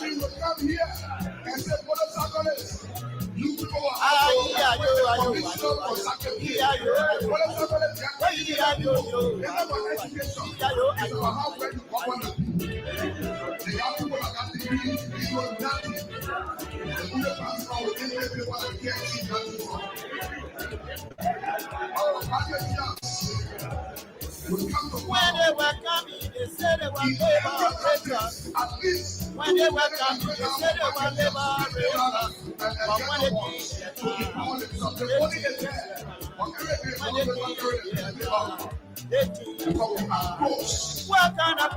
we will come here and say, Brother Sakonis, you people are commission for sacrifice. Brother Sakonis, remember education is about how well you govern. The young people are not degree, you know nothing. The good pastor will give everyone a PhD. Our patriots will come to When they were coming, they said they were liberators. at least. When they were coming, they said they were liberators. But when they what kind of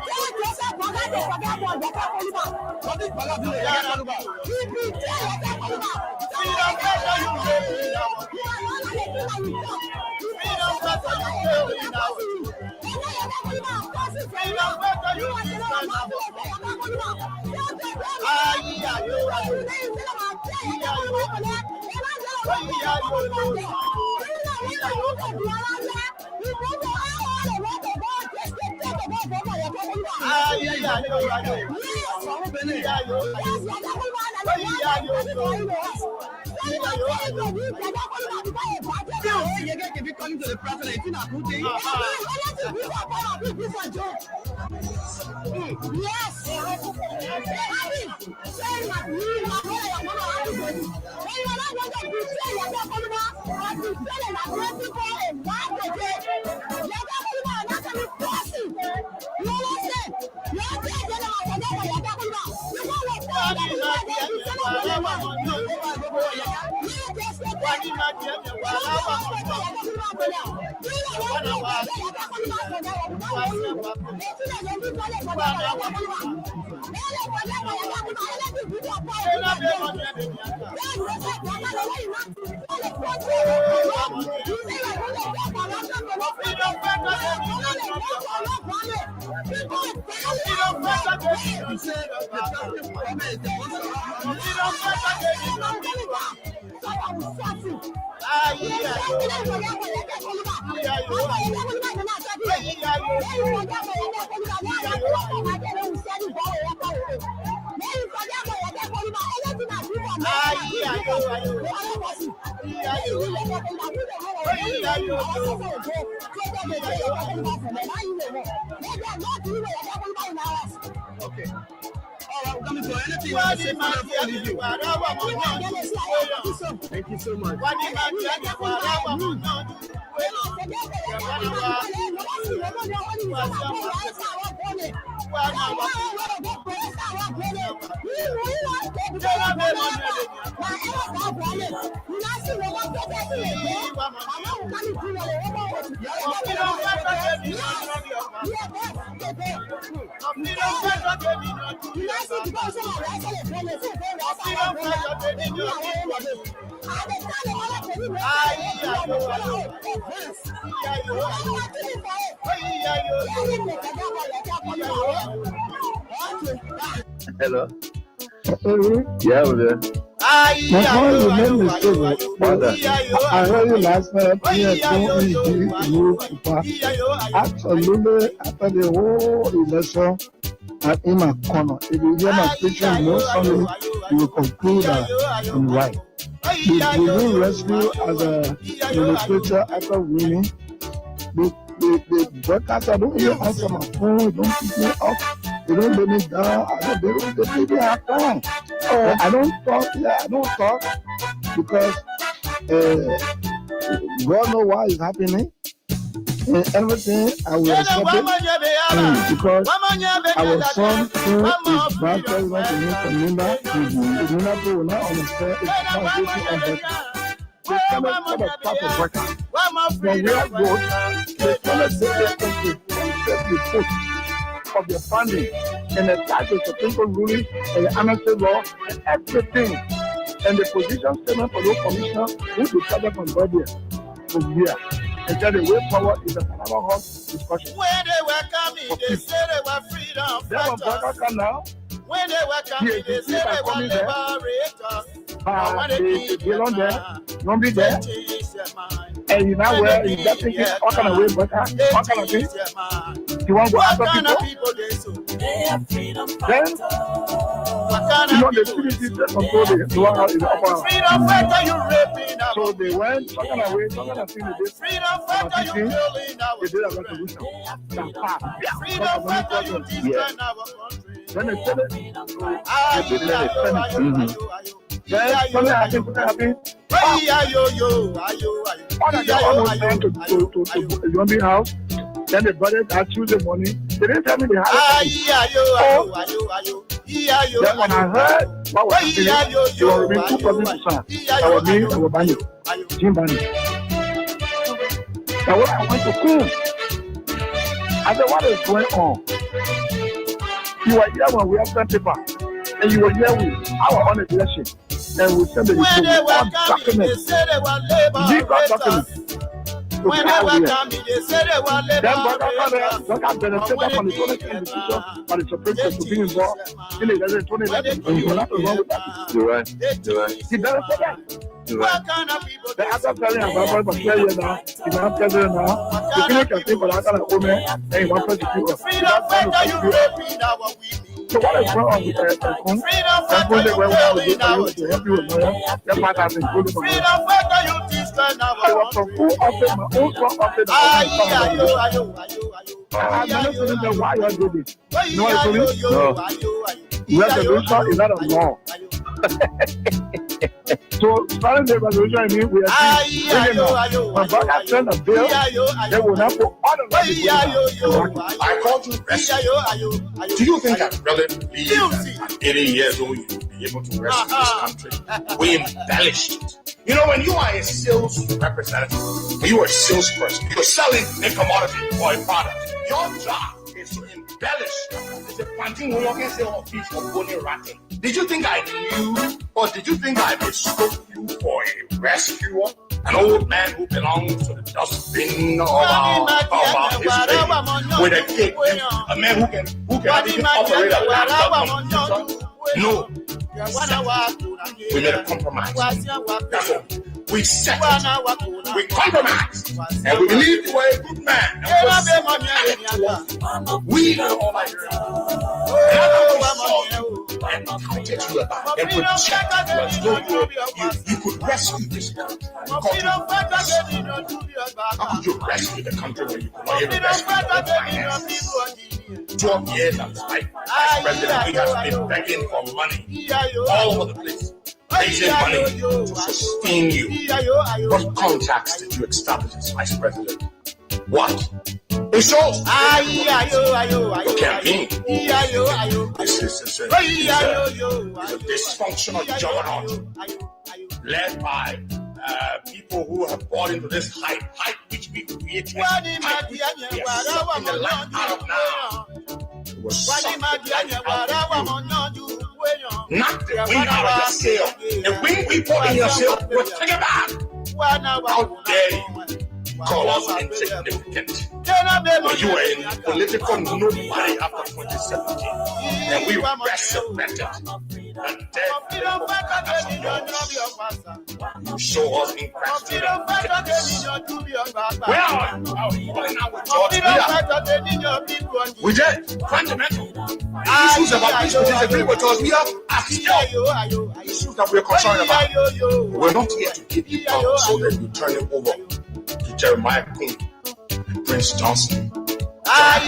coming to the president. Yes. Okay. Thank you so much. Hello. Yeah, over there. I heard you last night. Absolutely, after the whole election, I'm in my corner. If you hear my preaching, no Sunday, you will conclude that I'm right. The new rescue as a administrator after winning, the broadcaster don't even answer my phone, don't pick me up, they don't let me down, they have fun. I don't talk because God knows why it's happening. And everything I will accept it because our son who is vice president to me from Nimba, the Nimba will not understand it's transition and better. They cannot have a part of worker. When we are good, they cannot take the foot of their funding and the taxes of people ruling and the amnesty law and everything. And the position statement for those commissioners who decided from Gambia from here. And tell the way forward is a Panama House discussion. When they were coming, they said they were freedom fighters. Now. When they were coming, they said they were liberators. They belong there, nobody there. And you know where you got thinking all kind of way, but all kind of things. You want to go What after kind of people? people they so? Then, What kind you know, of the people? Philippines just control the one out in the upper house. Freedom fighter, you raping our So they went, talking away, talking of things they did. freedom fighter, you killing our They did a children. resolution. Yeah. Freedom fighter, you destroying our country. Then they said it. Ayo, Then ayo, ayo, ayo. Then something happened. Ayo, ayo, ayo. One of them almost went to the Yombi house. Then they brought it out Tuesday morning. They didn't tell me they had it. Then when I heard what was happening, they were removing 2 persons to sign. That was me and Wabani, Jim Bani. Now when I went to school, I said, what is going on? You were here when we have pen paper, and you were here with our own election, and we sent the documents. Legal documents. When they were coming, they said they were Then Baka benefited from the college and decision by the Supreme Court to be involved in the 2011. And you will not be wrong with that. You're right. He benefited that. what kind of people The other president of Baba was here now. He's not president now. The people can think for that kind of woman, and he wants to keep us. freedom fighter, you raping our women. So what is wrong with Ekun? Freedom Ekun, fighter, they you were killing our to help you with lawyer. Their part has been good. freedom fighter, you destroying I our was from country. full office, my own strong office. I never told them why you do this. You know what I told you? No. Resolution is not a law. So, starting the resolution, I mean, we are when God sent a bill, they will not put all of that. I called you rescue. Do you think I really believe that at 80 years old you will be able to rescue this country? We embellished it. You know, when you are a sales representative, when you are a salesperson, you're selling a commodity or a product, your job is to embellish. Did you think I knew, or did you think I mistook you for a rescuer? An old man who belongs to the dustbin of our history with a cake, a man who can even operate a laptop computer? No. We made a compromise. That's all. We settled. We compromised. And we believed you were a good man. We were all like and counted you about and projected you as though you could rescue this country. How could you rescue the country when you could not even rescue the finances? 12 years as vice president, we have been begging for money all over the place. Raising money to sustain you. What contracts did you establish as vice president? What? It shows your campaign. This is a dysfunctional juggernaut led by people who have bought into this hype which we created. Hype which we are sucking the life out of now. We're sucking the life out of you. Not the wind out of your sail. The wind we put in your sail, we'll take it back. How dare you call us insignificant when you were in political nobody after 2017 and we resurrected and dead. You show us ingratitude. Where are we? We did fundamental issues about which we disagree with us. We have still issues that we're concerned about. We're not here to give you power so that you turn it over to Jeremiah Queen and Prince Johnson. If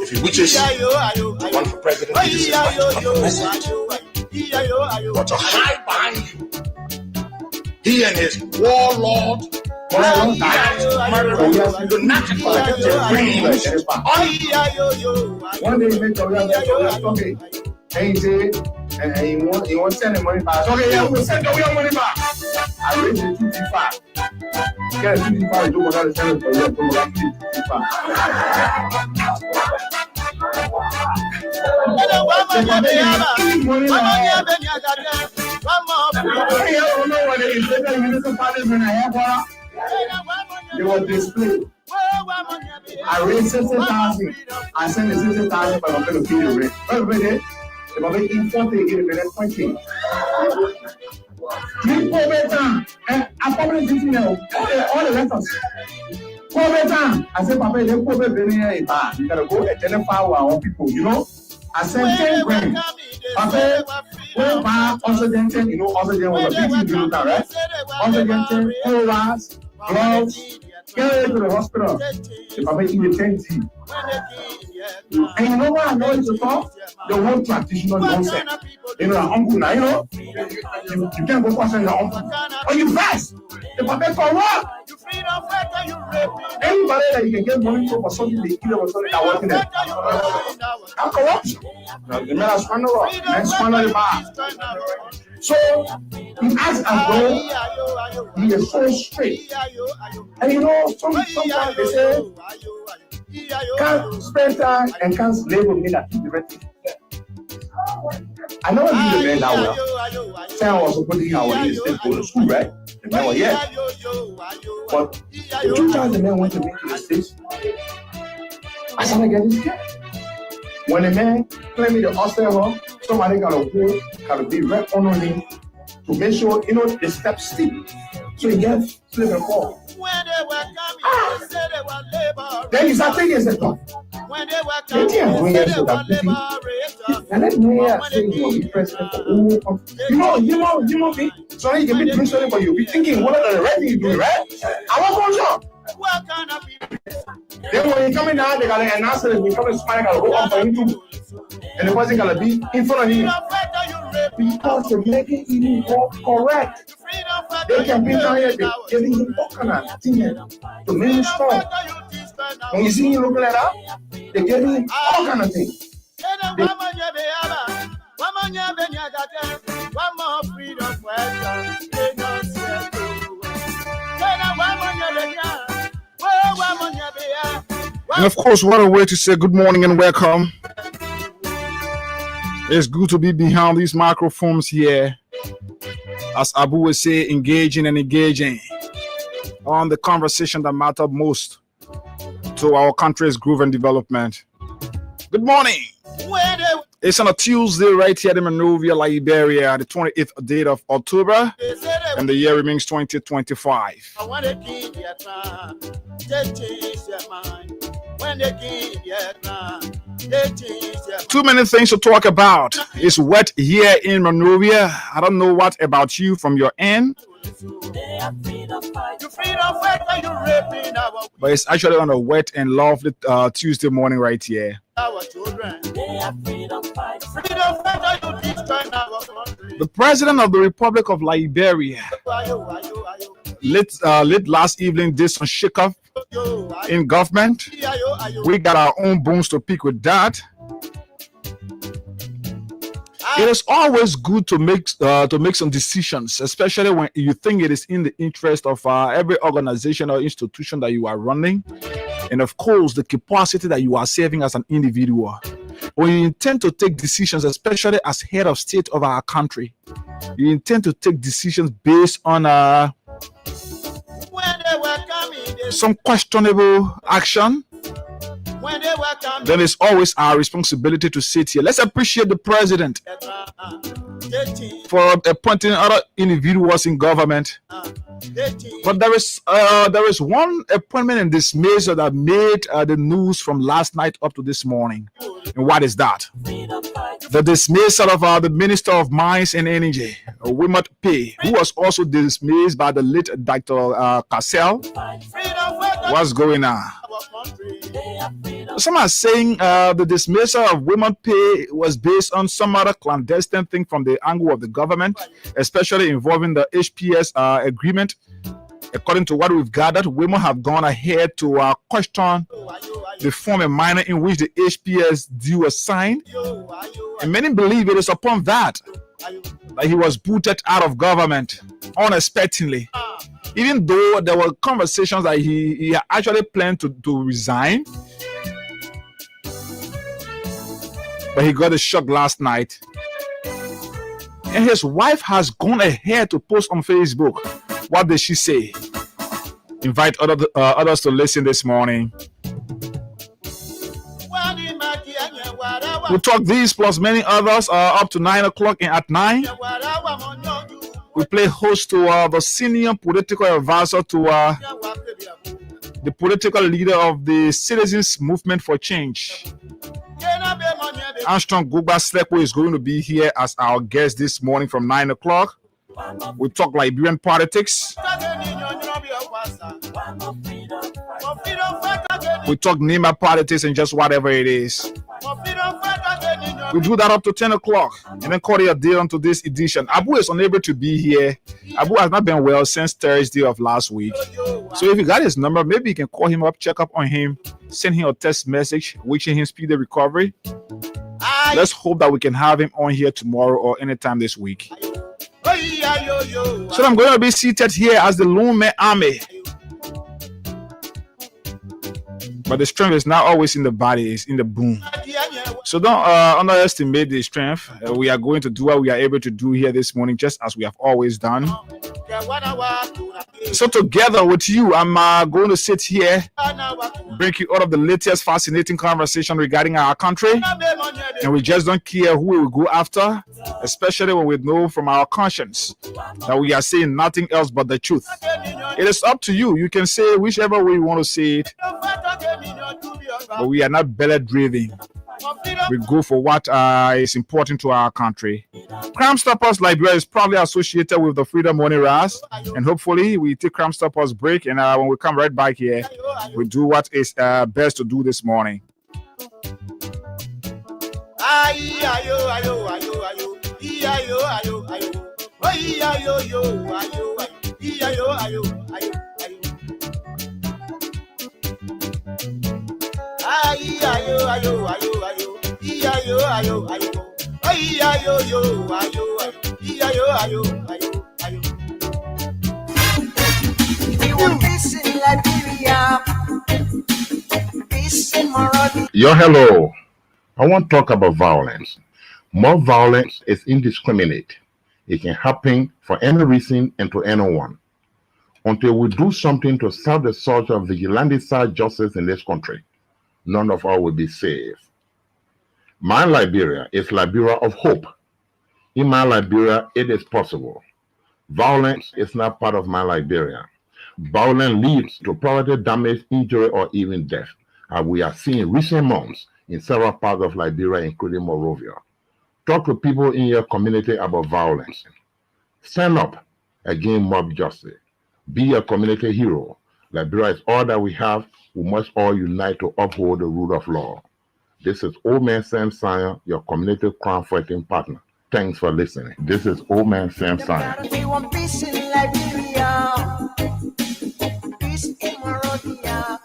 he wishes to run for president, he is right to run for president. But to hide behind you, he and his warlord, one day he made okay. And he won't send the money back. Okay, yeah, we'll send the money back. I raised it 255. Get 255, you gotta send it for you. 255. They were displayed. I raised 60,000. I sent the 60,000, but I'm going to pay the rent. Everybody, if I'm making 40, get a minute 20. And I probably didn't know all the letters. I said, Papa, you gotta go identify our own people, you know. I said 10 grand. Papa, go buy oxygen, you know, oxygen was a big deal, right? Oxygen, ORS, gloves, get it to the hospital. The Papa eat the 10T. And you know what I know to talk? The whole traditional nonsense. You know, uncle now, you know, you can't go past your uncle. Oh, you fast. The Papa for what? Anybody that you can get money for something they kill or something that working there. How corruption? The man has found the man squander the bar. So he acts as though he is so straight. And you know, sometimes they say, can't spend time and can't slave with me that keep the rest. I never knew the man that well. Say I was supporting our state go to school, right? The man was but the 2 times the man went to meet the States, I started getting scared. When the man claimed me the hostel home, somebody gotta be right on him to make sure, you know, they step steep. So he gets slip and fall. When they were coming, they said they were labor. Then he's thinking it's a talk. When they were coming, they said they were liberators. And let me say you will be president for all. You know me. So you can be president, but you'll be thinking, what are the right thing you do, right? I want one job. What kind of people? Then when you come in now, they gotta announce that we come and spy, gotta go up for him too. And the person gotta be in front of him. Because they're making him more correct. They can be down here, they're giving him all kind of things to make him strong. When you see him looking at that, they're giving him all kind of things. And of course, what a way to say good morning and welcome. It's good to be behind these microphones here. As Abu would say, engaging on the conversation that matter most to our country's growth and development. Good morning. It's on a Tuesday right here in Monrovia, Liberia, the 28th day of October, and the year remains 2025. Too many things to talk about. It's wet here in Monrovia. I don't know what about you from your end, but it's actually on a wet and lovely Tuesday morning right here. The President of the Republic of Liberia late last evening did some shake-up in government. We got our own bones to pick with that. It is always good to make some decisions, especially when you think it is in the interest of every organization or institution that you are running, and of course the capacity that you are serving as an individual. When you intend to take decisions, especially as head of state of our country, you intend to take decisions based on some questionable action, then it's always our responsibility to sit here. Let's appreciate the president for appointing other individuals in government. But there is one appointment in this measure that made the news from last night up to this morning. And what is that? The dismissal of the Minister of Mines and Energy, Wimot Pay, who was also dismissed by the late Dr. Cassell. What's going on? Some are saying the dismissal of Women Pay was based on some other clandestine thing from the angle of the government, especially involving the HPS agreement. According to what we've gathered, women have gone ahead to question the form of minor in which the HPS deal was signed. And many believe it is upon that he was booted out of government unexpectedly. Even though there were conversations that he actually planned to resign, but he got a shock last night. And his wife has gone ahead to post on Facebook. What did she say? Invite others to listen this morning. We'll talk these plus many others up to 9 o'clock, and at 9 we play host to the senior political advisor to the political leader of the Citizens Movement for Change. Armstrong Gugba Sleko is going to be here as our guest this morning from 9 o'clock. We talk Liberian politics. We talk Nima politics and just whatever it is. We do that up to 10 o'clock and then call it a day onto this edition. Abu is unable to be here. Abu has not been well since Thursday of last week. So if you got his number, maybe you can call him up, check up on him, send him a text message, wishing him speedy recovery. Let's hope that we can have him on here tomorrow or anytime this week. So I'm going to be seated here as the Lone Man Army. But the strength is not always in the body, it's in the boom. So don't underestimate the strength. We are going to do what we are able to do here this morning, just as we have always done. So together with you, I'm going to sit here, bring you all of the latest fascinating conversation regarding our country. And we just don't care who we will go after, especially when we know from our conscience that we are saying nothing else but the truth. It is up to you. You can say whichever way you want to say it. But we are not belly-driven. We go for what is important to our country. Crime Stoppers Liberia is probably associated with the Freedom Money Ras, and hopefully we take Crime Stoppers break, and when we come right back here, we do what is best to do this morning. Yo, hello. I want to talk about violence. More violence is indiscriminate. It can happen for any reason and to anyone. Until we do something to stop the surge of vigilante-style justice in this country, none of us will be safe. My Liberia is Liberia of hope. In my Liberia, it is possible. Violence is not part of my Liberia. Violence leads to property damage, injury, or even death, as we are seeing in recent months in several parts of Liberia, including Monrovia. Talk to people in your community about violence. Stand up against mob justice. Be a community hero. Liberia is all that we have. We must all unite to uphold the rule of law. This is Old Man Sam Sion, your community crime fighting partner. Thanks for listening. This is Old Man Sam Sion. We want peace in Liberia. Peace in Monrovia.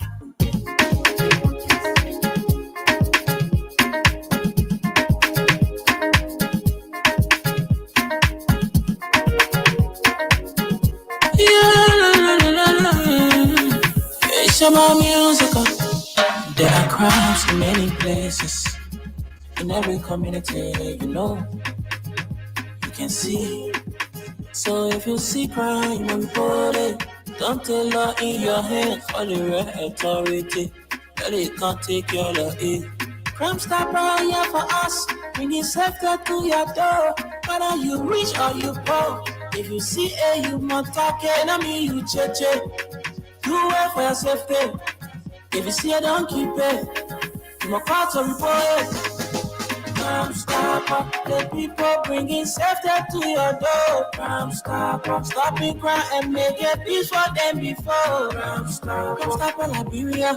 My music, there are crimes in many places, in every community, you know, you can see. So if you see crime, report it. Don't take law in your hands for the right authority, that it can't take your law in. Crime Stopper here for us, bringing safety to your door, whether you rich or you poor. If you see a you must talk it, I mean you check. Do it for your safety. If you see it, don't keep it. You must call to report it. Crime Stopper, the people bringing safety to your door. Crime Stopper, stopping crime and make it peace for them before. Crime Stopper Liberia,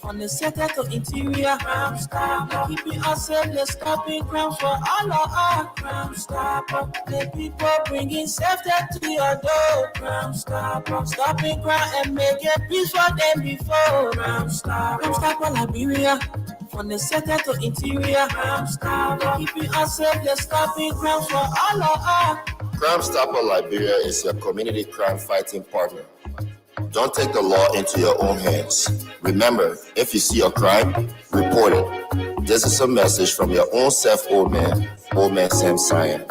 from the center to interior. Crime Stopper, keeping us safe, let's stopping crime for all of us. Crime Stopper, the people bringing safety to your door. Crime Stopper, stopping crime and make it peace for them before. Crime Stopper Liberia, from the center to interior. Crime Stopper, keeping us safe, let's stopping crime for all of us. Crime Stopper Liberia is your community crime fighting partner. Don't take the law into your own hands. Remember, if you see a crime, report it. This is a message from your own self, Old Man Sam Sion.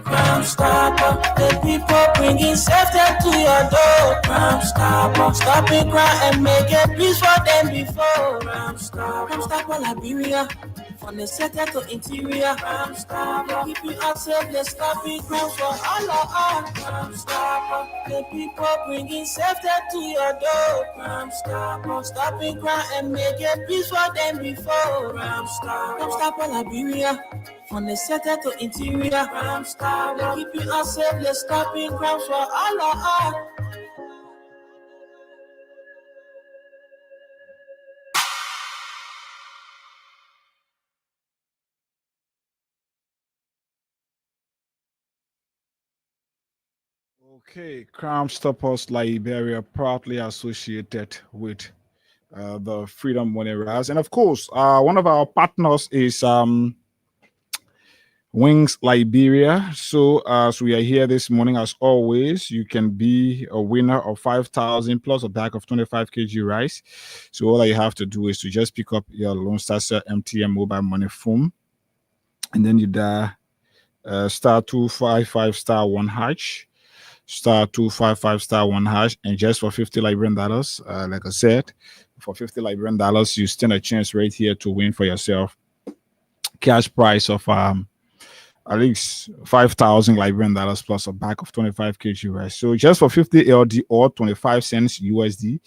Crime Stopper, the people bringing safety to your door. Crime Stopper, stopping crime and make a peace for them before. Crime Stopper Liberia. From the center to interior, Crime Stopper, keeping us safe, let's stopping crime for all of us. Crime Stopper, the people bringing safety to your door. Crime Stopper, stopping crime and make a peace for them before. Crime Stopper Liberia. From the center to interior, Crime Stopper, keeping us safe, let's stopping crime for all of us. Okay, Crime Stoppers Liberia, proudly associated with the Freedom Money Rise. And of course, one of our partners is Wings Liberia. So as we are here this morning, as always, you can be a winner of 5,000 plus a bag of 25 kg rice. So all you have to do is to just pick up your Lone Star MTN mobile money phone, and then you dial star 255 star 1 hash. Star 255 star 1 hash, and just for $50 Liberian dollars, like I said, for $50 Liberian dollars, you stand a chance right here to win for yourself cash prize of at least 5,000 Liberian dollars plus a bag of 25 kg rice. So just for 50 LD or 25 cents USD,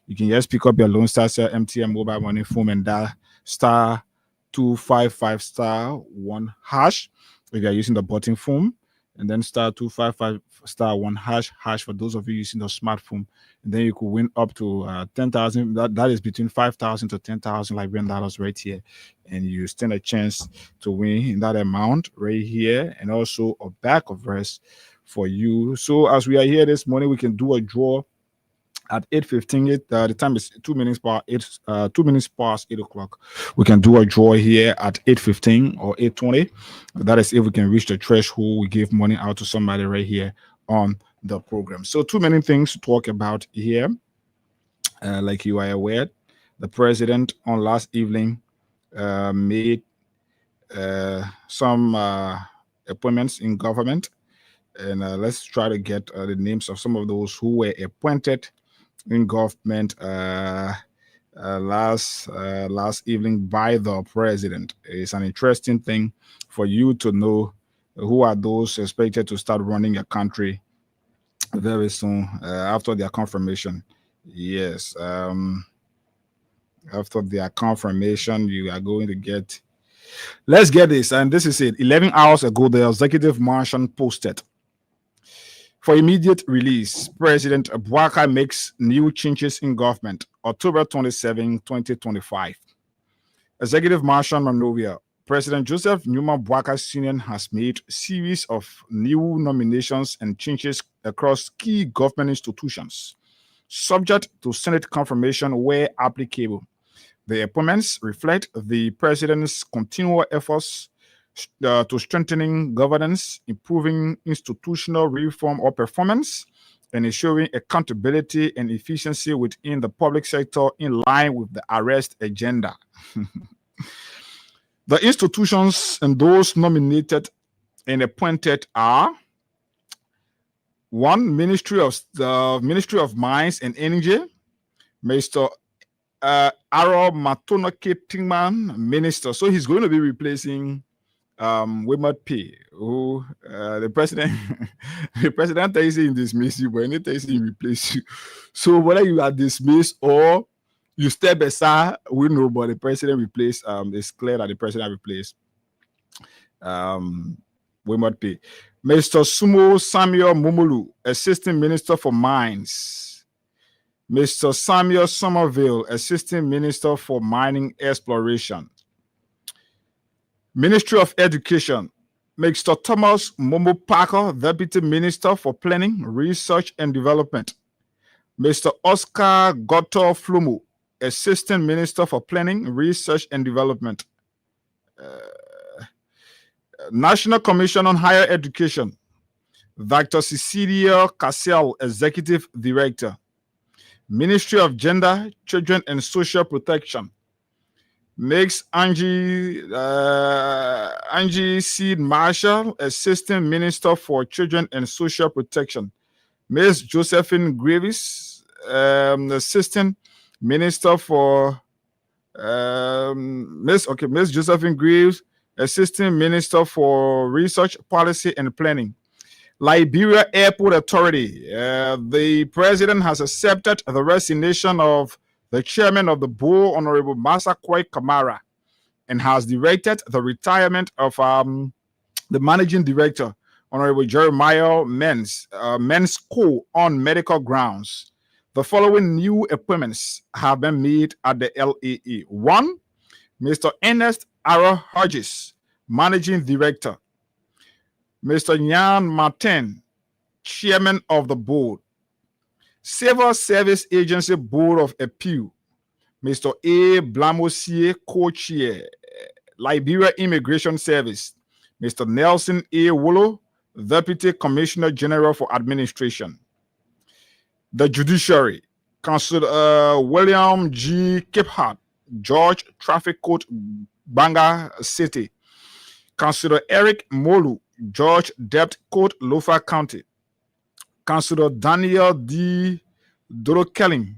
you can just pick up your Lone Star MTN mobile money phone and dial star 255 star 1 hash if you are using the button phone, and then star 255 star 1 hash for those of you using the smartphone, and then you could win up to 10,000. That is between 5,000 to 10,000 Liberian dollars right here, and you stand a chance to win in that amount right here, and also a bag of rice for you. So as we are here this morning, we can do a draw at 8:15. The time is 2 minutes past 8. 2 minutes past 8 o'clock. We can do a draw here at 8:15 or 8:20. That is if we can reach the threshold. We give money out to somebody right here on the program. So too many things to talk about here. Like you are aware, the president on last evening made some appointments in government, and let's try to get the names of some of those who were appointed in government last evening by the president. It's an interesting thing for you to know who are those expected to start running your country very soon after their confirmation. Yes, after their confirmation, you are going to get. Let's get this, and this is it. 11 hours ago, the executive mansion posted. For immediate release, President Bouaka makes new changes in government. October 27, 2025. Executive Mansion Monrovia. President Joseph Numa Bouaka Sr. has made a series of new nominations and changes across key government institutions, subject to Senate confirmation where applicable. The appointments reflect the president's continual efforts to strengthening governance, improving institutional reform or performance, and ensuring accountability and efficiency within the public sector in line with the arrest agenda. The institutions and those nominated and appointed are: 1, Ministry of Mines and Energy, Mr. Aro Matonoke Tingman, Minister. So he's going to be replacing Wimot P, who the president takes in dismiss you, but anytime he replace you. So whether you are dismissed or you step aside, we know, but the president replaced. It's clear that the president replaced Wimot P. Mr. Sumo Samuel Momolu, Assistant Minister for Mines. Mr. Samuel Somerville, Assistant Minister for Mining Exploration. Ministry of Education, Mr. Thomas Momo Parker, Deputy Minister for Planning, Research and Development. Mr. Oscar Goto Flumu, Assistant Minister for Planning, Research and Development. National Commission on Higher Education, Dr. Cecilia Cassell, Executive Director. Ministry of Gender, Children and Social Protection, makes Angie Seed Marshall, Assistant Minister for Children and Social Protection. Ms. Josephine Gravis, Assistant Minister for Ms. Josephine Graves, Assistant Minister for Research, Policy and Planning. Liberia Airport Authority. The president has accepted the resignation of the chairman of the board, Honorable Masakwe Kamara, and has directed the retirement of the managing director, Honorable Jeremiah Mensko, on medical grounds. The following new appointments have been made at the LAA. 1, Mr. Ernest Ara Hodges, Managing Director. Mr. Nyan Martin, Chairman of the Board. Civil Service Agency Board of Appeal, Mr. A. Blamosier, Co-Chair. Liberia Immigration Service, Mr. Nelson A. Wolo, Deputy Commissioner General for Administration. The Judiciary, Councillor William G. Kiphart, George Traffic Court, Banga City. Councillor Eric Molu, George Dept Court, Lofa County. Councillor Daniel D. Dorokeling,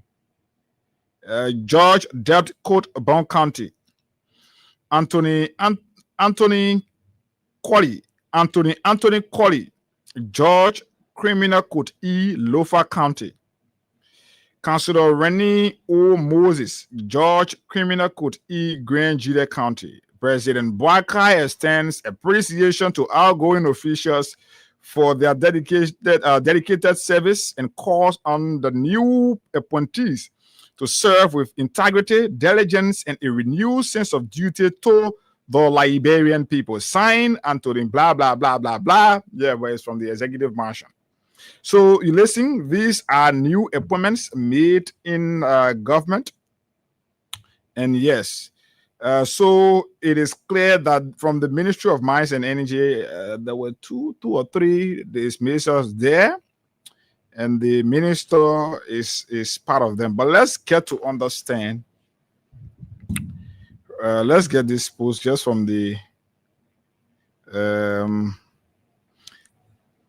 George Dept Court, Bon County. Anthony Colley, George Criminal Court E, Lofa County. Councillor Rennie O. Moses, George Criminal Court E, Grand Julia County. President Boakai extends appreciation to outgoing officials for their dedicated service and calls on the new appointees to serve with integrity, diligence, and a renewed sense of duty to the Liberian people. Signed, Anthony blah, blah, blah, blah, blah. Yeah, but it's from the executive mansion. So you listen, these are new appointments made in government. And yes, so it is clear that from the Ministry of Mines and Energy, there were two or three dismissals there. And the minister is part of them. But let's get to understand. Let's get this post just from the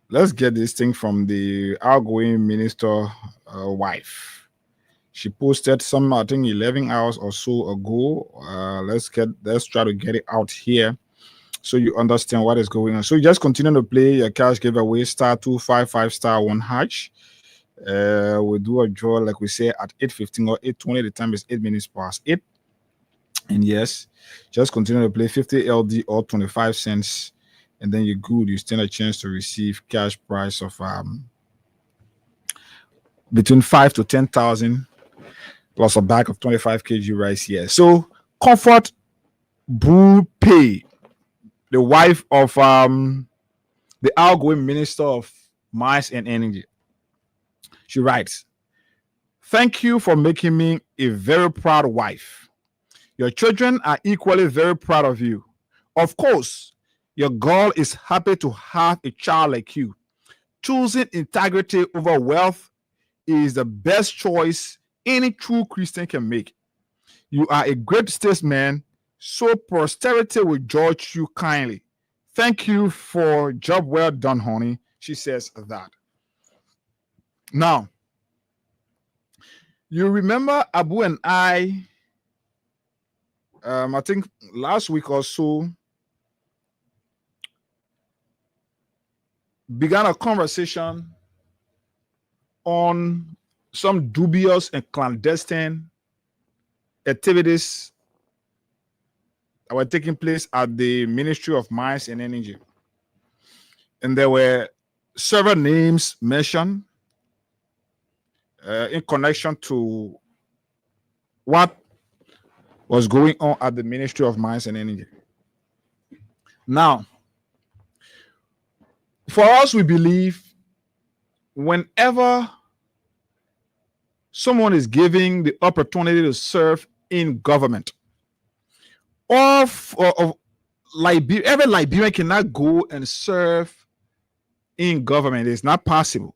let's get this thing from the outgoing minister wife. She posted some, I think 11 hours or so ago. Let's try to get it out here so you understand what is going on. So you just continue to play your cash giveaway *255 *1#. We'll do a draw like we say at 8:15 or 8:20. The time is 8 minutes past 8. And yes, just continue to play 50 LD or 25 cents, and then you're good. You stand a chance to receive cash prize of between 5 to 10,000 plus a bag of 25 kg rice here. So Comfort Bupe, the wife of the outgoing Minister of Mines and Energy, she writes, "Thank you for making me a very proud wife. Your children are equally very proud of you. Of course, your girl is happy to have a child like you. Choosing integrity over wealth is the best choice any true Christian can make. You are a great statesman, so posterity will judge you kindly. Thank you for job well done, honey." She says that. Now, you remember Abu and I think last week or so, began a conversation on some dubious and clandestine activities that were taking place at the Ministry of Mines and Energy. And there were several names mentioned in connection to what was going on at the Ministry of Mines and Energy. Now, for us, we believe whenever someone is given the opportunity to serve in government, every Liberian cannot go and serve in government. It's not possible.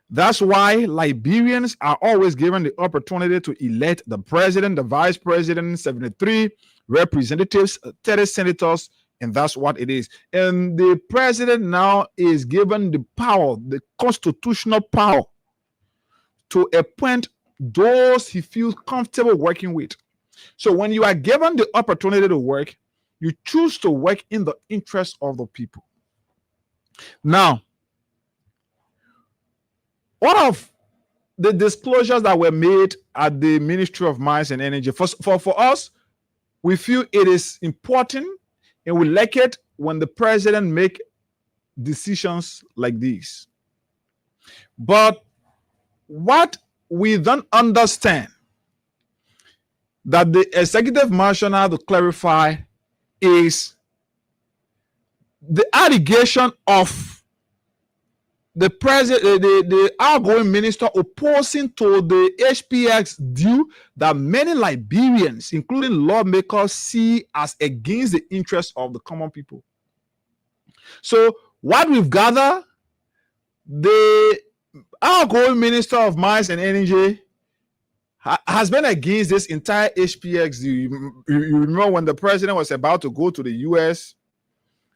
That's why Liberians are always given the opportunity to elect the president, the vice president, 73 representatives, 30 senators, And that's what it is. And the president now is given the power, the constitutional power, to appoint those he feels comfortable working with. So when you are given the opportunity to work, you choose to work in the interest of the people. Now, one of the disclosures that were made at the Ministry of Mines and Energy, for us, we feel it is important and we like it when the president make decisions like these. But what we don't understand that the executive marshal had to clarify is the allegation of the president, the outgoing minister, opposing to the HPX deal that many Liberians, including lawmakers, see as against the interests of the common people. So what we've gathered, the outgoing minister of Mines and Energy has been against this entire HPX deal. You remember when the president was about to go to the US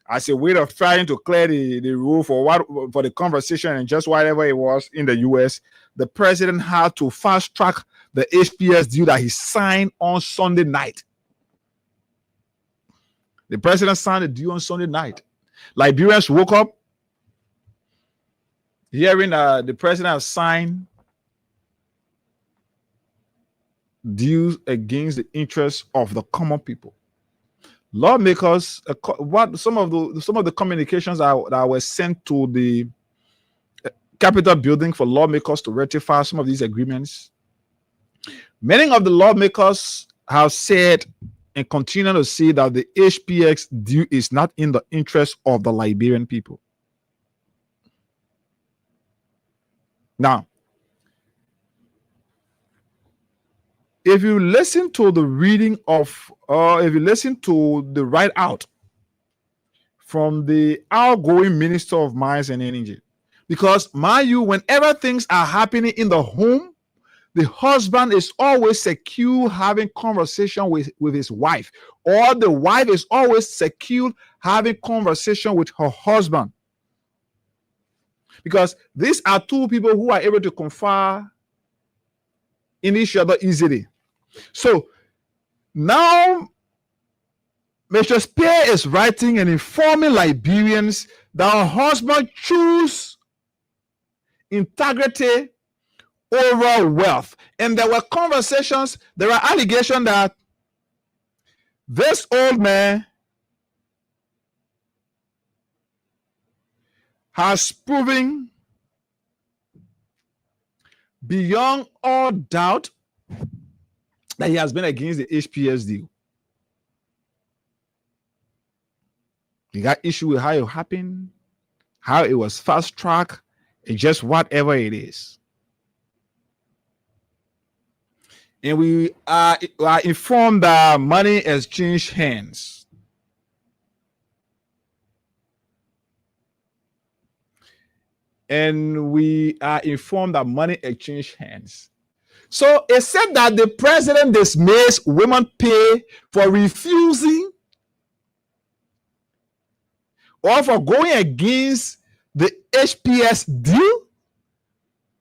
as a way of trying to clear the rule for the conversation and just whatever it was in the US, the president had to fast track the HPS deal that he signed on Sunday night. The president signed the deal on Sunday night. Liberians woke up hearing the president has signed deals against the interests of the common people. Lawmakers, what some of the communications that were sent to the Capitol building for lawmakers to ratify some of these agreements, many of the lawmakers have said and continue to say that the HPX deal is not in the interest of the Liberian people. Now, if you listen to the reading of, if you listen to the write out from the outgoing Minister of Mines and Energy, because mind you, whenever things are happening in the home, the husband is always secure having conversation with his wife, or the wife is always secure having conversation with her husband, because these are two people who are able to confer in each other easily. So now Mr. Spear is writing and informing Liberians that her husband choose integrity over wealth. And there were conversations, there are allegations that this old man has proven beyond all doubt that he has been against the HPS deal. He got issue with how it happened, how it was fast track, and just whatever it is. And we are informed that money has changed hands. And we are informed that money exchanged hands. So it said that the president dismissed women pay for refusing or for going against the HPS deal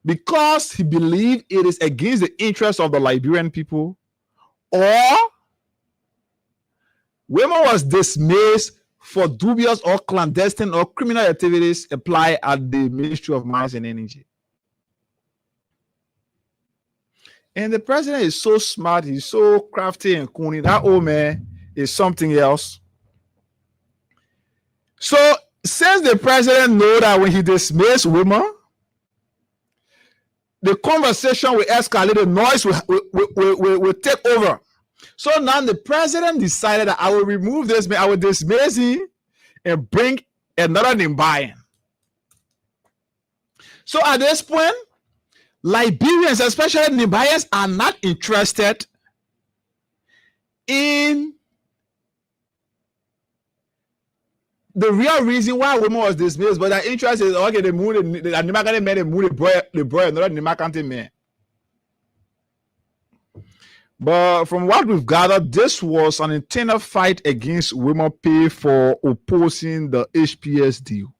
because he believed it is against the interests of the Liberian people, or women was dismissed for dubious or clandestine or criminal activities applied at the Ministry of Mines and Energy. And the president is so smart, he's so crafty and cunning. That old man is something else. So since the president knows that when he dismisses women, the conversation will escalate, the noise will take over. So now the president decided that I will remove this man, I will dismiss him and bring another Nimbayan. So at this point, Liberians, especially Nimbayans, are not interested in the real reason why women was dismissed, but their interest is okay. The Nimakante man, the boy, another Nimakante man. But from what we've gathered, this was an internal fight against Women Pay for opposing the HPS deal.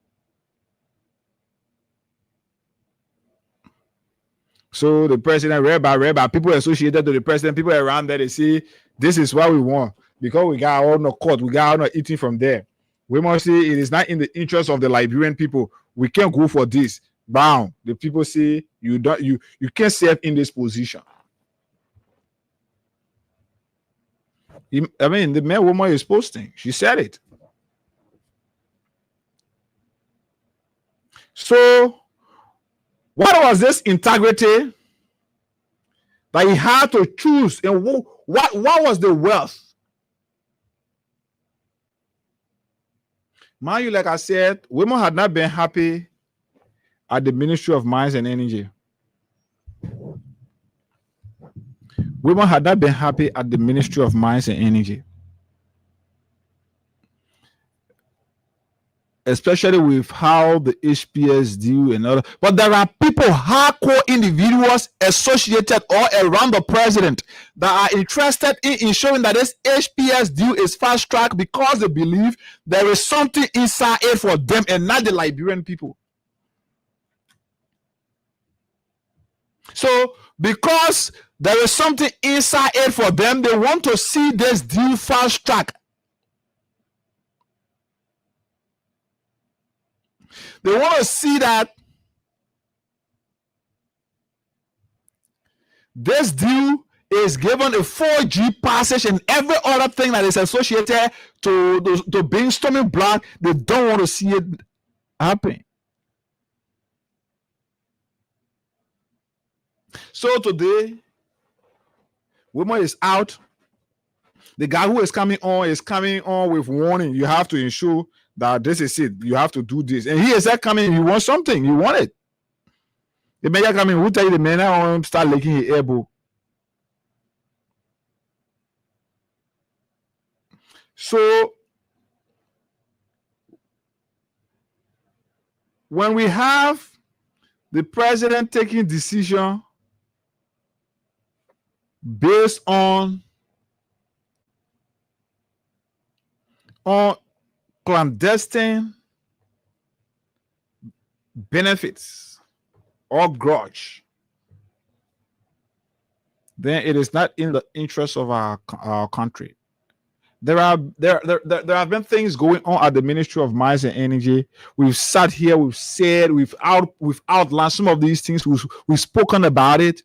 So the president, read by people associated to the president, people around there, they say, this is what we want. Because we got all no court, we got all no eating from there. We must say it is not in the interest of the Liberian people. We can't go for this. Bam. The people say you can't serve in this position. I mean, the main woman is posting. She said it. So, what was this integrity that he had to choose? And what was the wealth? Mind you, like I said, women had not been happy at the Ministry of Mines and Energy. Women had not been happy at the Ministry of Mines and Energy. Especially with how the HPS deal and other. But there are people, hardcore individuals associated all around the president that are interested in ensuring that this HPS deal is fast track because they believe there is something inside it for them and not the Liberian people. So, because there is something inside it for them, they want to see this deal fast track. They want to see that this deal is given a 4G passage and every other thing that is associated to brainstorming block. They don't want to see it happen. So today, woman is out. The guy who is coming on with warning. You have to ensure that this is it. You have to do this. And he is coming. You want something. You want it. The man coming. Who tell you the man I want to start licking his elbow? So when we have the president taking decision based on clandestine benefits or grudge, then it is not in the interest of our country. There have been things going on at the Ministry of Mines and Energy. We've sat here, we've said, we've outlined some of these things. We've spoken about it.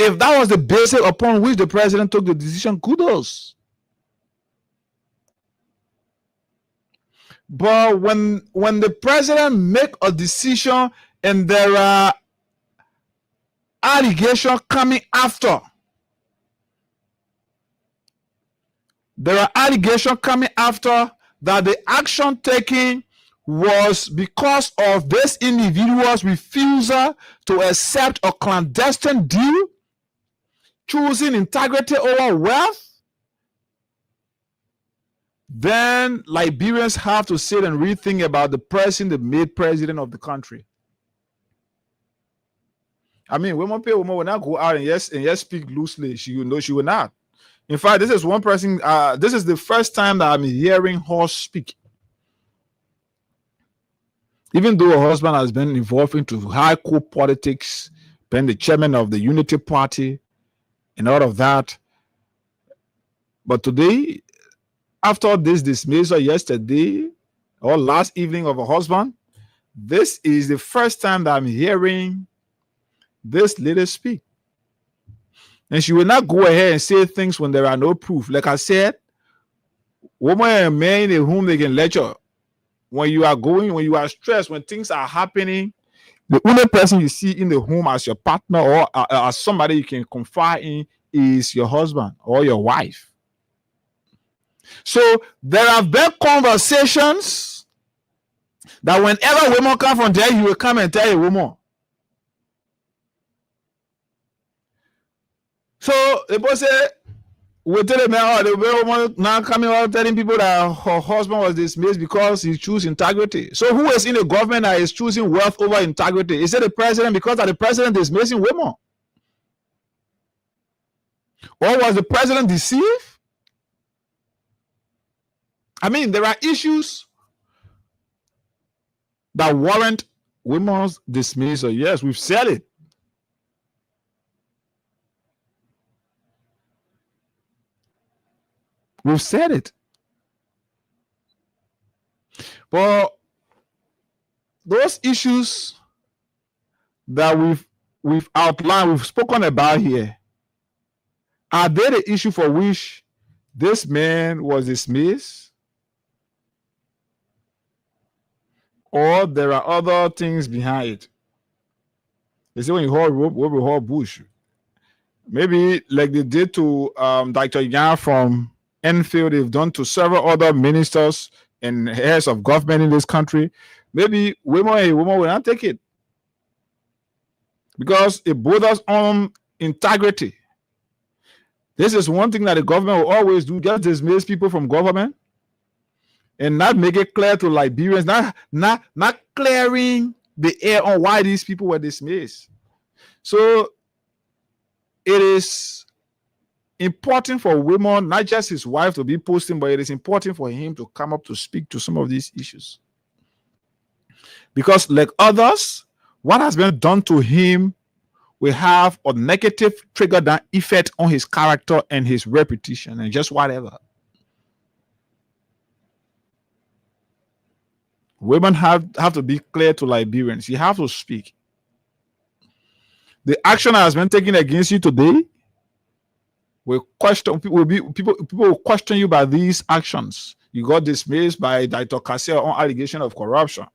If that was the basis upon which the president took the decision, kudos. But when the president make a decision and there are allegations coming after, that the action taken was because of this individual's refusal to accept a clandestine deal, choosing integrity over wealth, then Liberians have to sit and rethink about the person that made president of the country. I mean, women will not go out and yes speak loosely. She will not. In fact, this is one person. This is the first time that I'm hearing her speak. Even though her husband has been involved into hardcore politics, been the chairman of the Unity Party, and all of that, but today, after this dismissal yesterday or last evening of her husband, this is the first time that I'm hearing this lady speak. And she will not go ahead and say things when there are no proof. Like I said, woman and man in whom they can lecture. When you are stressed, when things are happening, the only person you see in the home as your partner or as somebody you can confide in is your husband or your wife. So there have been conversations that whenever women come from there, you will come and tell a woman. So the boy said, we tell the man, the woman now coming out telling people that her husband was dismissed because he chose integrity. So who is in the government that is choosing wealth over integrity? Is it the president because that the president is dismissing women? Or was the president deceived? I mean, there are issues that warrant women's dismissal. Yes, we've said it. We've said it. But those issues that we've outlined, we've spoken about here, are they the issue for which this man was dismissed? Or there are other things behind it? They say when you hold rope, we hold bush. Maybe like they did to Dr. Yan from Enfield, they've done to several other ministers and heads of government in this country. Maybe women will not take it because it borders on integrity. This is one thing that the government will always do, just dismiss people from government and not make it clear to Liberians, not clearing the air on why these people were dismissed. So it is important for women, not just his wife to be posting, but it is important for him to come up to speak to some of these issues. Because like others, what has been done to him will have a negative trigger down effect on his character and his reputation and just whatever. Women have to be clear to Liberians. You have to speak. The action that has been taken against you today will people will question you by these actions. You got dismissed by Dr. Kassel on allegation of corruption.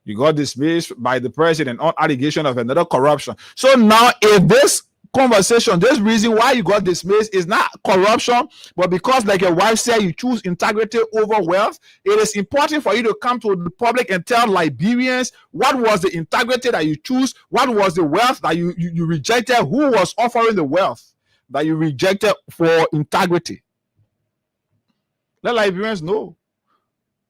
You got dismissed by the president on allegation of another corruption. So now, if this conversation, this reason why you got dismissed is not corruption, but because, like your wife said, you choose integrity over wealth, it is important for you to come to the public and tell Liberians what was the integrity that you choose, what was the wealth that you rejected, who was offering the wealth that you rejected for integrity. Let Liberians know.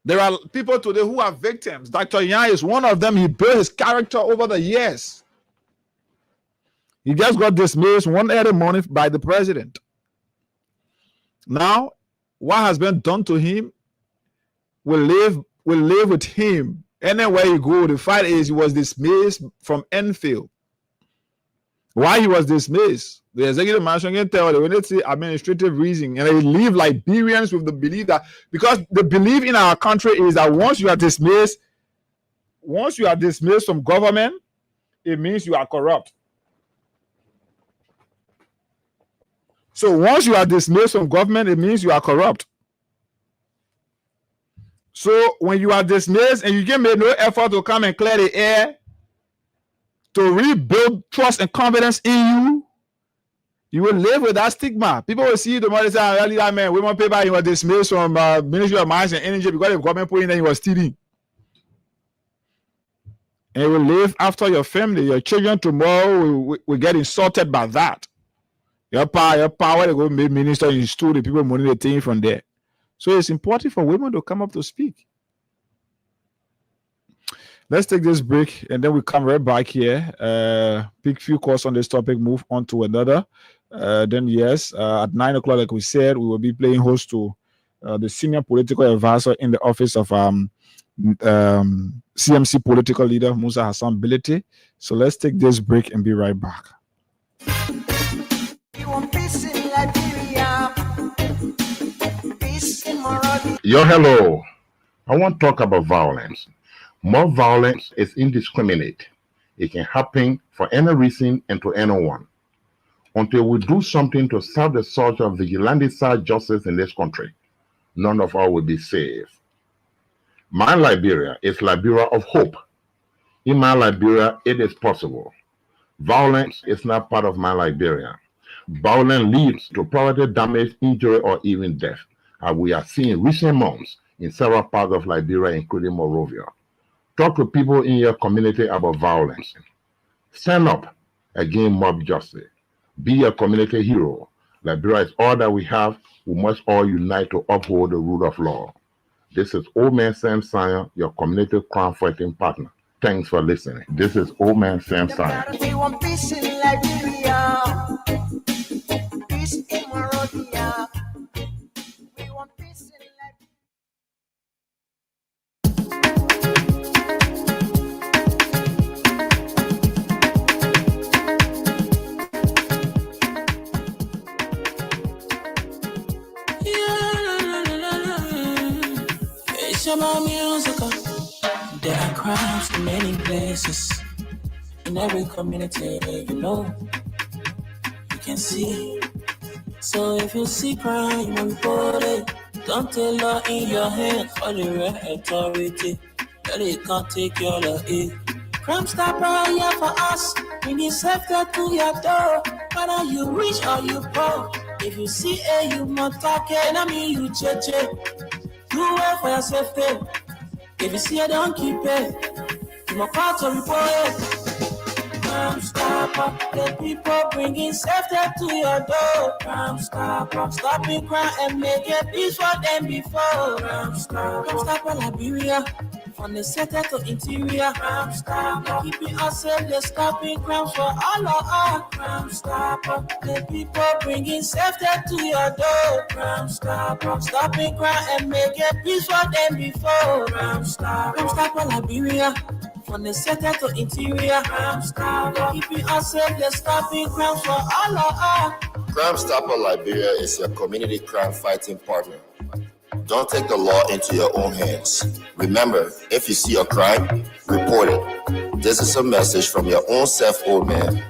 There are people today who are victims. Dr. Yan is one of them. He built his character over the years. He just got dismissed one early morning by the president. Now, what has been done to him will live with him. Anywhere you go, the fact is he was dismissed from Enfield. Why he was dismissed? The executive management can tell when they say administrative reason, and they leave Liberians with the belief that, because the belief in our country is that once you are dismissed from government, it means you are corrupt. So once you are dismissed from government, it means you are corrupt. So when you are dismissed and you get made no effort to come and clear the air, to rebuild trust and confidence in you, you will live with that stigma. People will see the money say, really, that man, women paper, he was dismissed from Ministry of Mines and Energy because the government put in there, he was stealing. And you will live after your family. Your children tomorrow will get insulted by that. Your power, they go make minister in school, the people money they take from there. So it's important for women to come up to speak. Let's take this break and then we come right back here. Pick few calls on this topic, move on to another. Then yes, at 9 o'clock, like we said, we will be playing host to the senior political advisor in the office of CMC political leader Musa Hassan Bility. So let's take this break and be right back. Yo, hello. I want to talk about violence. More violence is indiscriminate. It can happen for any reason and to anyone. Until we do something to stop the surge of vigilante-style justice in this country, none of us will be safe. My Liberia is Liberia of hope. In my Liberia, it is possible. Violence is not part of my Liberia. Violence leads to property damage, injury, or even death, as we are seeing in recent months in several parts of Liberia, including Monrovia. Talk to people in your community about violence. Stand up against mob justice. Be a community hero. Liberia is all that we have. We must all unite to uphold the rule of law. This is Old Man Sam Sion, your community crime fighting partner. Thanks for listening. This is Old Man Sam Sion. It's about music. There are crimes in many places. In every community, you know, you can see. So if you see crime, you report it. Don't take law in your hand for the right authority. That it can't take your law in. Crime Stopper here for us. We need safety to your door. Whether you rich or you poor. If you see you must talk it. I mean you check. Do well for your safety. If you see don't keep it. You must call to report it. Crime Stopper, the people bringing safety to your door. Crime Stopper, stopping crime and make it peace for them before. Crime Stopper, Liberia, from the center to interior. Crime Stopper, keeping us safe, they're stopping crimes for all of us. Crime Stopper, the people bringing safety to your door. Crime Stopper, stopping crime and make it peace for them before. Crime Stopper, Liberia. From the center to interior, Crime Stopper, keeping us safe, they're stopping crimes for all of us. Crime Stopper Liberia is your community crime fighting partner. Don't take the law into your own hands. Remember, if you see a crime, report it. This is a message from your own self, Old Man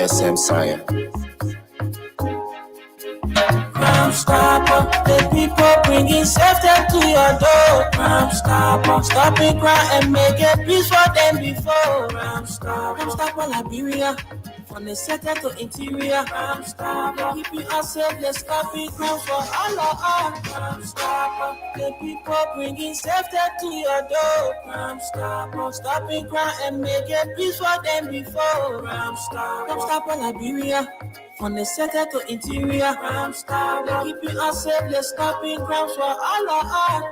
Sam Cyan. Crime Stopper, the people bringing safety to your door. Crime Stopper, stopping crime and make it peace for them before. Crime Stopper, Liberia, from the center to interior. Crime Stopper, keeping us safe, they're stopping crimes for all of us. Crime Stopper, the people bringing safety to your door. Crime Stopper, stopping crime and make it peace for them before. Crime Stopper, Liberia. From the center to interior, Crime Stopper, keeping us safe, they're stopping crimes for all of us.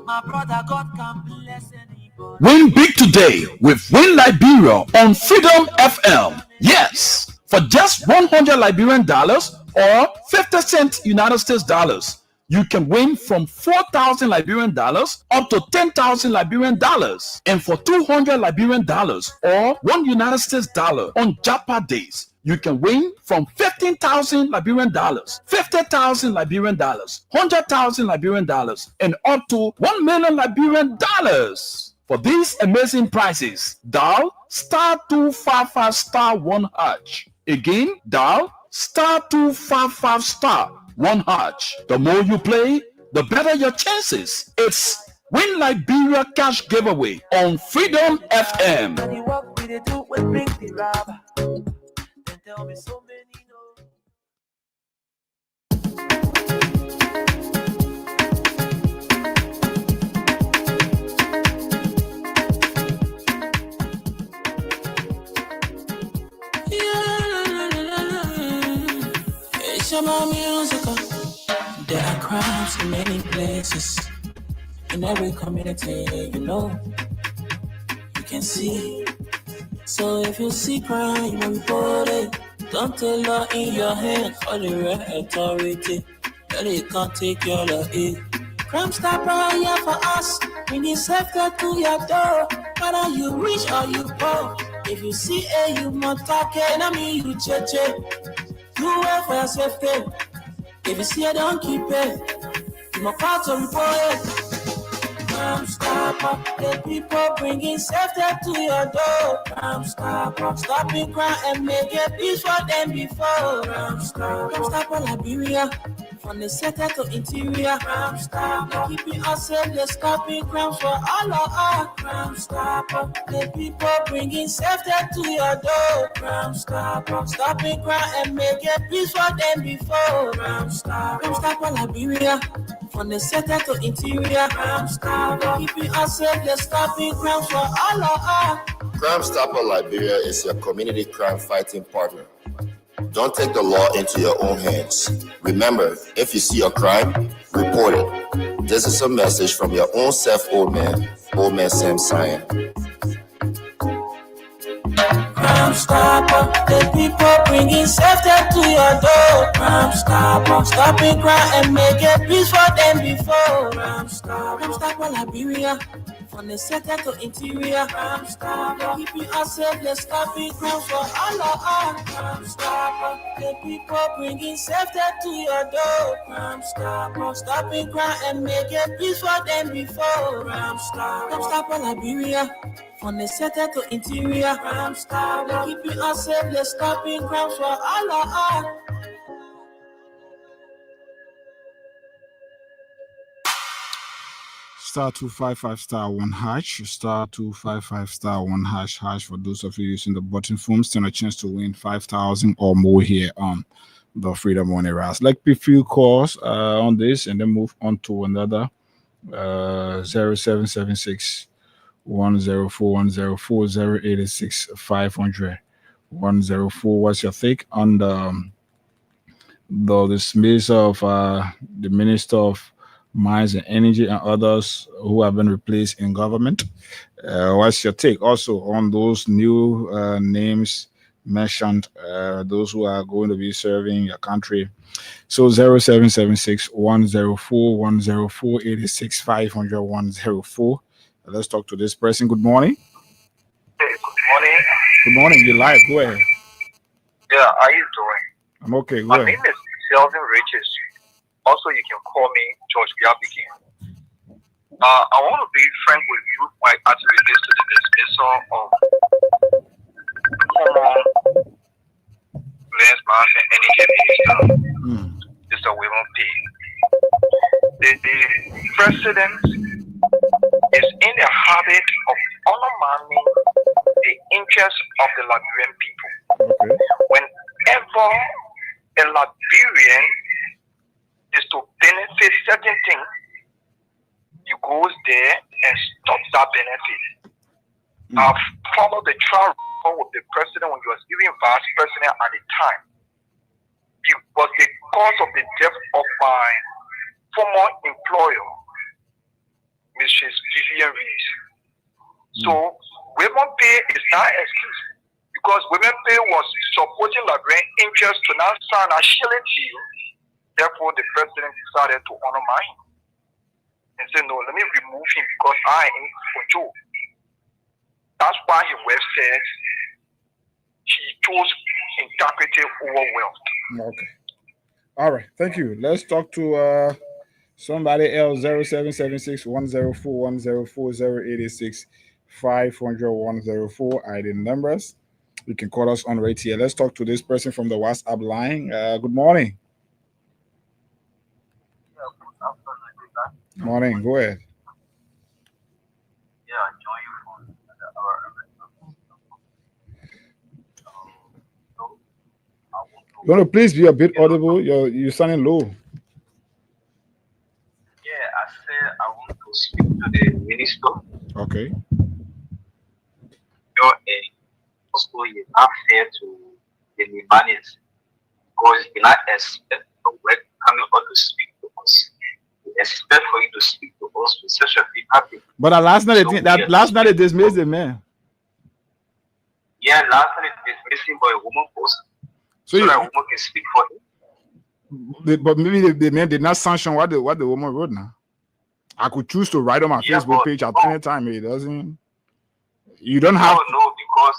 My brother, God can bless anybody. Win big today with Win Liberia on Freedom FM. Yes, for just $100 Liberian dollars or 50 cent United States dollars. You can win from 4,000 Liberian dollars up to 10,000 Liberian dollars. And for $200 Liberian dollars or $1 United States dollar on Japa days, you can win from 15,000 Liberian dollars, 50,000 Liberian dollars, 100,000 Liberian dollars, and up to 1 million Liberian dollars. For these amazing prizes, dial *255*1#. Again, dial *255*1#. The more you play, the better your chances. It's Win Liberia Cash Giveaway on Freedom FM. It's about music. There are crimes in many places. In every community, you know, you can see. So if you see crime, you report it. Don't take law in your hand for the right authority. That it can't take your law in. Crime Stopper here for us. We need safety to your door. Whether you rich or you poor. If you see you must talk it. I mean you check. Do well for your safety. If you see don't keep it. You must call to report it. Crime Stopper, the people bringing safety to your door. Crime Stopper, stopping crime and make it peace for them before. Crime Stopper, Liberia, from the center to interior. Crime Stopper, keeping us safe, they're stopping crimes for all of us. Crime Stopper, the people bringing safety to your door. Crime Stopper, stopping crime and make it peace for them before. Crime Stopper, Liberia, from the center to interior. Crime Stopper, keeping us safe, they're stopping crimes for all of us. Crime Stopper Liberia is your community crime fighting partner. Don't take the law into your own hands. Remember, if you see a crime, report it. This is a message from your own self, Old Man Sam Cyan. Crime Stopper, the people bringing safety to your door. Crime Stopper, stopping crime and make it peace for them before. Crime Stopper, Liberia, from From the center to interior, Crime Stopper. Keeping us safe, let's stop it. Crime for all of us. Crime Stopper. The people bringing safety to your door. Crime Stopper. Stopping crime and making peace for them before. Crime Stopper. Crime Stopper Liberia. From the center to interior, Crime Stopper. Keeping us safe, let's stop it. Crime for all of us. Star 255 star 1 hash, star 255 star 1 hash for those of you using the button phone. Stand a chance to win 5,000 or more here on the Freedom Money Rise. Like a few calls on this and then move on to another 0776 104 104 086 500 104. What's your take on the dismissal of the Minister of Mines and Energy and others who have been replaced in government? What's your take also on those new names mentioned, those who are going to be serving your country? So 0776 104 104 86 500 104. Let's talk to this person. Good morning. Hey, good morning. Good morning. You're live. Go ahead. Yeah, how you doing? I'm okay. Go My ahead. name is Selvin Riches. Also, you can call me George Biabiki. I want to be frank with you when it actually relates to the dismissal of former Lands, Mines, and Energy Minister, Mr. William P. The president is in the habit of undermining the interests of the Liberian people. Okay. Whenever a Liberian is to benefit certain things, he goes there and stops that benefit. I've followed the trial record with the president when he was even vice president at the time. It was the cause of the death of my former employer, Mrs. Vivian Rees. So, Women Pay is not an excuse, because Women Pay was supporting Liberian interests to now sign a Shilling deal. Therefore, the president decided to honor mine and said, no, let me remove him because I am control. That's why he well said he chose integrity over wealth. Okay. All right. Thank you. Let's talk to somebody else. 0776 104 104 086 500 104. ID numbers. You can call us on right here. Let's talk to this person from the WhatsApp line. Good morning. Morning. Go ahead. Yeah, I join you You want to please be a bit audible? You're sounding low. Yeah, I said I want to speak to the minister. Okay. Also, it's not fair to the Libanese because he not expect the work coming out to speak to us. We expect for you to speak to us with such a thing happening. But last night, last night they dismissed the man. Yeah, last night they dismissed him by a woman post. So that woman can speak for him. But maybe the man did not sanction what the woman wrote now. I could choose to write on my Facebook page at any time. It doesn't. You don't have. No, because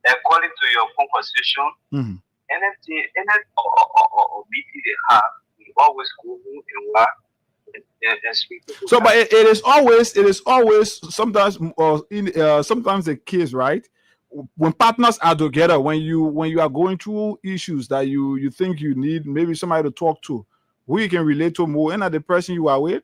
according to your conversation, any meeting they have, we always go home and work and speak to people. So, but it is always sometimes sometimes the case, right? When partners are together, when you are going through issues that you think you need maybe somebody to talk to, who you can relate to more, and the person you are with.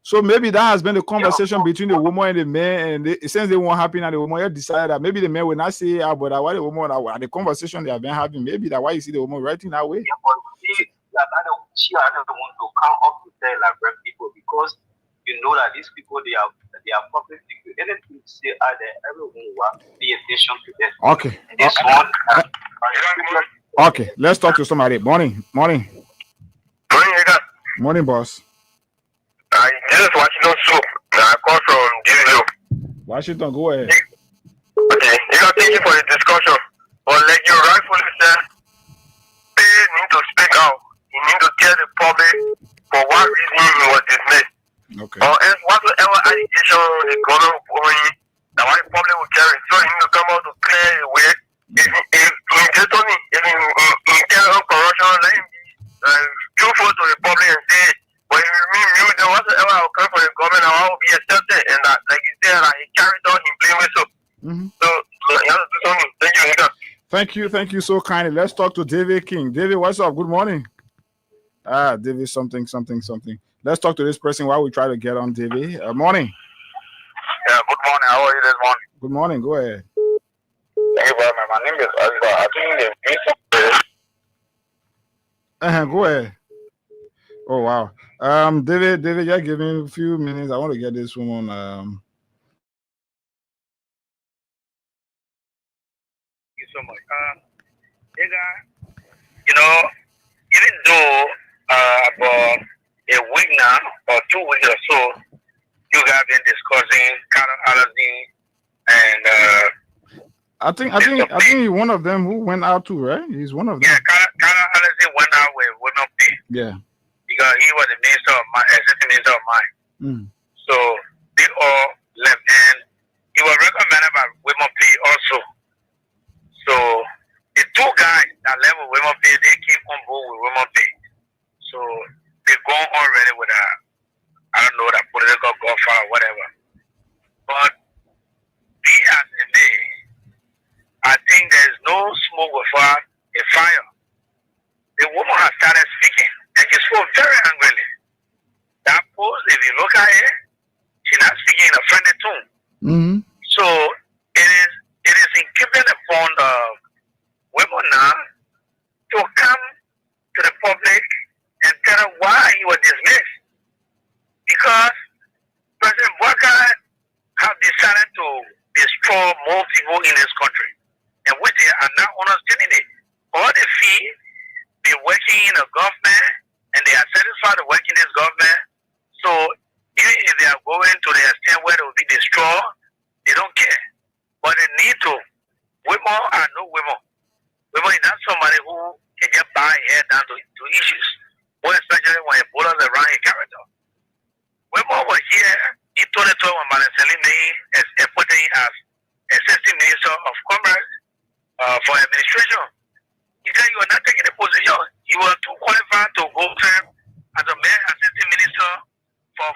So maybe that has been the conversation between the woman and the man, and since they weren't happy, and the woman decided that maybe the man will not say, but why the woman, the conversation they have been having, maybe that why you see the woman writing that way. Yeah, but she doesn't want to come up to tell Liberian people, because you know that these people they are public figures. Anything you say out there, everyone will pay attention to them. Okay. And this one. Okay, let's talk to somebody. Morning. Morning, Morning, boss. This is Washington Soup. I call from DVO. Washington, go ahead. Okay, thank you for the discussion. But like you rightfully said, they need to speak out. You need to tell the public for what reason he was dismissed. Okay. Or else whatsoever allegation is going on, the white public will carry. So he will come out to clear the way. If in internal corruption, let him be truthful to the public and say, well, you know whatsoever I will come for the government, I will be accepted. And that, like you said, he carried on, he blamed so. So you have to do something. Thank you, Nigga. Thank you so kindly. Let's talk to David King. David, what's up? Good morning. David, something. Let's talk to this person while we try to get on David. Morning. Yeah, good morning. How are you this morning? Good morning. Go ahead. Thank you very much. My name is Azza. I think Go ahead. Oh wow. David, just give me a few minutes. I want to get this woman. Thank you so much. Even though about a week now or 2 weeks or so, you guys been discussing cattle allergy and I think he's one of them who went out too, right? He's one of them. Yeah, cattle allergy went out with women pay. Yeah. Because he was the assistant minister of mine. So they all left, and he was recommended by women pay also. So the two guys that left with women pay, they came on board with women pay. So they gone already with I don't know, that political golfer or whatever. But be as it may, I think there's no smoke without a fire. The woman has started speaking, and she spoke very angrily. That post, if you look at it, she's not speaking in a friendly tone. So it is incumbent upon women now to come to the public and tell them why he was dismissed. Because President Bouakai have decided to destroy more people in this country, and which they are not understanding it. All the fee, they working in a government, and they are satisfied with working in this government. So even if they are going to the extent where they will be destroyed, they don't care. But they need to. Women are no women. Women is not somebody who can just bow head down to issues, more especially when it boils around a character. Women were here in 2012 when Malaseli is appointed as Assistant Minister of Commerce for administration. He said you are not taking the position. You are too qualified to go serve as a Assistant Minister for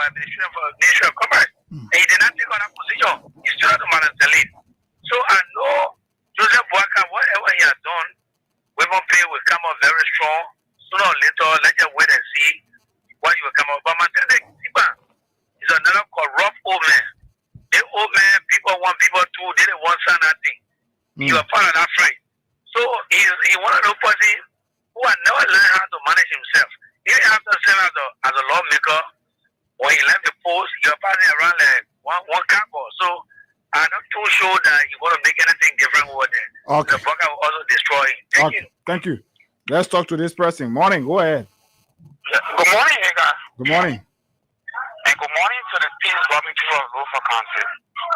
administration for Ministry of Commerce. And he did not take on that position. He stood out to Malaseli. So I know Joseph Bouakai, whatever he has done, women pay will come out very strong. Sooner or later, let's just wait and see what you will come out. But Matende Tiba is another corrupt old man. The old man, people want people to, they didn't want nothing. You are part of that fight. So he one of those person who had never learned how to manage himself. He didn't have to serve as a lawmaker. When he left the post, he was passing around like one cardboard. So I'm not too sure that he want to make anything different over there. Okay. The Bouakai will also destroy him. Thank you. Thank you. Let's talk to this person. Morning. Go ahead. Good morning, Ega. Good morning. And good morning to the peace-loving people of Lofa County.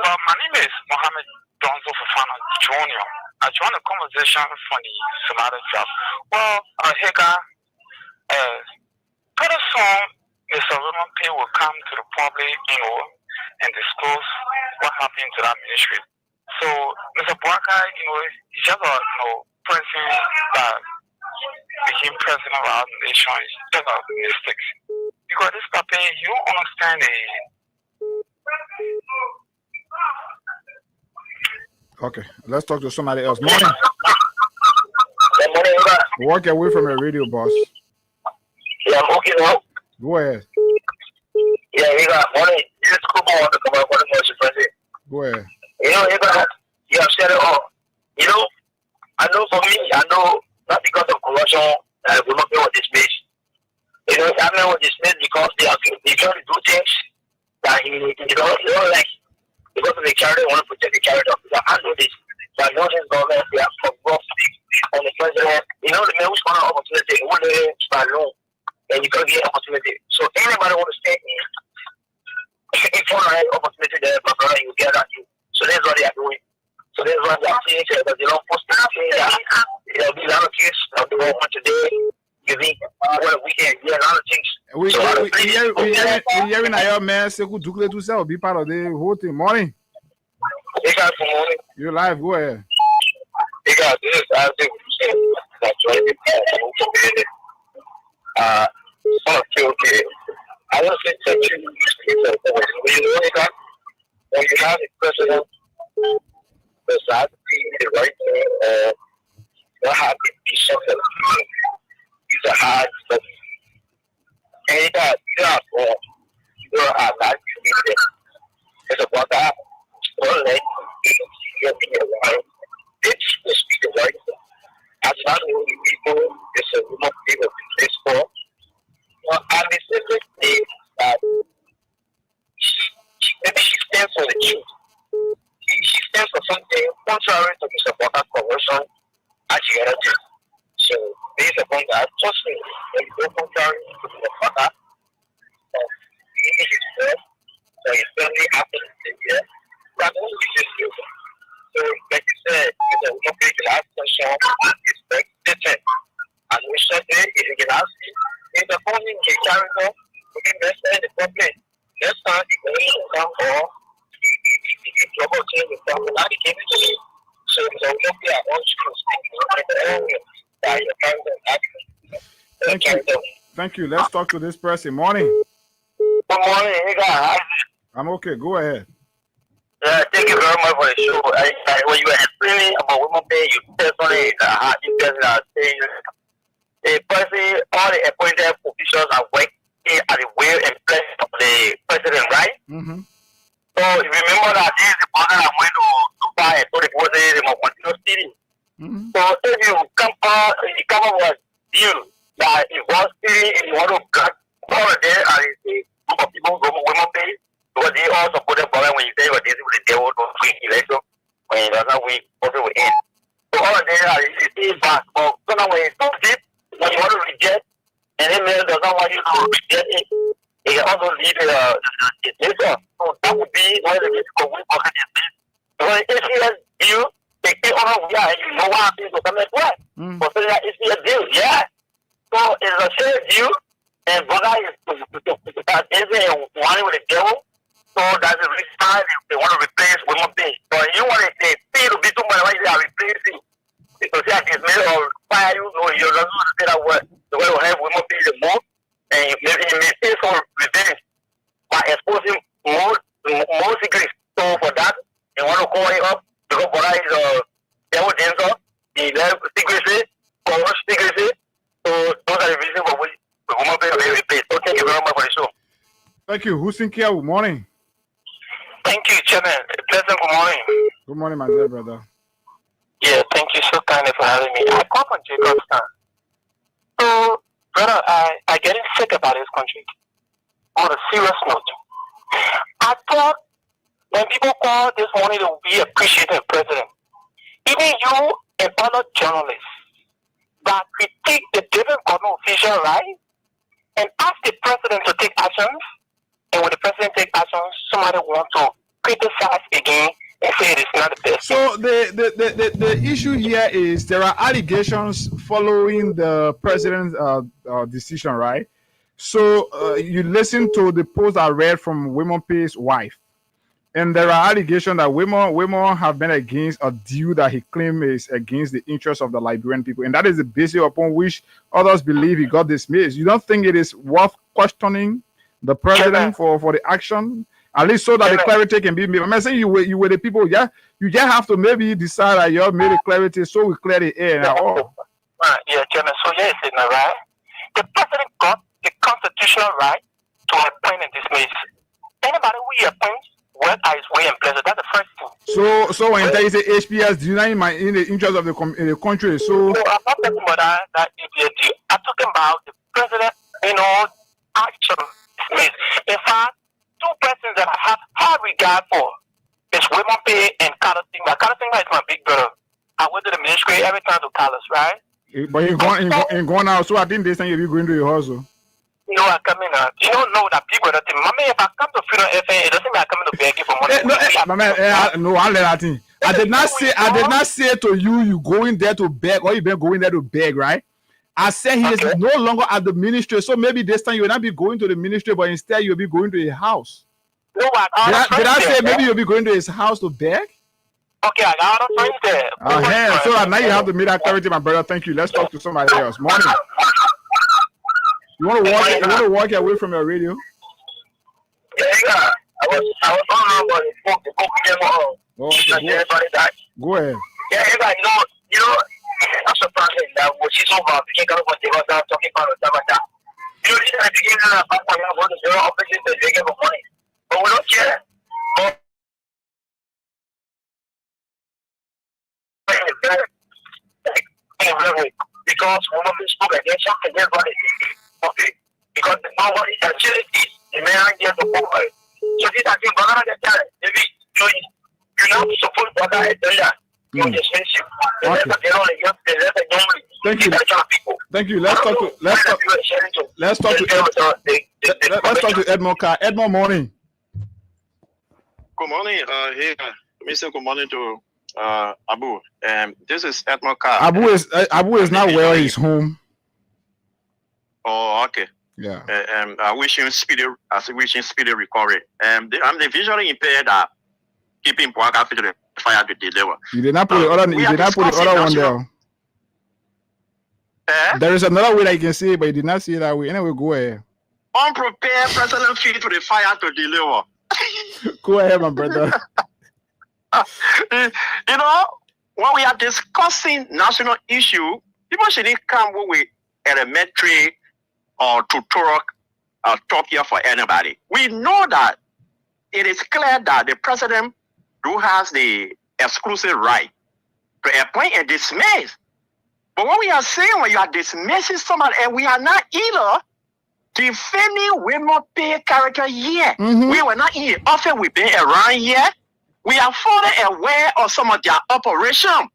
Well, my name is Mohammed Donzo Fafana Jr. I joined the conversation from the Somali job. Well, Ega, pretty soon, Mr. William P. will come to the public, and disclose what happened to that ministry. So, Mr. Bouakai, he's just a person that became president of our nation. It's just a mistake. Because this campaign, you don't understand Okay, let's talk to somebody else. Morning. Good morning, walk away from your radio, boss. Yeah, I'm okay now. Go ahead. Yeah, morning. This is Kuba on the cover for the most president. Go ahead. You have said it all. I know for me, not because of corruption, women were dismissed. That man was dismissed because they trying to do things that he like. Because of the character, they want to protect the character. I know this. So I know this government, they are corrupt. And the president, the man who's going to opportunity, who lives by law, and you can't get opportunity. So anybody want to stay in front of that opportunity there, but brother, you get at you. So that's what they are doing. So that's what they are saying, that they don't post anything. There'll be a lot of kids, they'll do one today, giving over the weekend. Yeah, a lot of things. We hearing your man say who took to sell be part of the whole thing. Morning. Hey guys, good morning. You live, go ahead. Hey guys, this is Isaac. Okay. I want to say to you, when you have a president decide to be the right thing, you have to be something. It's a hard stuff. And you got you are not committed. It's about that. One leg, you'll be right. It's supposed to be the right thing. As not only people, it's a group of people to play for. And the simple thing that maybe she stands for the truth. She stands for something contrary to the support of corruption and she had it. So based upon that, trust me, when you go contrary to the support of himself, so it's certainly happening here. That only is true. So like you said, it's a woman big last question is different. And we said if you can ask me, if the phone is carrying on, we can best say the problem. Next time, if you come or if trouble change the problem, now it came to me. So it's a woman be our own schools. Thank you. Thank you. Let's talk to this person. Morning. Good morning. Hey guys. I'm okay. Go ahead. Yeah, thank you very much for the show. When you were explaining about women pay, you personally how you guys are saying the person, all the appointed officials are working at the will and pleasure of the president, right? Mm-hmm. So if you remember that this is the person I'm going to buy and so the president will continue stealing. Mm-hmm. So if you come up with a deal that if was stealing and you want to cut all of them and the group of people go women pay, because they all support the problem when you say what this is the devil to win election, when it does not win, also will end. So all of them are still back. But so now when it's too deep, when you want to reject, and then man does not want you to reject it, it can also lead the nation. So that would be one of the reasons for we pocket is this. So when ACS deal, they take on we are, you know what happens to come as well. But so that ACS deal, yeah. So it's a share deal, and brother is one with the devil. So that's the reason why they want to replace women pay. But you want to pay to be too much, why they are replacing? Because they are dismissed or fire you, or you don't know that what the way we have women pay the most, and you may pay for revenge by exposing more secrets. So for that, they want to call it up because for that is a devil dancer, he left secrecy, corrupt secrecy. So those are the reasons for which the women pay to be replaced. So thank you very much for the show. Thank you. Who's in here? Good morning. Thank you, Chairman. Pleasant good morning. Good morning, my dear brother. Yeah, thank you so kindly for having me. I come from Jacobstown. So, brother, I getting sick about this country. On a serious note, I thought when people call this morning to be appreciative president, even you and other journalists that critique the different government official, right, and ask the president to take actions, and when the president takes actions, somebody wants to criticize again and say it is not the best. So the issue here is there are allegations following the president's decision, right? So you listen to the post I read from Women Pay's wife, and there are allegations that women have been against a deal that he claimed is against the interests of the Liberian people, and that is the basis upon which others believe he got dismissed. You don't think it is worth questioning the president for the action, at least so that the clarity can be made? I'm saying you were the people, yeah. You just have to maybe decide that you have made a clarity so we clear the air. Yeah, Chairman. So yes, right. The president got the constitutional right to appoint and dismiss anybody who he appoints. Work at his way and pleasure. That's the first thing. So when there is a HPS design in the interest of the country, so. No, I'm not talking about that HPS. I'm talking about the president, action. In fact, two persons that I have high regard for is Women Pay and Carlos Tingba. Carlos Tingba is my big brother. I went to the ministry every time to Carlos, right? But he's going out, so I think this time you'll be going to your hustle. No, I'm coming out. You don't know that people that think, Mama, if I come to Freedom FM, it doesn't mean I'm coming to beg you for money. No, I'll let that thing. I did not say to you going there to beg, or you been going there to beg, right? I said he is no longer at the ministry, so maybe this time you will not be going to the ministry, but instead you'll be going to a house. No, did I say maybe you'll be going to his house to beg? Okay, I got a friend there. So now you have to meet that clarity, my brother. Thank you. Let's talk to somebody else. Morning. You want to walk away from your radio? Yeah. I was on but the book came on. Everybody died. Go ahead. Yeah, everybody, you know, I'm surprised that when she's over, we can't go to the house talking about that. You know, this is the beginning of the one of the opposition that they give money. But we don't care. Because women spoke against everybody. Okay. Because nobody actually is the man here to go. So this I think Bagana the time, maybe you know support Bagana agenda. Thank you. Let's talk to Edmond Carr. Edmond, morning. Good morning. Hey, Mr. Good morning to Abu. This is Edmond Carr. Abu is not well. He's home. Oh, okay. Yeah. I wish him speedy recovery. I'm the visually impaired. Keeping Puaka to the fire to deliver. You did not put the other. You did not put the other one there. There is another way that you can see it, but you did not see it that way. Anyway, go ahead. Unprepared president feet to the fire to deliver. Go ahead, my brother. You know, when we are discussing national issue, people shouldn't come with elementary or tutorial talk here for anybody. We know that it is clear that the president who has the exclusive right to appoint and dismiss. But what we are saying, when you are dismissing somebody, and we are not either defending women pay character here. We were not in the office, we've been around here. We are fully aware of some of their operation.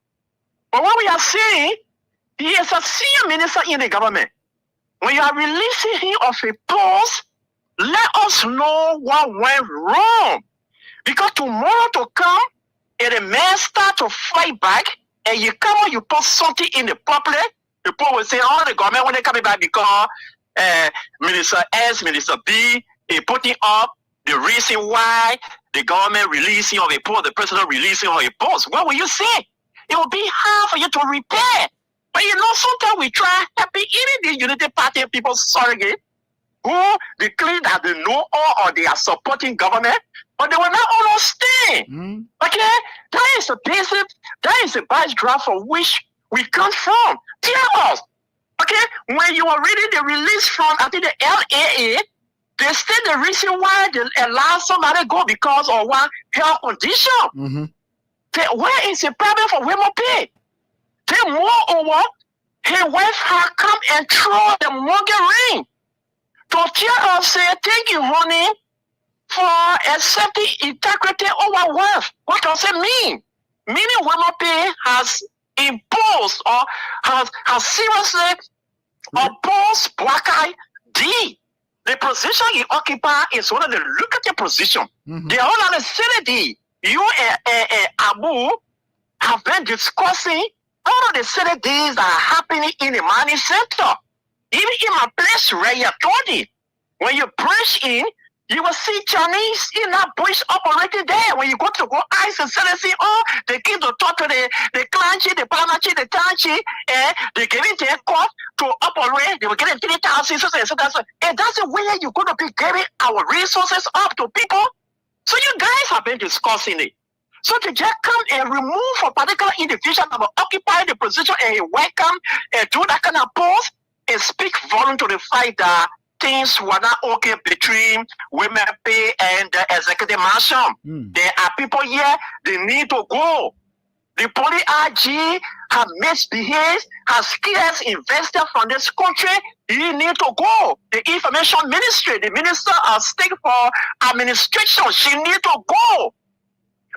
But what we are saying, he is a senior minister in the government. When you are releasing him of a post, let us know what went wrong. Because tomorrow to come, if the man start to fight back, and you come and you put something in the public, the people will say, oh, the government, when they coming back because Minister S, Minister B, is putting up the reason why the government releasing of a post, the president releasing of a post. What will you say? It will be hard for you to repair. But you know, sometimes we try helping even the Unity Party people surrogate who declare that they know all or they are supporting government, but they will not understand. Okay? That is a basic, that is a background for which we come from. Tell us. Okay? When you are reading the release from, I think, the LAA, they state the reason why they allow somebody go because of one health condition. Where is the problem for women pay? Then moreover, his wife had come and throw the mortgage ring to tell us, say, thank you, honey, for accepting integrity over wealth. What does it mean? Meaning women pay has imposed or has seriously opposed Black Eye D. The position you occupy is one of the lucrative position. The whole of the city, you and Abu have been discussing all of the city deals that are happening in the mining sector. Even in my place where you told it, when you push in, you will see Chinese in that bush operating there. When you go ice and say, oh, they came to talk to the clanchi, the panachi, the tanchi, and they gave it their court to operate. They were getting 3,000. And that's the way you're going to be giving our resources up to people. So you guys have been discussing it. So to just come and remove a particular individual that will occupy the position and welcome and do that kind of post and speak volume to the fact that things were not okay between women pay and the executive mansion. There are people here, they need to go. The police RG have misbehaved, has scared investors from this country. You need to go. The information ministry, the minister of state for administration, she need to go.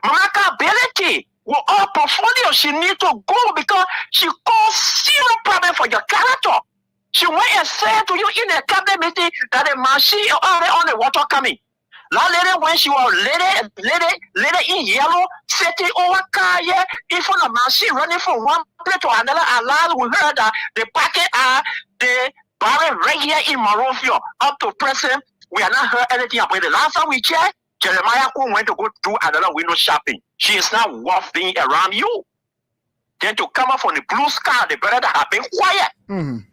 Markability with all portfolio, she need to go because she caused zero problem for your character. She went and said to you in a cabinet meeting that the machine already on the water coming. That lady, when she was lady in yellow, sitting over car here, in front of machine, running from one place to another, and last we heard that the packet are the barrel right here in Monrovia. Up to present, we have not heard anything about it. The last time we checked, Jeremiah went to go do another window shopping. She is not worth being around you. Then to come up from the blue sky, the brother have been quiet.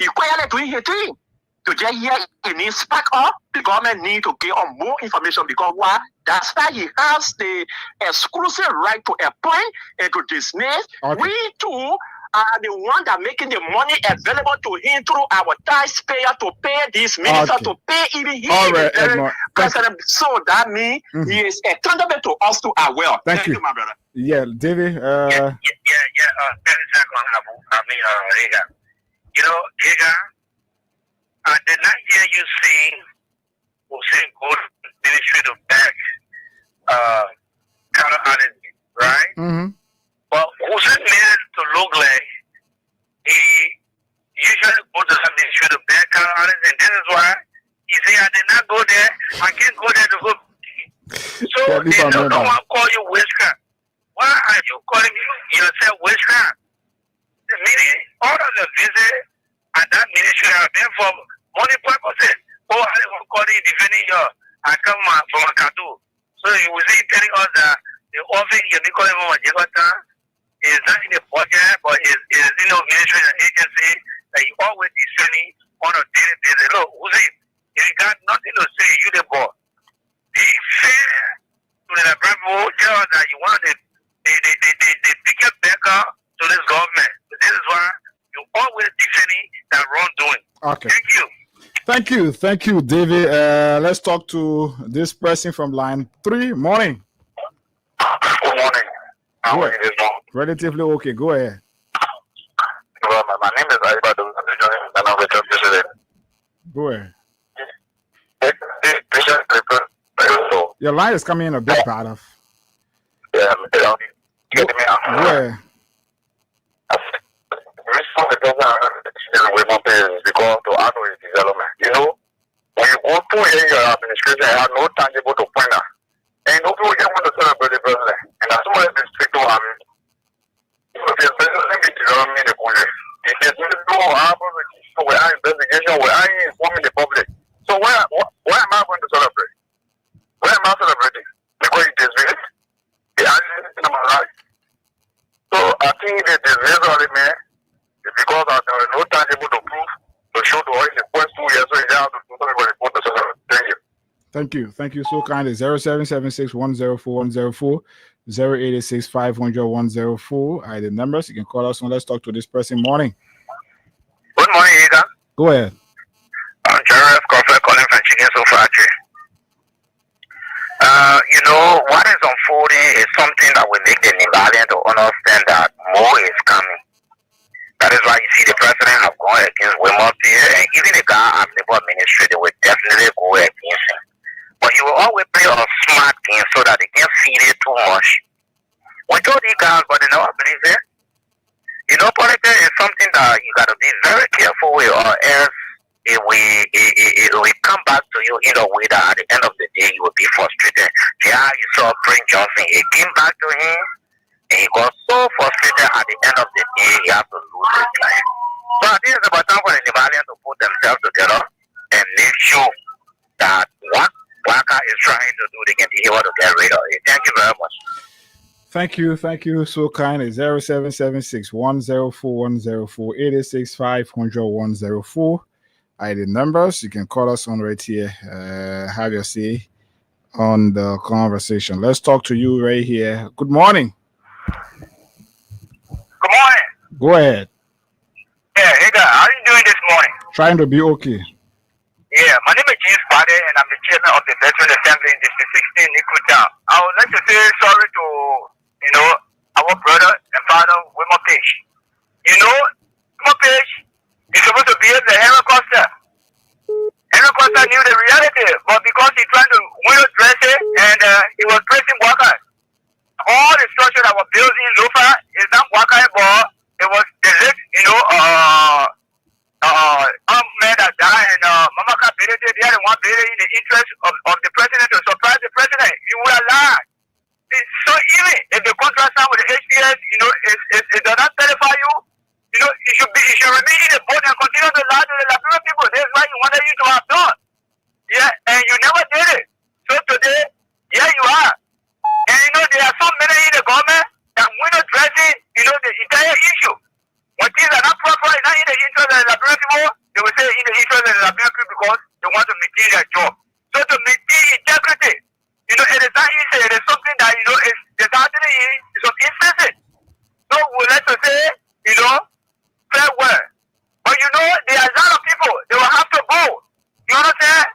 He quietly doing his thing. To just hear it needs spark up, the government need to get on more information because why? That's why he has the exclusive right to appoint and to dismiss. Okay. We too are the one that making the money available to him through our taxpayer to pay this minister, to pay even him. President. So that means he is accountable to us to our well. Thank you, my brother. Yeah, David. Haga. You know, Haga. I did not hear you saying Hussein go to the ministry to back counter honesty, right? But Hussein made it to look like he usually go to the ministry to back counter honesty, and this is why he said, I did not go there. I can't go there to go. So they don't want to call you witchcraft. Why are you calling yourself witchcraft? Meaning, all of the visit at that ministry have been for money purposes. Oh, I will call it defending your account from a cartoon. So you will see telling us that the offering you call him is not in the budget, but is in the ministry and agency that you always defending on a daily basis. Look, Hussein, if you got nothing to say, you the boy. Be fair to the people. Tell us that you want the biggest backer to this government. This is why you always defending that wrongdoing. Okay. Thank you. Thank you, David. Let's talk to this person from line 3. Morning. Good morning. How are you this morning? Relatively okay. Go ahead. Well, my name is Aibadu. I'm the job president. Go ahead. Your line is coming in a bit bad of. Yeah, you get me out. Yeah. Because to add to his development, you know, when you go to your administration, you have no tangible to point out. And no people just want to celebrate the president. And as soon as they speak to him, if the president is developing the country, if there's no opposition, we are investigation, we are informing the public. So why am I going to celebrate? Why am I celebrating? Because it is this. It actually is in my life. So I think that the result, man, is because there is no tangible to prove to show to all in the first 2 years. So you have to do something for the report to celebrate. Thank you. Thank you so kindly. 0776-104-104, 0886-500-104. The numbers. You can call us and let's talk to this person. Morning. Good morning, Ida. Go ahead. I'm Jerry Coffee calling from Chicken Soup Factory. You know, what is unfolding is something that will make the Nigerian to understand that more is coming. That is why you see the president have gone against Wilmot here, and even the guy at the Labor Ministry, they will definitely go against him. But you will always play a smart game so that they can't feed it too much. We told these guys, but they never believe it. You know, politics is something that you got to be very careful with, or else it will come back to you in a way that at the end of the day you will be frustrated. Yeah, you saw Prince Johnson, it came back to him, and he got so frustrated at the end of the day he had to lose his life. So I think it's about time for the Nigerians to put themselves together and make sure that what Waka is trying to do, they can be able to get rid of it. Thank you very much. Thank you so kindly. 0776-104-104, 886-500-104. The numbers. You can call us on right here. Have your say on the conversation. Let's talk to you right here. Good morning. Good morning. Go ahead. Yeah, hey guys, how are you doing this morning? Trying to be okay. Yeah, my name is James Fade, and I'm the chairman of the Veteran Assembly in District 16, Nico Town. I would like to say sorry to, our brother and father, Wilmot Page. Wilmot Page is supposed to be the Henry Costa. Henry Costa knew the reality, but because he tried to window dress it, and he was dressing workers. All the structure that was built in Lofa is not worker, but it was the late, man that died, and Mamaka Bede, they had one Bede in the interest of the president to surprise the president. violent, you will allow. So even if the contract signed with the HPS, it does not satisfy you, it should remain in the boat and continue to lie to the Liberian people. That's why you wanted you to have done. Yeah, and you never did it. So today, here you are. And there are so many in the government that we're not addressing, the entire issue. When things are not proper, it's not in the interest of the Liberian people, they will say in the interest of the Liberian people because they want to maintain their job. So to maintain integrity, it is not easy. It is something that, it's actually some instances. So we like to say, farewell. But there are a lot of people, they will have to go. You understand?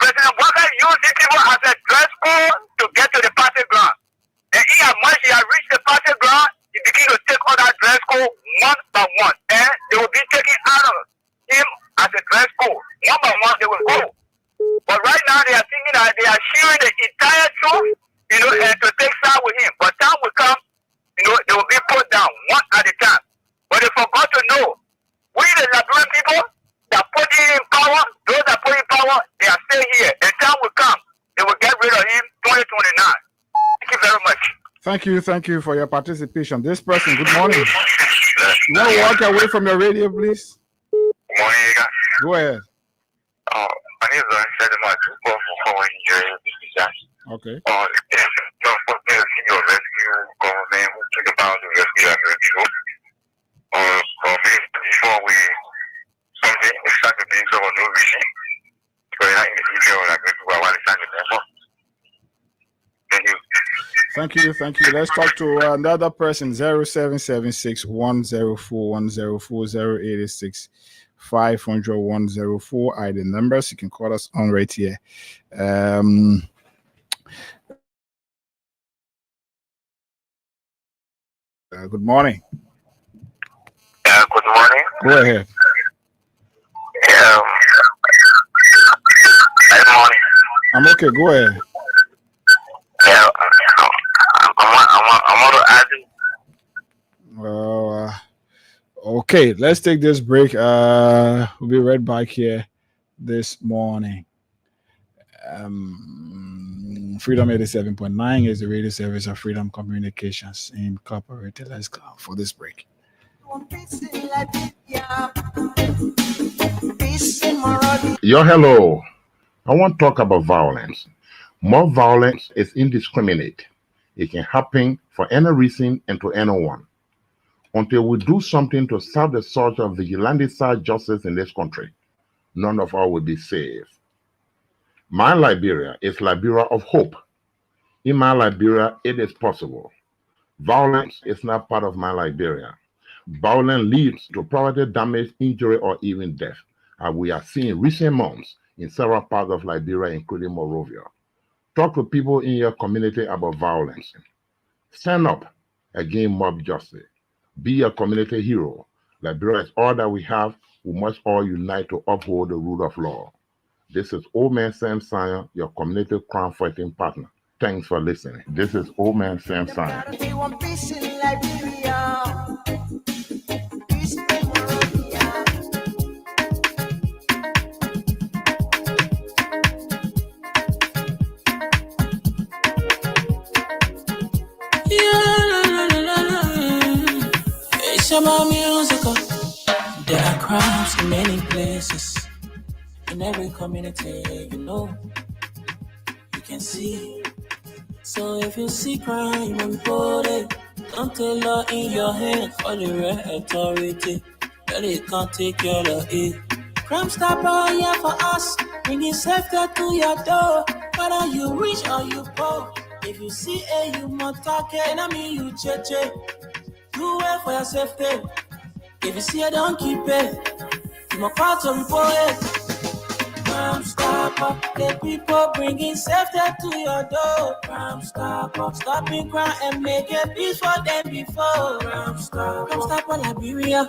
President Walker used these people as a dress code to get to the party ground. And once he has reached the party ground, he begins to take on that dress code one by one. And they will be taken out of him as a dress code. One by one, they will go. But right now, they are thinking that they are sharing the entire truth, and to take side with him. But time will come, they will be put down one at a time. But they forgot to know, we the Liberian people that put him in power, those that put him in power, they are still here. And time will come, they will get rid of him 2029. Thank you very much. Thank you for your participation. This person, good morning. You want to walk away from your radio, please? Good morning, guys. Go ahead. My name is Shadima. Okay. Senior rescue government who took about the rescue and people. Before we something started being so no regime. So in the future, like people are Thank you. Let's talk to another person. 0776 104 104 086 500 104 are the numbers. You can call us on right here. Good morning. Good morning. Go ahead. Good morning. I'm okay. Go ahead. Okay, let's take this break. We'll be right back here this morning. Freedom 87.9 is the radio service of Freedom Communications Incorporated. Let's go for this break. Hello. I want to talk about violence. More violence is indiscriminate. It can happen for any reason and to anyone. Until we do something to serve the sort of vigilante-style justice in this country, none of us will be safe. My Liberia is Liberia of hope. In my Liberia, it is possible. Violence is not part of my Liberia. Violence leads to property damage, injury, or even death, as we are seeing recent months in several parts of Liberia, including Monrovia. Talk to people in your community about violence. Stand up against mob justice. Be a community hero. Liberia is all that we have. We must all unite to uphold the rule of law. This is Old Man Sam Sion, your community crime fighting partner. Thanks for listening. This is Old Man Sam Sion. About musical. There are crimes in many places, in every community, you can see. So if you see crime, report it. Don't take law in your hand for the right authority. That it can't take care of it. Crime Stopper here for us, bringing safety to your door. Whether you rich or you poor, if you see a you must talk it, and I mean you cheche. Do it for your safety. If you see it, don't keep it. You must call to report it. Crime Stopper, the people bringing safety to your door. Crime Stopper, stopping crime and making peace for them before. Crime Stopper Liberia,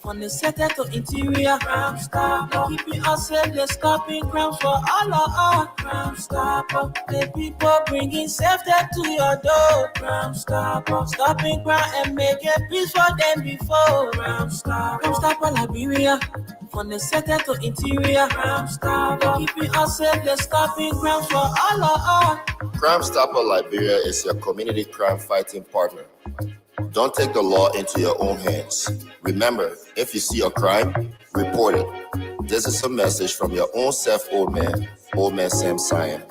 from the center to interior. Crime Stopper, keeping us safe, they're stopping crimes for all of us. Crime Stopper, the people bringing safety to your door. Crime Stopper, stopping crime and making peace for them before. Crime Stopper Liberia, From the center to interior, Crime Stopper. Keeping us safe, they're stopping crimes for all of us. Crime Stopper Liberia is your community crime fighting partner. Don't take the law into your own hands. Remember, if you see a crime, report it. This is a message from your own self, Old Man Sam Cyan.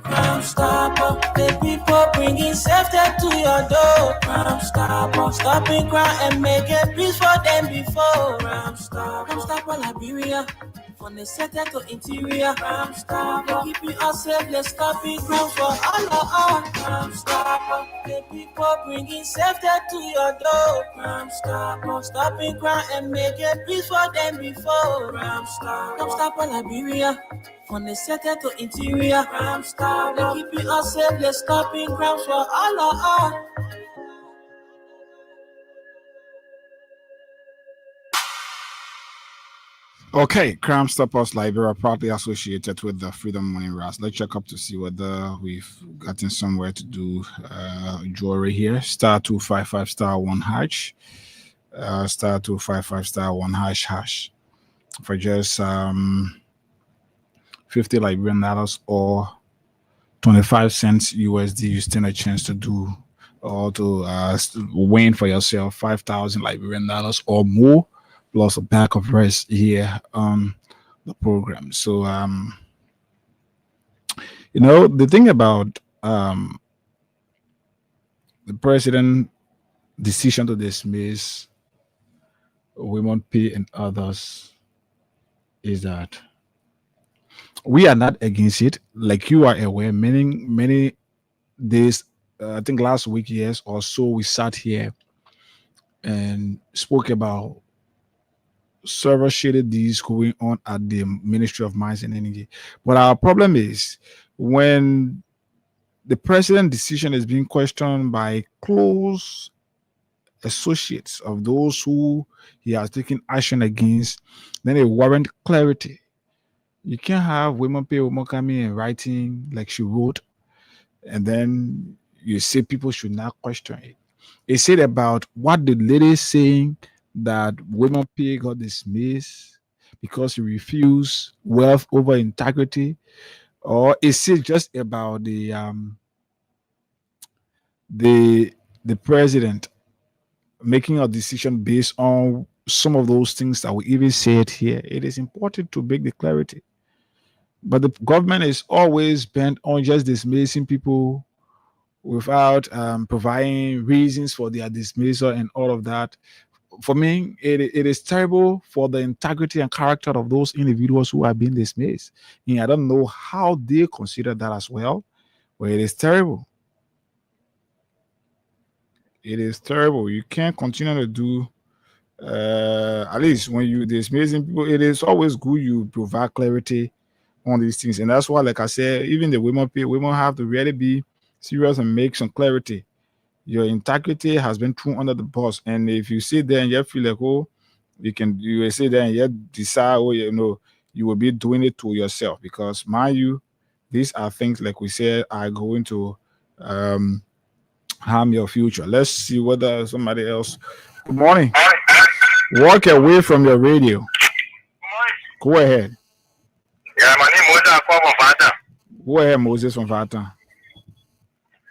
Crime Stopper, the people bringing safety to your door. Crime Stopper, stopping crime and making peace for them before. Crime Stopper Liberia. From the center to interior, Crime Stopper. Keeping us safe, let's stopping crime for all of us. Crime Stopper, the people bringing safety to your door. Crime Stopper, stopping crime and making peace for them before. Crime Stopper Liberia. From the center to interior, Crime Stopper. Keeping us safe, let's stopping crime for all of us. Okay, Crime Stoppers Liberia proudly associated with the Freedom Money Ras. Let's check up to see whether we've gotten somewhere to do jewelry here. *255 *1 hash. *255 *1 hash. For just $50 Liberian or 25 cents USD, you stand a chance to do or to win for yourself $5,000 Liberian or more, plus a pack of rice here on the program. So, the thing about the president's decision to dismiss Women P and others is that we are not against it. Like you are aware, many days, I think last week, yes, or so, we sat here and spoke about several shady deeds going on at the Ministry of Mines and Energy. But our problem is when the president's decision is being questioned by close associates of those who he has taken action against, then it warrants clarity. You can't have Women Pay Omokami in writing like she wrote, and then you say people should not question it. It said about what the lady is saying, that Women Pay got dismissed because he refused wealth over integrity, or is it just about the president making a decision based on some of those things that we even said here? It is important to make the clarity. But the government is always bent on just dismissing people without providing reasons for their dismissal and all of that. For me, it is terrible for the integrity and character of those individuals who are being dismissed. And I don't know how they consider that as well, but it is terrible. It is terrible. You can't continue to do, at least when you dismissing people, it is always good you provide clarity on these things. And that's why, like I said, even the women have to really be serious and make some clarity. Your integrity has been thrown under the bus. And if you sit there and you feel like, oh, you will sit there and you decide, oh, you will be doing it to yourself. Because mind you, these are things, like we said, are going to harm your future. Let's see whether somebody else. Good morning. Walk away from your radio. Go ahead. Yeah, my name is Moses from Fata. Go ahead, Moses from Fata.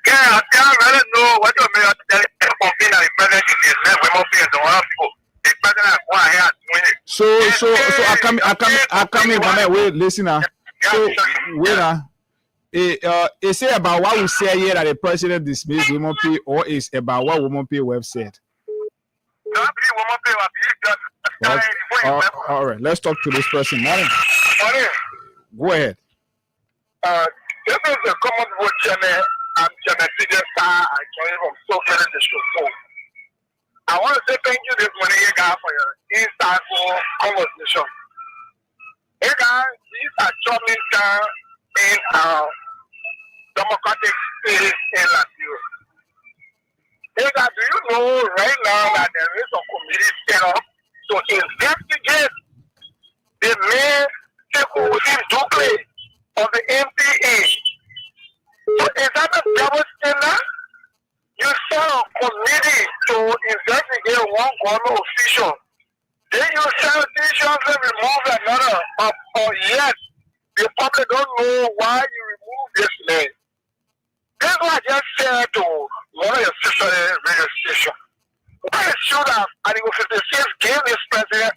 Yeah, I don't know what you mean. The president is women pay the one people. The president go ahead and win it. So I come in, wait, listen now. So wait now. Is it about what we say here that the president dismissed Women Pay, or is about what Women Pay website? All right, let's talk to this person. Morning. Go ahead. This is a common word, Chairman. I'm Chairman CJ Star. I join from so very the show. I want to say thank you this morning, guys, for your insightful conversation. Hey guys, these are troubling times in our democratic space in Liberia. Hey guys, do you know right now that there is a committee set up to investigate the main stakeholders of the MPA? So is that a double standard? You set a committee to investigate one government official you simultaneously remove another, or yet the public don't know why you remove this name. This is what I just said to one of your sister radio station. Why should have Article 56 gave this president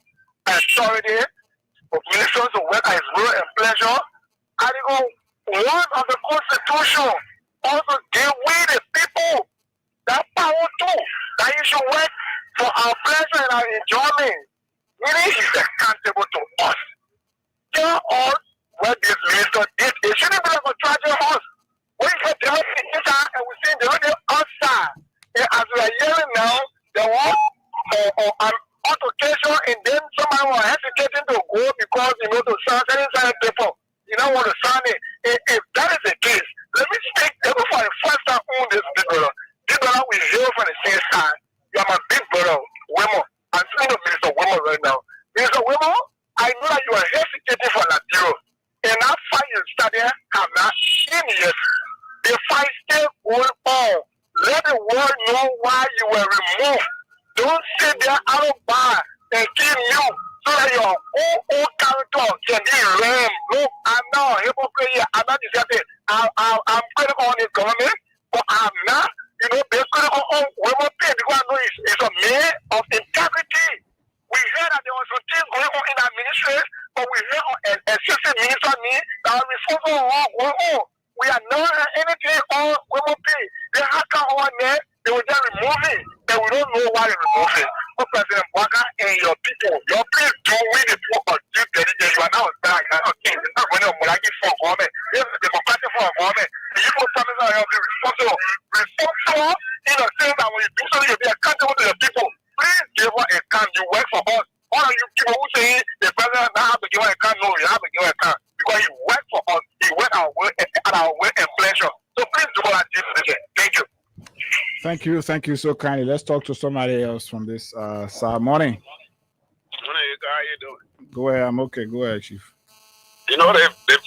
authority of ministers to work at his will and pleasure? Article 1 of the Constitution also gave we the people that power too, that you should work for our pleasure and our enjoyment. Meaning he's accountable to us. Tell us what this minister did. It shouldn't be like a tragic us. We get the inside and we see the other outside. And as we are hearing now, there was an altercation and then somebody was hesitating to go because to sign paper. You don't want to sign it. If that is the case, let me speak for the first time on this big brother. Big brother we hear from the same side. You are my big brother, Wemo. I'm speaking to Minister Wemo right now. Minister Wemo, I know that you are hesitating for Latino. And that fight you started have not seen yet. The fight still going on. Let the world know why you were removed. Don't sit there out of bar and kill you so that your own character can be rammed. Look, I'm not a hypocrite here. I'm not deserving. I'm critical on the government, but I'm not, being critical on women because I know it's a man of integrity. We heard that there was some things going on in that ministry, but we heard an assistant minister that was responsible for what going on. We are not anything on women pay. They have come on there, they will just remove it, and we don't know why they remove it. But President Bwaka and your people do with the people of due diligence. You are now back. Okay, it's not going to be for government. It's a democratic for government. The people promise are responsible. Responsible in the sense that when you do something, you'll be accountable to the people. Please give us a account. You work for us. All of you people who say the president not have to give us a account, no, you have to give us a account. Because he worked for us. He worked at our will and pleasure. So please do what I did. Thank you. Thank you so kindly. Let's talk to somebody else from this side. Morning. Morning, how you doing? Go ahead, I'm okay. Go ahead, Chief. The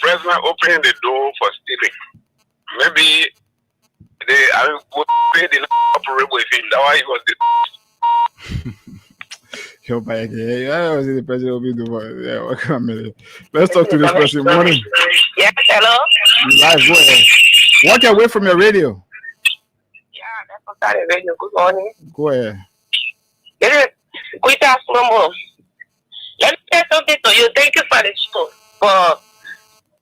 president opening the door for stealing. Maybe they would pay the operable with him. That's why he was the I was the president of the Let's talk to this person. Morning. Yes, hello. Live, go ahead. Walk away from your radio. Radio. Good morning. Go ahead. Let me say something to you. Thank you for the show. But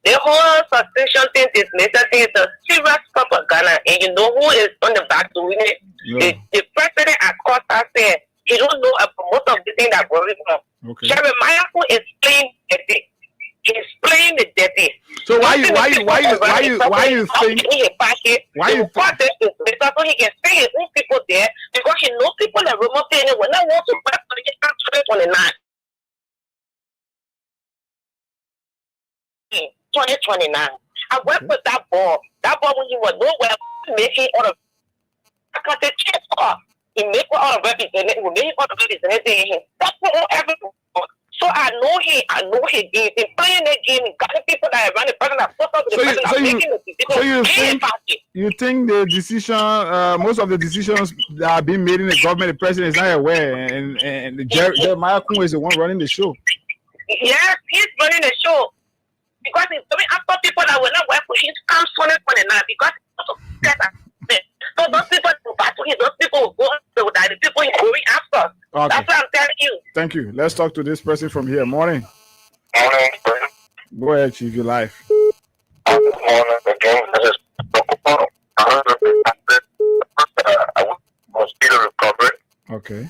the whole suspension thing is necessary. It's a serious propaganda, and you know who is on the back doing it? Yeah. The president at Costa said he don't know about most of the things that going on. Okay. Jeremiah who is playing the thing. He's playing the dirty. So why you think so he can stay his own people there because he knows people that remote and when I want to back to get 2029. I worked with that boy. That boy when he was nowhere making all of because the chance off. He made all of representing we made all of representing. That's what everything. So I know he did. In playing that game, got the people that are running the president, you think the decision, most of the decisions that are being made in the government, the president is not aware, and Jeremiah Kun is the one running the show. Yes, he's running the show because he's coming after people that will not work for him. Comes 2029 because so those people will battle him. Those people will go. The people he's going after. Okay. That's what I'm telling you. Thank you. Let's talk to this person from here. Morning. Morning. Go ahead, Chief. You're live. Morning again. This is I was still recovered. Okay.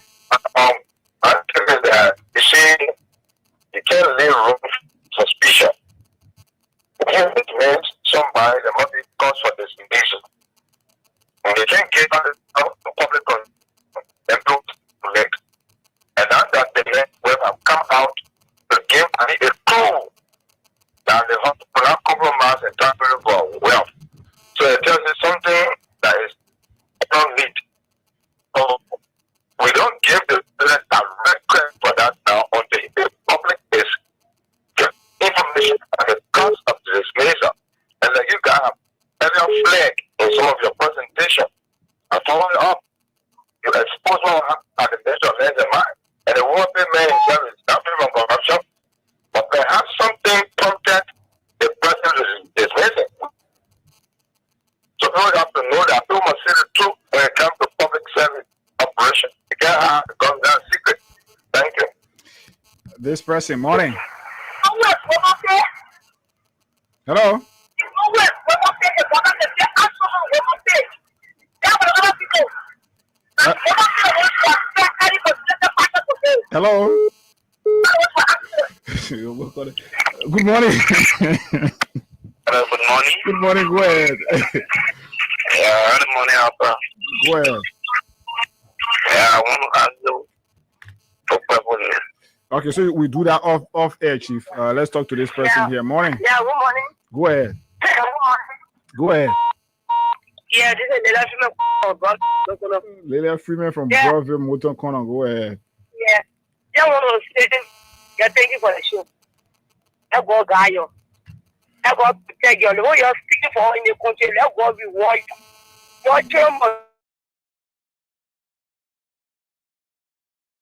I think that you see, you can't leave room for suspicion. It means somebody that must be cause for destination. And they can't get out of the public and to collect. And now that the men will have come out to give me a clue that the hospital have compromised and transferred for wealth. So it tells you something that is not neat. So we don't give the direct credit for that now until the public is given information on the cause of the dismissal. And like you guys have every flag in some of your presentation. I follow it up. You expose what happened at the best of less than mine. And the one thing man himself is not this person. Morning. Hello. Hello. Good morning. Hello, good morning. Good morning. Go ahead. Yeah, good morning, Alpha. Go ahead. Yeah, I want to ask you for purpose. Okay, so we do that off air, Chief. Let's talk to this person here. Morning. Yeah, good morning. Go ahead. Good morning. Go ahead. Yeah, this is Leila Freeman from Broadville Motor Corner. Go ahead. Yeah. Yeah, want to say, yeah, thank you for the show. I go Gaio. I go protect you. The way you're speaking for in the country, let go be white. Your chairman.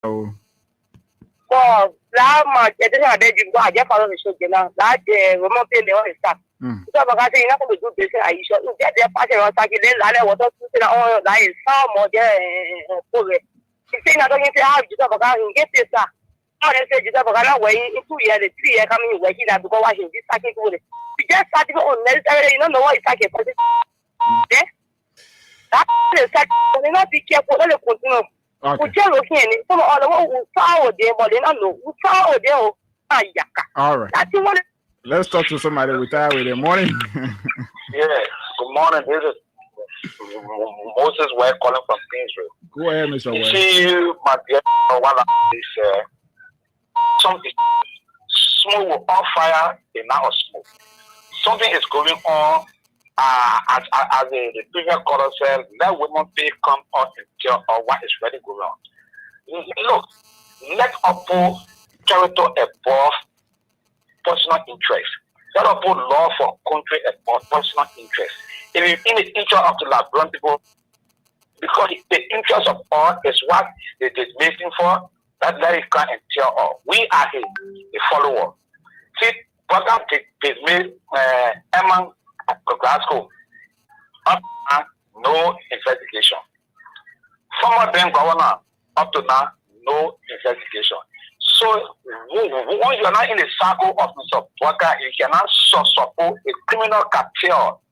Oh. Well, that much. I didn't have to go. I just follow the show. That remote pay the only stuff. So, because you're not going to do this, I should get their party or something. Then, I was talking all that is some more there. You say, I don't get to have you talk about get this. I said, you talk about way in 2 years, 3 years coming away here to go watching this second with it. You just started on necessarily, you don't know what it's like. Yeah? That is such a not be careful. Let it continue. Some of the one who follow them, but they don't know who follow them. All right. That's what. Let's talk to somebody retired with them. Morning. Yeah, good morning. This is Moses White calling from Kingsville. Go ahead, Mr. White. You see, my dear, one of this, something smoke will on fire, and now smoke. Something is going on. As the previous caller said, let women pay come out and tell what is really going on. Look, let us put character above personal interest. Let us put law for country above personal interest. If it's in the interest of the Liberian people, because the interest of all is what they are waiting for, that let it come and tell all. We are a follower. See, program is made among Glasgow. No investigation. Former then governor, up to now, no investigation. So, when you are not in the circle of Mr. Walker, you cannot support a criminal cartel,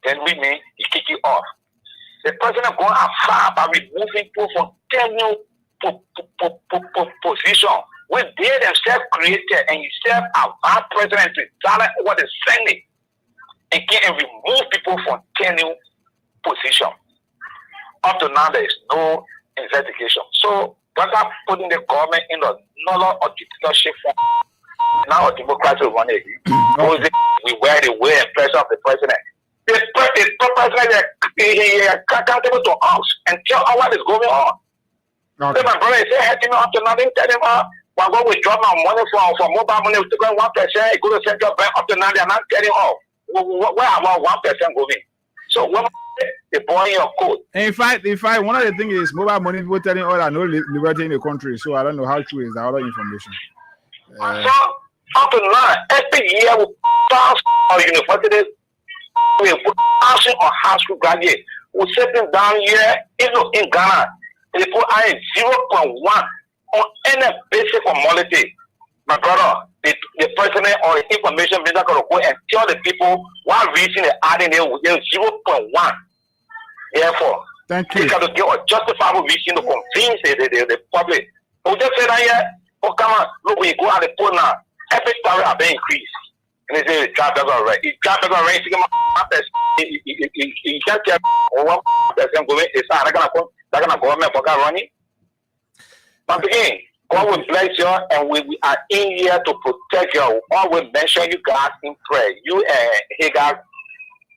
then we mean you kick it off. The president going far by removing people from 10 new position when they themselves created and you serve our vice president to tell over the Senate and can remove people from 10 new position. Up to now, there is no investigation. So, Walker putting the government in the knowledge of dictatorship form. Now, democracy will run it. We wear the way and pressure of the president. The president is accountable to us and tell us what is going on. Okay. So my brother say, hey, me up to now, tell them, we're going to withdraw my money for mobile money to go 1%, it go to central bank up to now, they're not telling us where about 1% going. So when they boy in your code. In fact, one of the things is mobile money people telling all that no liberty in the country. So I don't know how true is the other information. So up to now, every year we pass our universities, we put passing on high school graduate. We sitting down here in Ghana, they put 0.1 on any basic formality. My brother, the president or the information minister going to go and tell the people what reason they adding there with 0.1. Therefore, thank you. They got to give a justifiable reason to convince the public. We just say that here, oh come on, look, when you go out the poll now, every story have been increased. And they say the traffic are right. If traffic are right, you can't get 1% going. It's not going to government for running. But again, God will bless you, and we are in here to protect you. I will mention you guys in prayer. You and Hagar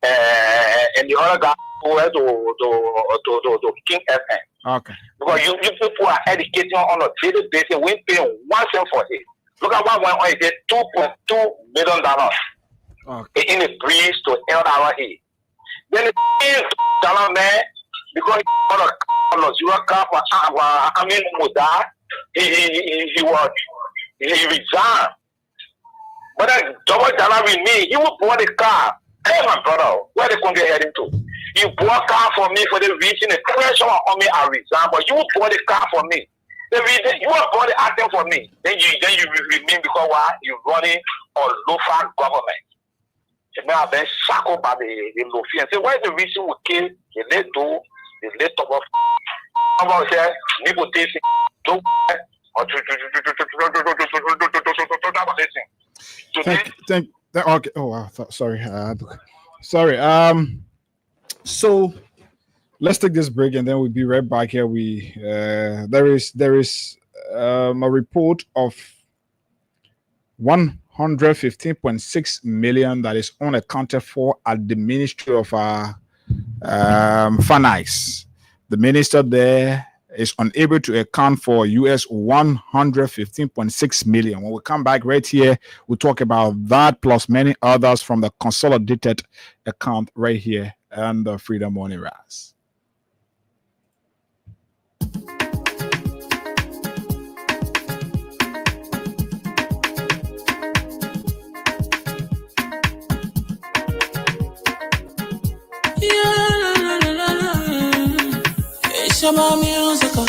and the other guy who went to King FM. Okay. Because you people are educating on a daily basis. We pay 1 cent for it. Look at what went on. It $2.2 million in the breeze to LRA. Then the $1 man, because he got a zero cap, I mean, he resigned. But that double dollar with me, he will buy the car. Hey, my brother, where they going to get heading to? You bought a car for me for the reason the pressure on me, I resign, but you will buy the car for me. You are going to act for me. Then you remain because why? You're running on local government. So now I've been shackled by the Lofi and say, why is the reason we kill the late top of about here, people taste or okay. Oh wow, sorry. So let's take this break and then we'll be right back here. There is a report of 115.6 million that is unaccounted for at the Ministry of Finance. The minister there is unable to account for US 115.6 million. When we come back right here, we'll talk about that plus many others from the consolidated account right here and the Freedom Morning Rise. It's about musical.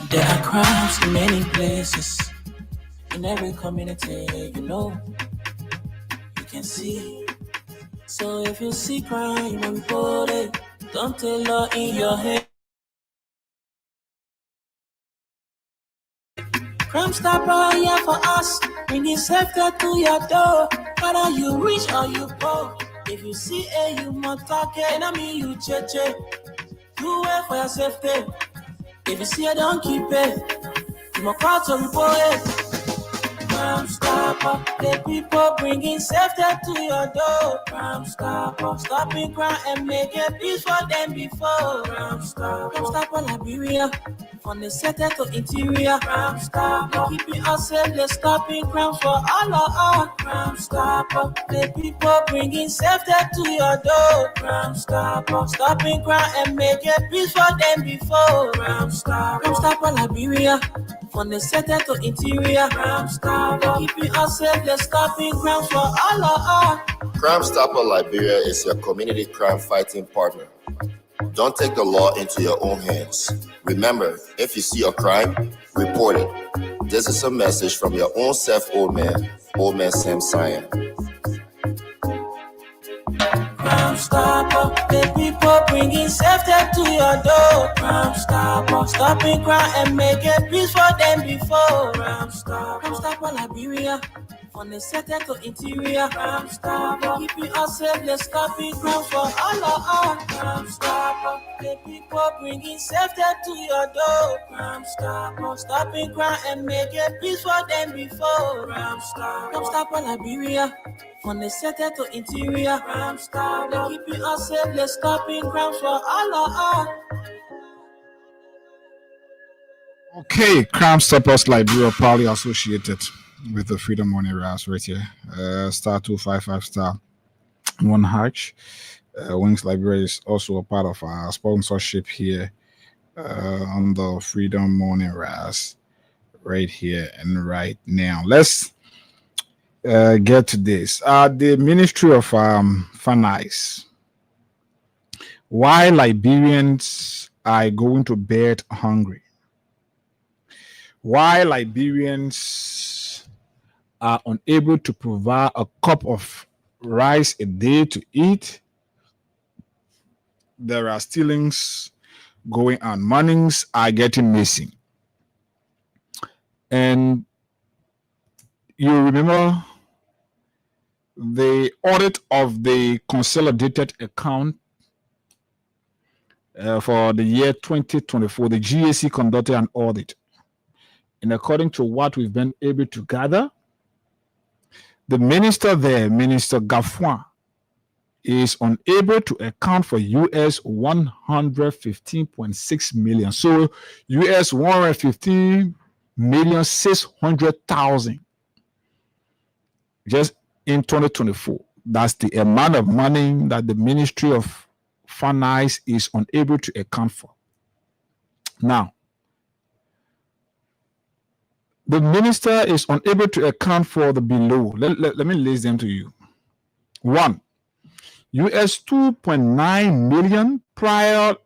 There are crowds in many places. In every community, you can see. So if you see crime, report it. Don't tell law in your head. Crime Stopper here for us. Bringing safety to your door. Whether you rich or you poor. If you see you must talk it. And I mean you cheche. Do it for your safety. If you see it, don't keep it. You must call to report it. Crime Stopper, the people bringing safety to your door. Crime Stopper, stopping crime and making peace for them before. Crime Stopper, Liberia, from the center to interior. Crime Stopper, keeping us safe, they're stopping crime for all of us. Crime Stopper, the people bringing safety to your door. Crime Stopper, stopping crime and making peace for them before. Crime Stopper, Liberia, from the center to interior. Crime Stopper, keeping us safe, they're stopping crime for all of us. Crime Stopper Liberia is your community crime fighting partner. Don't take the law into your own hands. Remember, if you see a crime, report it. This is a message from your own self, old man Sam Cyan. Crime Stopper, the people bringing safety to your door. Crime Stopper, stopping crime and making peace for them before. Crime Stopper, Liberia, from the center to interior. Crime Stopper, keeping us safe, they're stopping crime for all of us. Crime Stopper, the people bringing safety to your door. Crime Stopper, stopping crime and making peace for them before. Crime Stopper, Liberia, from the center to interior. Crime Stopper, keeping us safe, they're stopping crime for all of us. Okay, Crime Stoppers Liberia proudly associated with the Freedom Morning Rise right here. Star 255 star 1 hatch. Wings Liberia is also a part of our sponsorship here on the Freedom Morning Rise right here and right now. Let's get to this. The Ministry of Finance. Why Liberians are going to bed hungry? Why Liberians are unable to provide a cup of rice a day to eat? There are stealings going on. Monies are getting missing. And you remember the audit of the consolidated account for the year 2024. The GAC conducted an audit. And according to what we've been able to gather, the minister there, Minister Gaffouin, is unable to account for US 115.6 million. So US 115,600,000 just in 2024. That's the amount of money that the Ministry of Finance is unable to account for. Now, the minister is unable to account for the below. Let me list them to you. 1, US 2.9 million prior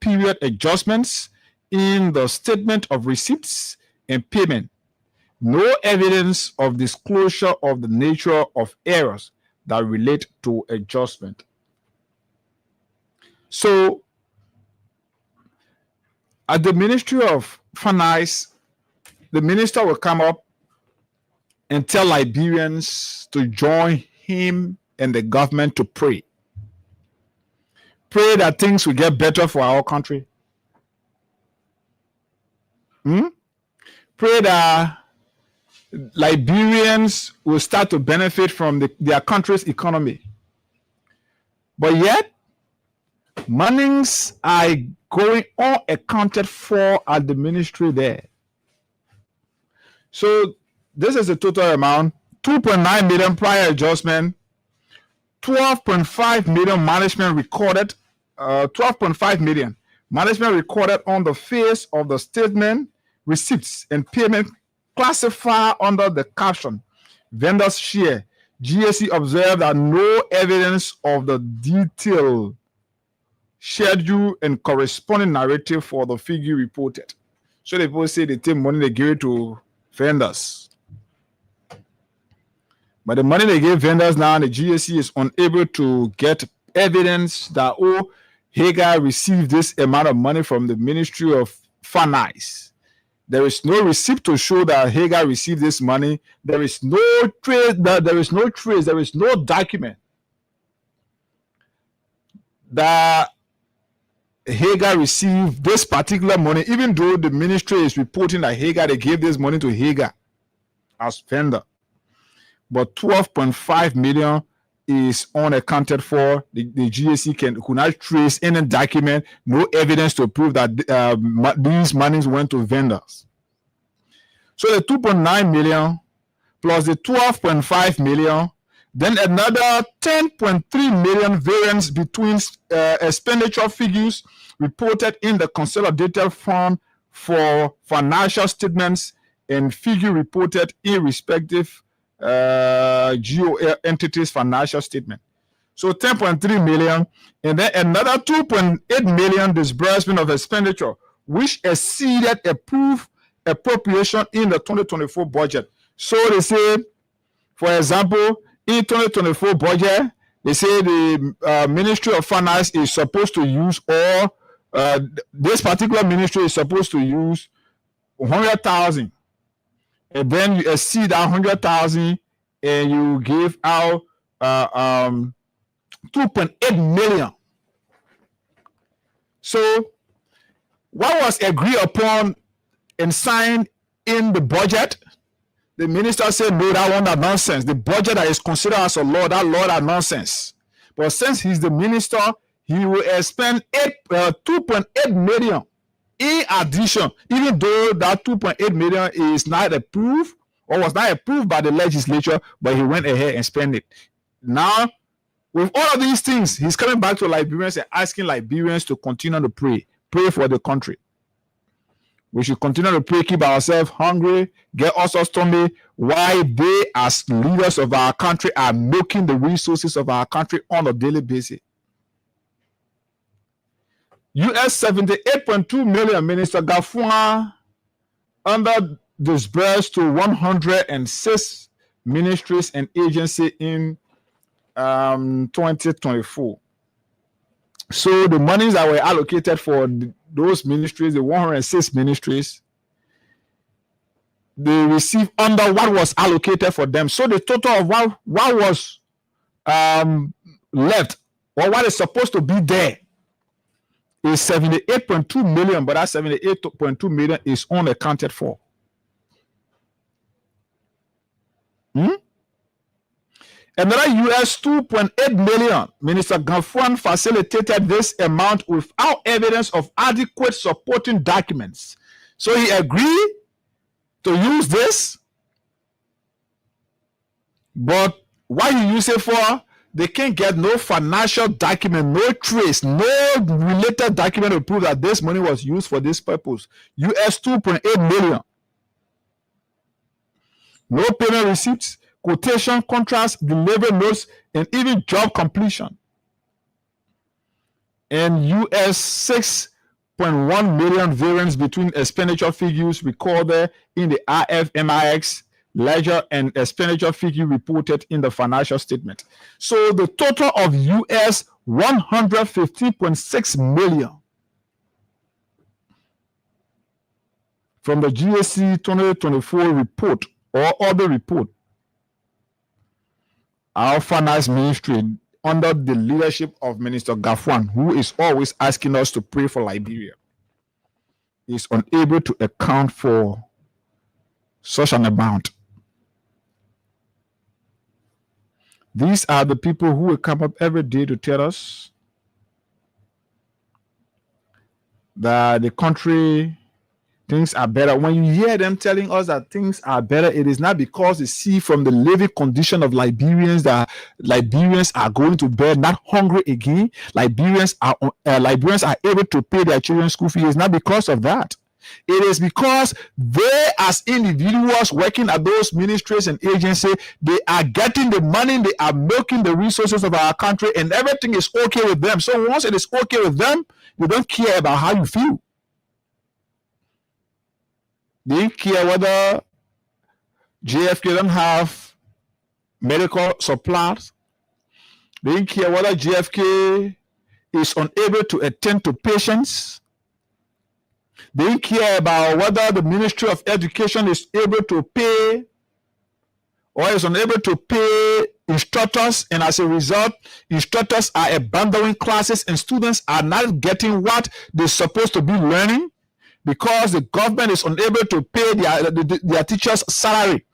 period adjustments in the statement of receipts and payment. No evidence of disclosure of the nature of errors that relate to adjustment. So, at the Ministry of Finance, the minister will come up and tell Liberians to join him and the government to pray. Pray that things will get better for our country. Pray that Liberians will start to benefit from their country's economy. But yet, monies are going unaccounted for at the ministry there. So this is the total amount: 2.9 million prior adjustment, 12.5 million management recorded, 12.5 million management recorded on the face of the statement, receipts and payment classified under the caption vendors share. GSC observed that no evidence of the detailed schedule and corresponding narrative for the figure reported. So they both say they take money they give it to vendors. But the money they give vendors now, the GSC is unable to get evidence that, oh, Hagar received this amount of money from the Ministry of Finance. There is no receipt to show that Hagar received this money. There is no trace, there is no document that Hagar received this particular money, even though the ministry is reporting that Hagar, they gave this money to Hagar as vendor. But 12.5 million is unaccounted for. The GSC could not trace any document, no evidence to prove that these monies went to vendors. So the 2.9 million plus the 12.5 million, then another 10.3 million variance between expenditure figures reported in the consolidated fund for financial statements and figure reported in respective GOL entities financial statement. So 10.3 million, and then another 2.8 million disbursement of expenditure, which exceeded approved appropriation in the 2024 budget. So they say, for example, in 2024 budget, they say the Ministry of Finance is supposed to use, or this particular ministry is supposed to use 100,000. And then you exceed that 100,000 and you give out 2.8 million. So what was agreed upon and signed in the budget, the minister said, no, that one is nonsense. The budget that is considered as a law, that law is nonsense. But since he's the minister, he will spend 2.8 million. In addition, even though that 2.8 million is not approved or was not approved by the legislature, but he went ahead and spent it. Now, with all of these things, he's coming back to Liberians and asking Liberians to continue to pray for the country. We should continue to pray, keep ourselves hungry, get us stomach, why they, as leaders of our country, are milking the resources of our country on a daily basis. US 78.2 million, Minister Gafua under disbursed to 106 ministries and agencies in 2024. So the monies that were allocated for those ministries, the 106 ministries, they received under what was allocated for them. So the total of what was left, or what is supposed to be there, is 78.2 million, but that 78.2 million is unaccounted for. Another US 2.8 million, Minister Gafwan facilitated this amount without evidence of adequate supporting documents. So he agreed to use this, but what he used it for, they can't get no financial document, no trace, no related document to prove that this money was used for this purpose. US 2.8 million. No payment receipts, quotation contracts, delivery notes, and even job completion. And US 0.1 million variance between expenditure figures recorded in the RFMIX ledger and expenditure figure reported in the financial statement. So the total of US 150.6 million from the GSC 2024 report or other report, our finance ministry under the leadership of Minister Gafwan, who is always asking us to pray for Liberia, is unable to account for such an amount. These are the people who will come up every day to tell us that the country, things are better. When you hear them telling us that things are better, it is not because they see from the living condition of Liberians that Liberians are going to bed not hungry again. Liberians are able to pay their children's school fees. It's not because of that. It is because they, as individuals working at those ministries and agencies, they are getting the money, they are milking the resources of our country, and everything is okay with them. So once it is okay with them, they don't care about how you feel. They don't care whether JFK don't have medical supplies. They don't care whether JFK is unable to attend to patients. They don't care about whether the Ministry of Education is able to pay or is unable to pay instructors, and as a result, instructors are abandoning classes and students are not getting what they're supposed to be learning because the government is unable to pay their teachers' salary.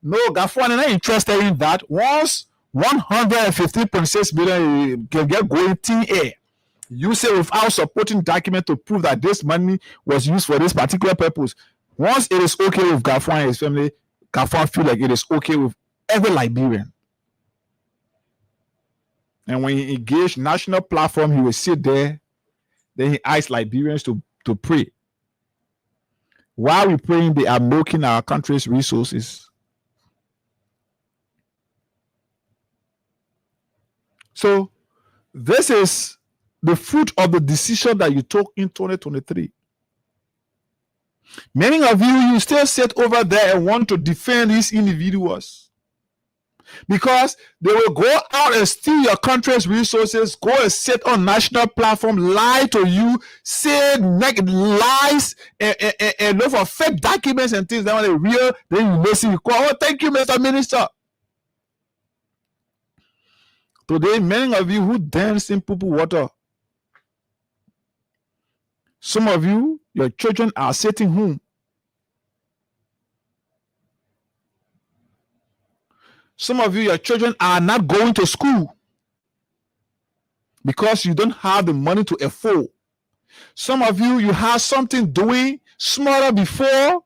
No, Gafwan is not interested in that. Once 150.6 billion can get going TA, you say without supporting document to prove that this money was used for this particular purpose. Once it is okay with Gafwan and his family, Gafwan feel like it is okay with every Liberian. And when he engaged national platform, he will sit there, then he asks Liberians to pray. While we praying, they are milking our country's resources. So this is the fruit of the decision that you took in 2023. Many of you still sit over there and want to defend these individuals because they will go out and steal your country's resources, go and sit on national platform, lie to you, say lies, and look for fake documents and things that when they're real, then you listen, you call, oh, thank you, Mr. Minister. Today, many of you who dance in poo-poo water, some of you, your children are sitting home. Some of you, your children are not going to school because you don't have the money to afford. Some of you, you have something doing smaller before,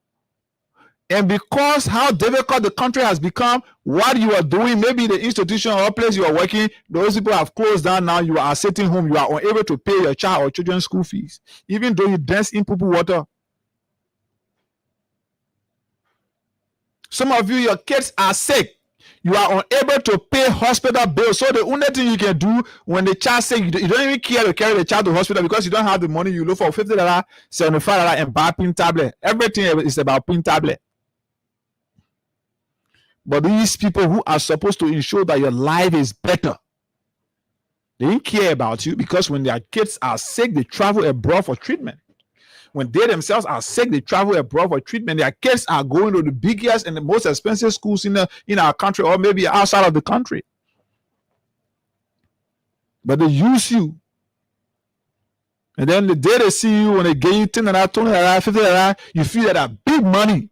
and because how difficult the country has become, what you are doing, maybe the institution or place you are working, those people have closed down now, you are sitting home, you are unable to pay your child or children's school fees, even though you dance in poo-poo water. Some of you, your kids are sick. You are unable to pay hospital bills. So the only thing you can do when the child sick, you don't even care to carry the child to hospital because you don't have the money. You look for $50, $75 and buy pin tablet. Everything is about pin tablet. But these people who are supposed to ensure that your life is better, they don't care about you because when their kids are sick, they travel abroad for treatment. When they themselves are sick, they travel abroad for treatment. Their kids are going to the biggest and the most expensive schools in our country or maybe outside of the country. But they use you. And then the day they see you, when they get you $10, $20, $50, you feel that big money.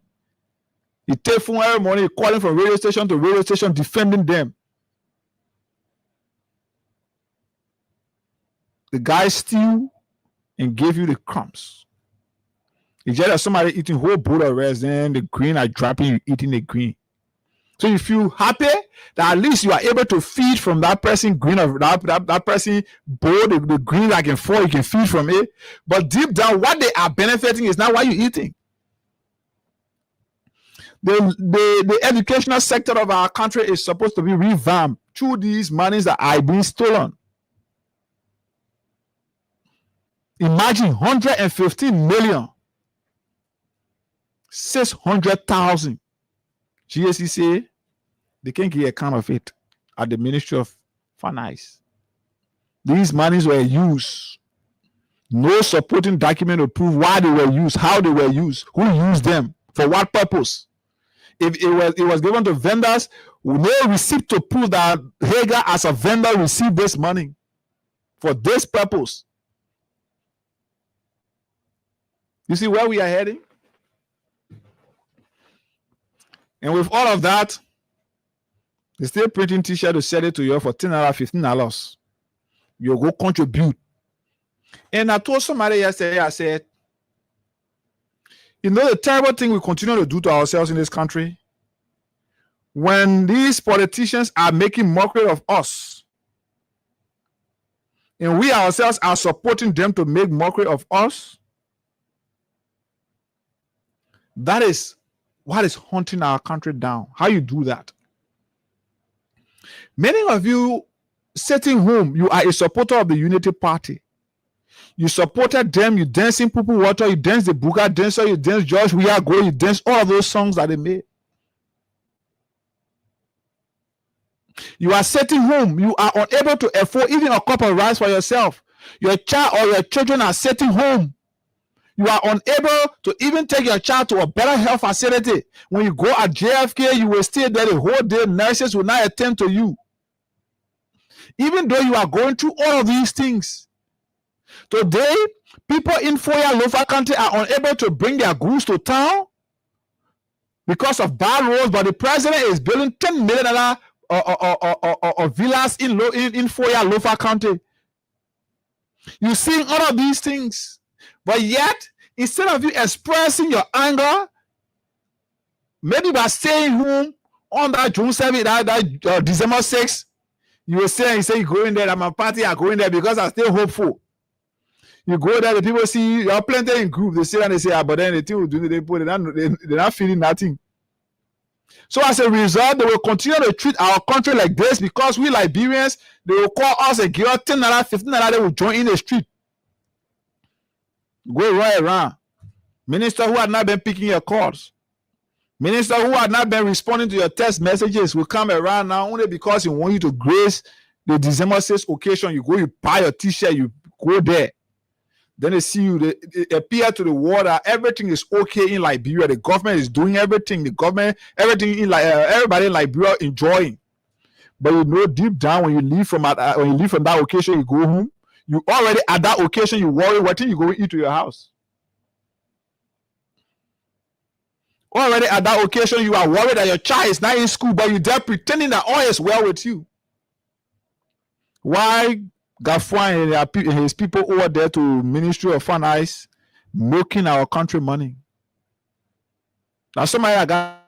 You take phone every morning, you're calling from radio station to radio station, defending them. The guy steal and give you the crumbs. It's just like somebody eating whole bowl of rice, then the green are dropping, you eating the green. So you feel happy that at least you are able to feed from that person green of that person bowl, the green that can fall, you can feed from it. But deep down, what they are benefiting is not what you're eating. The educational sector of our country is supposed to be revamped through these monies that are being stolen. Imagine 115 million, 600,000. GSC say they can't get account of it at the Ministry of Finance. These monies were used. No supporting document to prove why they were used, how they were used, who used them, for what purpose. If it was given to vendors, no receipt to prove that Hager as a vendor received this money for this purpose. You see where we are heading? And with all of that, they still printing t-shirt to sell it to you for $10, $15. You go contribute. And I told somebody yesterday, I said, you know the terrible thing we continue to do to ourselves in this country? When these politicians are making mockery of us, and we ourselves are supporting them to make mockery of us, that is what is hunting our country down. How you do that? Many of you sitting home, you are a supporter of the Unity Party. You supported them, you dance in Pupu Water, you dance the Buga Dancer, you dance George We Are Go, you dance all of those songs that they made. You are sitting home, you are unable to afford even a cup of rice for yourself. Your child or your children are sitting home. You are unable to even take your child to a better health facility. When you go at JFK, you will stay there the whole day. Nurses will not attend to you. Even though you are going through all of these things. Today, people in Foya Lofa County are unable to bring their goods to town because of bad roads, but the president is building $10 million villas in Foya Lofa County. You see all of these things. But yet, instead of you expressing your anger, maybe by staying home on that June 7th, that December 6th, you will say, you go in there, I'm a party, I go in there because I'm still hopeful. You go there, the people see you, you're plenty in group, they say and they say, but then the thing will do, they're not feeling nothing. So as a result, they will continue to treat our country like this because we Liberians, they will call us a girl, $10, $15, they will join in the street. Go right around. Minister who had not been picking your calls. Minister who had not been responding to your text messages will come around now only because he wants you to grace the December 6th occasion. You go, you buy your t-shirt, you go there. Then they see you, they appear to the world that everything is okay in Liberia. The government is doing everything. The government, everything in everybody in Liberia enjoying. But you know deep down when you leave from that occasion, you go home. You already at that occasion, you worry what thing you go eat to your house. Already at that occasion, you are worried that your child is not in school, but you're there pretending that all is well with you. Why Gafwan and his people over there to Ministry of Finance milking our country money? Now somebody got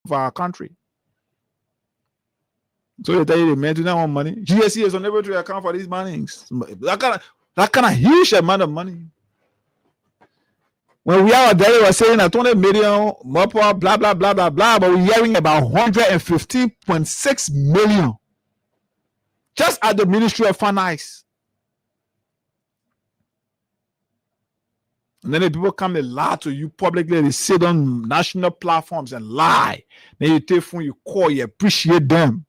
for our country. So they tell you the men do not want money. GSC is unable to account for these monies. That kind of huge amount of money. When we are there, we were saying that 20 million, blah, blah, blah, blah, blah, blah, but we're hearing about 115.6 million just at the Ministry of Finance. And then the people come and lie to you publicly. They sit on national platforms and lie. Then you take phone, you call, you appreciate them.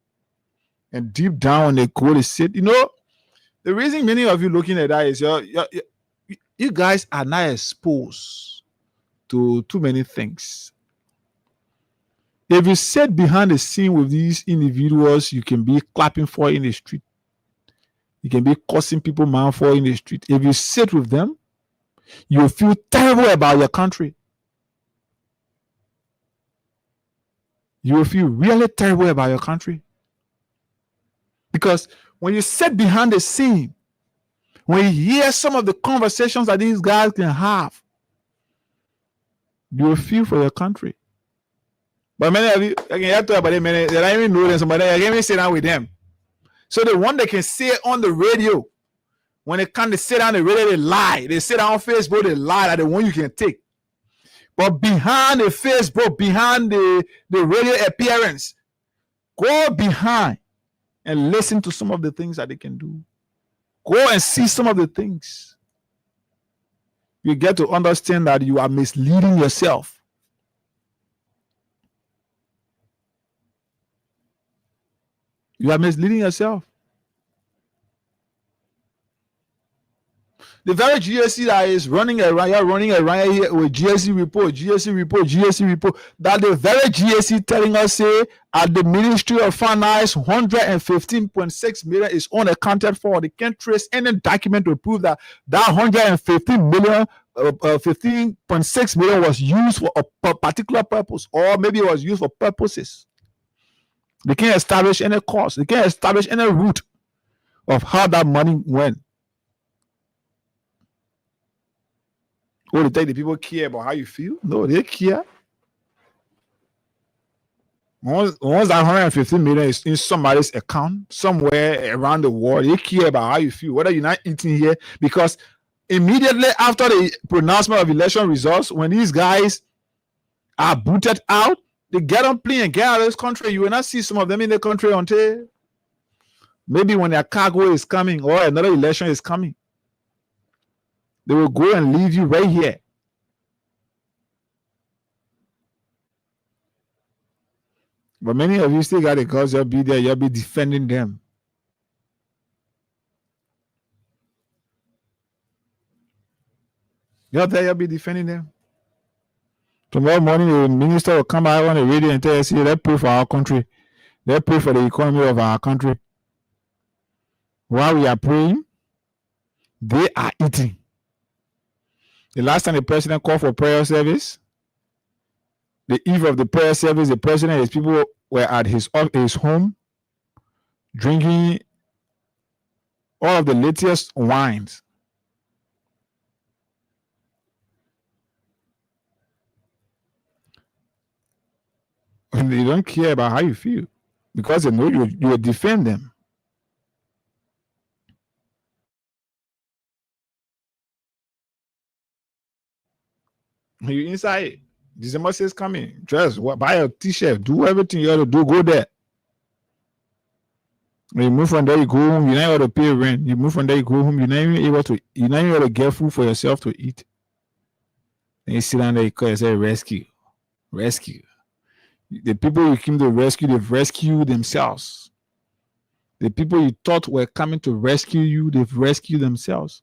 And deep down, they go to sit. You know, the reason many of you looking at that is you guys are not exposed to too many things. If you sit behind the scene with these individuals, you can be clapping for in the street. You can be cursing people man for in the street. If you sit with them, you will feel terrible about your country. You will feel really terrible about your country. Because when you sit behind the scene, when you hear some of the conversations that these guys can have, you will feel for your country. But many of you, I can talk about it, many, they don't even know them, somebody, I can't even sit down with them. So the one they can say on the radio, when they come to sit down on the radio, they lie. They sit down on Facebook, they lie that the one you can take. But behind the Facebook, behind the radio appearance, go behind and listen to some of the things that they can do. Go and see some of the things. You get to understand that you are misleading yourself. You are misleading yourself. The very GSC that is running around here with GSC report, that the very GSC telling us, say, at the Ministry of Finance, 115.6 million is unaccounted for. They can't trace any document to prove that 15.6 million was used for a particular purpose, or maybe it was used for purposes. They can't establish any cause. They can't establish any route of how that money went. Oh, they think the people care about how you feel? No, they care. Once that 115 million is in somebody's account somewhere around the world, they care about how you feel, whether you're not eating here. Because immediately after the pronouncement of election results, when these guys are booted out, they get on plane and get out of this country. You will not see some of them in the country until maybe when their cargo is coming or another election is coming. They will go and leave you right here. But many of you still got it because you'll be there, you'll be defending them. You're there, you'll be defending them. Tomorrow morning, the minister will come out on the radio and tell us, let's pray for our country. Let's pray for the economy of our country. While we are praying, they are eating. The last time the president called for prayer service, the eve of the prayer service, the president and his people were at his home drinking all of the latest wines. And they don't care about how you feel because they know you will defend them. You inside. December says coming. Dress, buy a t-shirt, do everything you ought to do, go there. When you move from there, you go home, you're not able to pay rent. You move from there, you go home, you're not even able to get food for yourself to eat. And you sit down there, you call yourself rescue. Rescue. The people you came to rescue, they've rescued themselves. The people you thought were coming to rescue you, they've rescued themselves.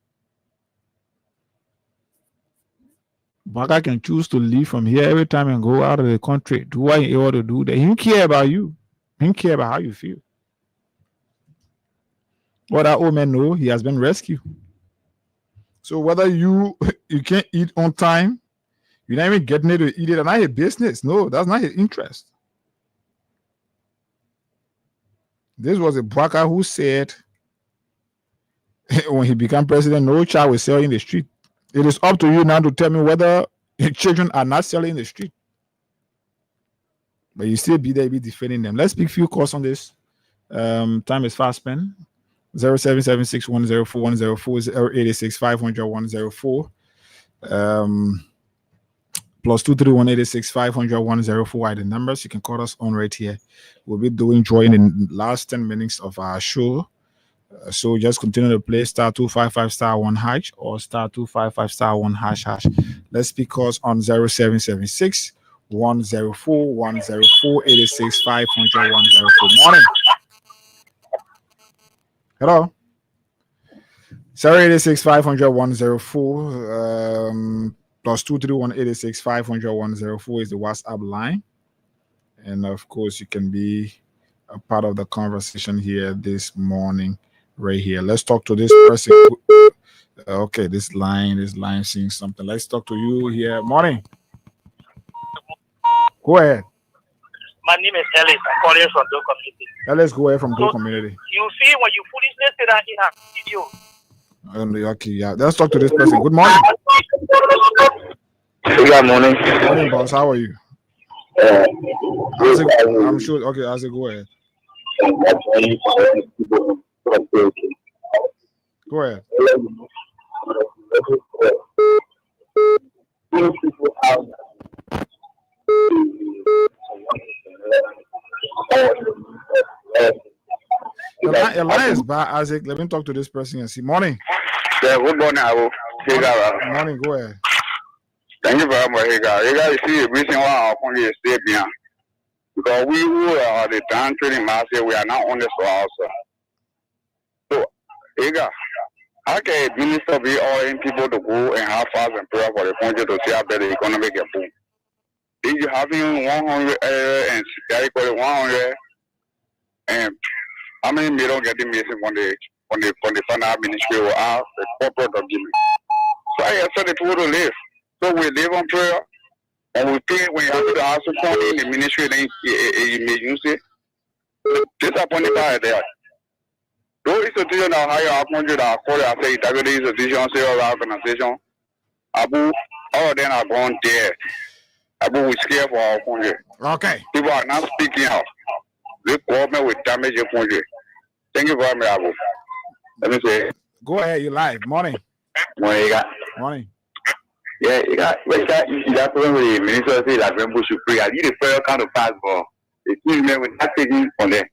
Baka can choose to leave from here every time and go out of the country. Do what he ought to do. He don't care about you. He don't care about how you feel. What that old man know, he has been rescued. So whether you can't eat on time, you're not even getting it to eat it, that's not his business. No, that's not his interest. This was a Baka who said when he became president, no child will sell in the street. It is up to you now to tell me whether children are not selling in the street. But you still be there, be defending them. Let's speak few calls on this. Time is fast spent. 0776104104 086 500 104. Plus 23186 500 104 are the numbers. You can call us on right here. We'll be joining in the last 10 minutes of our show. So just continue to play *255*1# or *255*1##. Let's speak calls on 0776 104 104 86 500 104. Morning. Hello. 086 500 104 plus 23186 500 104 is the WhatsApp line. And of course, you can be a part of the conversation here this morning. Right here. Let's talk to this person. Okay, this line seeing something. Let's talk to you here. Morning. Go ahead. My name is Ellis. I'm calling from Do Community. Let's go ahead from Do Community. You see, when you foolishness say that in a video. Okay, yeah. Let's talk to this person. Good morning. Good morning. Morning, boss. How are you? I'm sure. Okay, I said go ahead. Go ahead. a line is bad, Isaac. Let me talk to this person and see. Morning. Yeah, good morning, Abu. Morning, go ahead. Thank you very much, Higa. Higa, you see, the reason why our country is still behind. Because we who are the down trading master, we are not on this also. So, Higa, how can a minister be ordering people to go and have fast and prayer for the country to see how better the economy can boom? If you having 100 and 100 and how many million getting missing on the finance ministry or the corporate document? So I expect the people to live. So we live on prayer and we pay when you have to ask for in the ministry, then you may use it. Disappointed by there. Those institutions are higher up 100 are called as a targeted institution, civil organization. Abu, all of them are gone there. Abu, we scared for our country. Okay. People are not speaking out. The government will damage your country. Thank you very much, Abu. Let me say. Go ahead, you live. Morning. Morning, you got. Morning. Yeah, you got. But that problem with the minister say that when should pray, I need a prayer kind of pass, but it's me with not taking on there.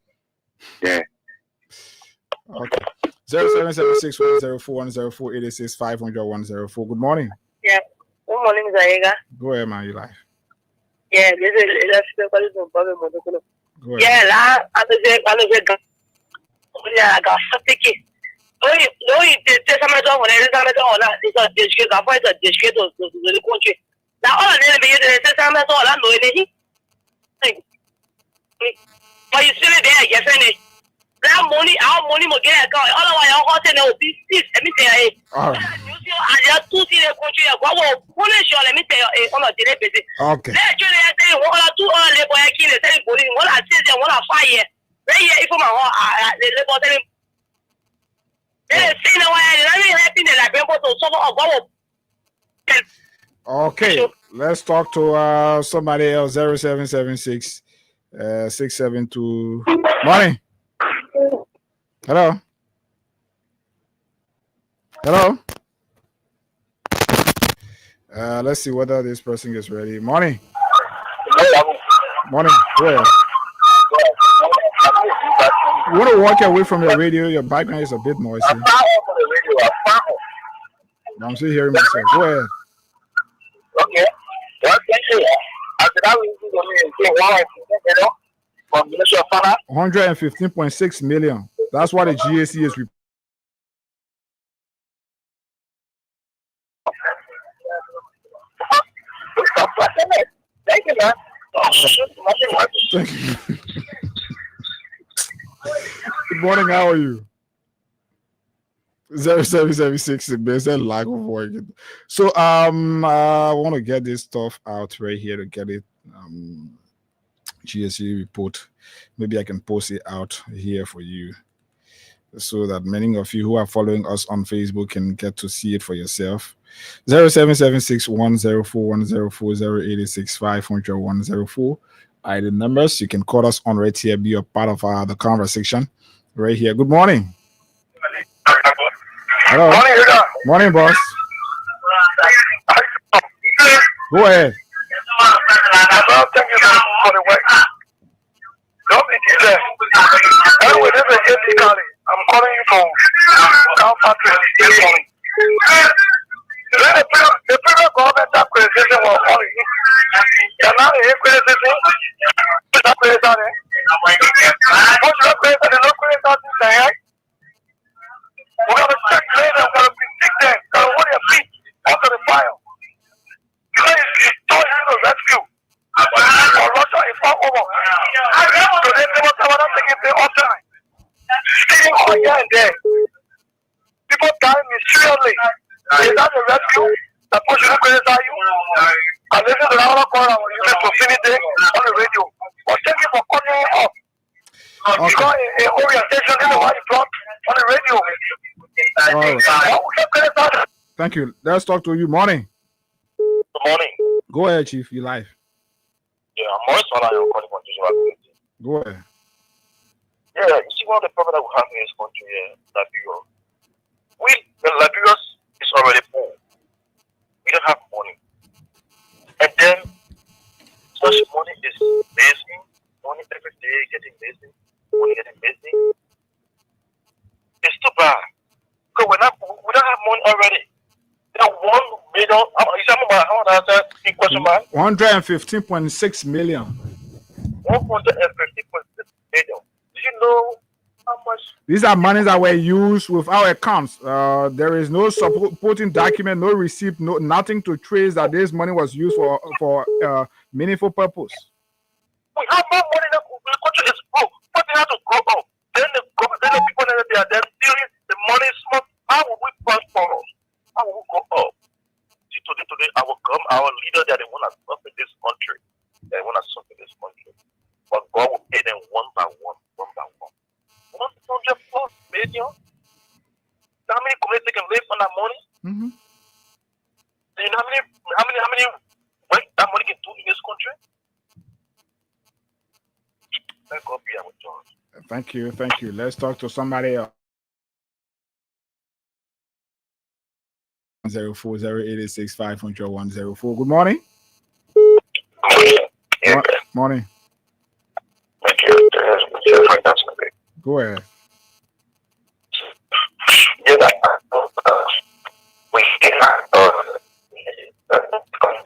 Yeah. Okay. 077610410486500104. Good morning. Yeah. Good morning, Zaiga. Go ahead, man. You live. Yeah, this is no problem. Go ahead. Yeah, I got something. No, it's something on it. It's a district. I find a district of the country. Now, all of them be using the same as all I know anything. But you still there, yes, any. That money, our money will get account. Otherwise, our hotel will be sick. Let me say, all right. I just two see the country. Let me tell you, on a daily basis. Okay. Let's say, one or two labor kill the same body. One I see them, one I fire. Right here, if I'm the labor telling. Okay, let's talk to somebody else. 0776 672. Morning. Hello. Let's see whether this person gets ready. Morning. Morning. Where? You want to walk away from your radio? Your background is a bit noisy. I'm still hearing myself. Go ahead. Okay. Well, thank you. After that, 115.6 million. That's what the GAC is reporting. Thank you, man. Thank you. Good morning. How are you? 0776. There's a lack of work. So I want to get this stuff out right here to get it. GSE report. Maybe I can post it out here for you, so that many of you who are following us on Facebook can get to see it for yourself. 077610404086500104 are the numbers. You can call us on right here, be a part of the conversation right here. Good morning. Hello. Morning, boss. Go ahead. Thank you for the work. Don't be delayed. Anyway, this is Eti Kali. I'm calling you from South Patrick this morning. The previous government accreditation was calling you. Can now the accreditation? That accreditation, once you accredit, the local accreditation, we're going to check later, we're going to dig them, we're going to hold your feet onto the file. Because it's told you to rescue. Or Russia is far over. So they never come out taking the offline. Staying on here and there. People die mysteriously. Is that a rescue? The push you criticize you? I listen to the other call on you to finish it on the radio. But thank you for calling me up. Because a orientation is what you brought on the radio. Right. Thank you. Let's talk to you. Morning. Good morning. Go ahead, Chief. You live. Yeah, I'm Morris Fala. I'm calling from Joshua. Go ahead. Yeah, you see, one of the problems that we have in this country, Liberia. The Liberians is already poor. We don't have money. And then, such money is missing. Money every day getting missing. Money getting missing. The 1 million. How much? Question mark. 115.6 million. 150.6 million. Do you know how much? These are monies that were used with our accounts. There is no supporting document, no receipt, nothing to trace that this money was used for meaningful purpose. We have more money than the country is broke. But they have to grow up. Then the people that they are then stealing the money is smart. How will we prosper? How will we go up? See, today, our leader that they want to suffer this country. They want to suffer this country. But God will pay them one by one. 100+ million. How many communities can live on that money? Mm-hmm. Do you know how many work that money can do in this country? Let God be our judge. Thank you. Let's talk to somebody else. 104086500 Good morning. Morning. Thank you. Go ahead.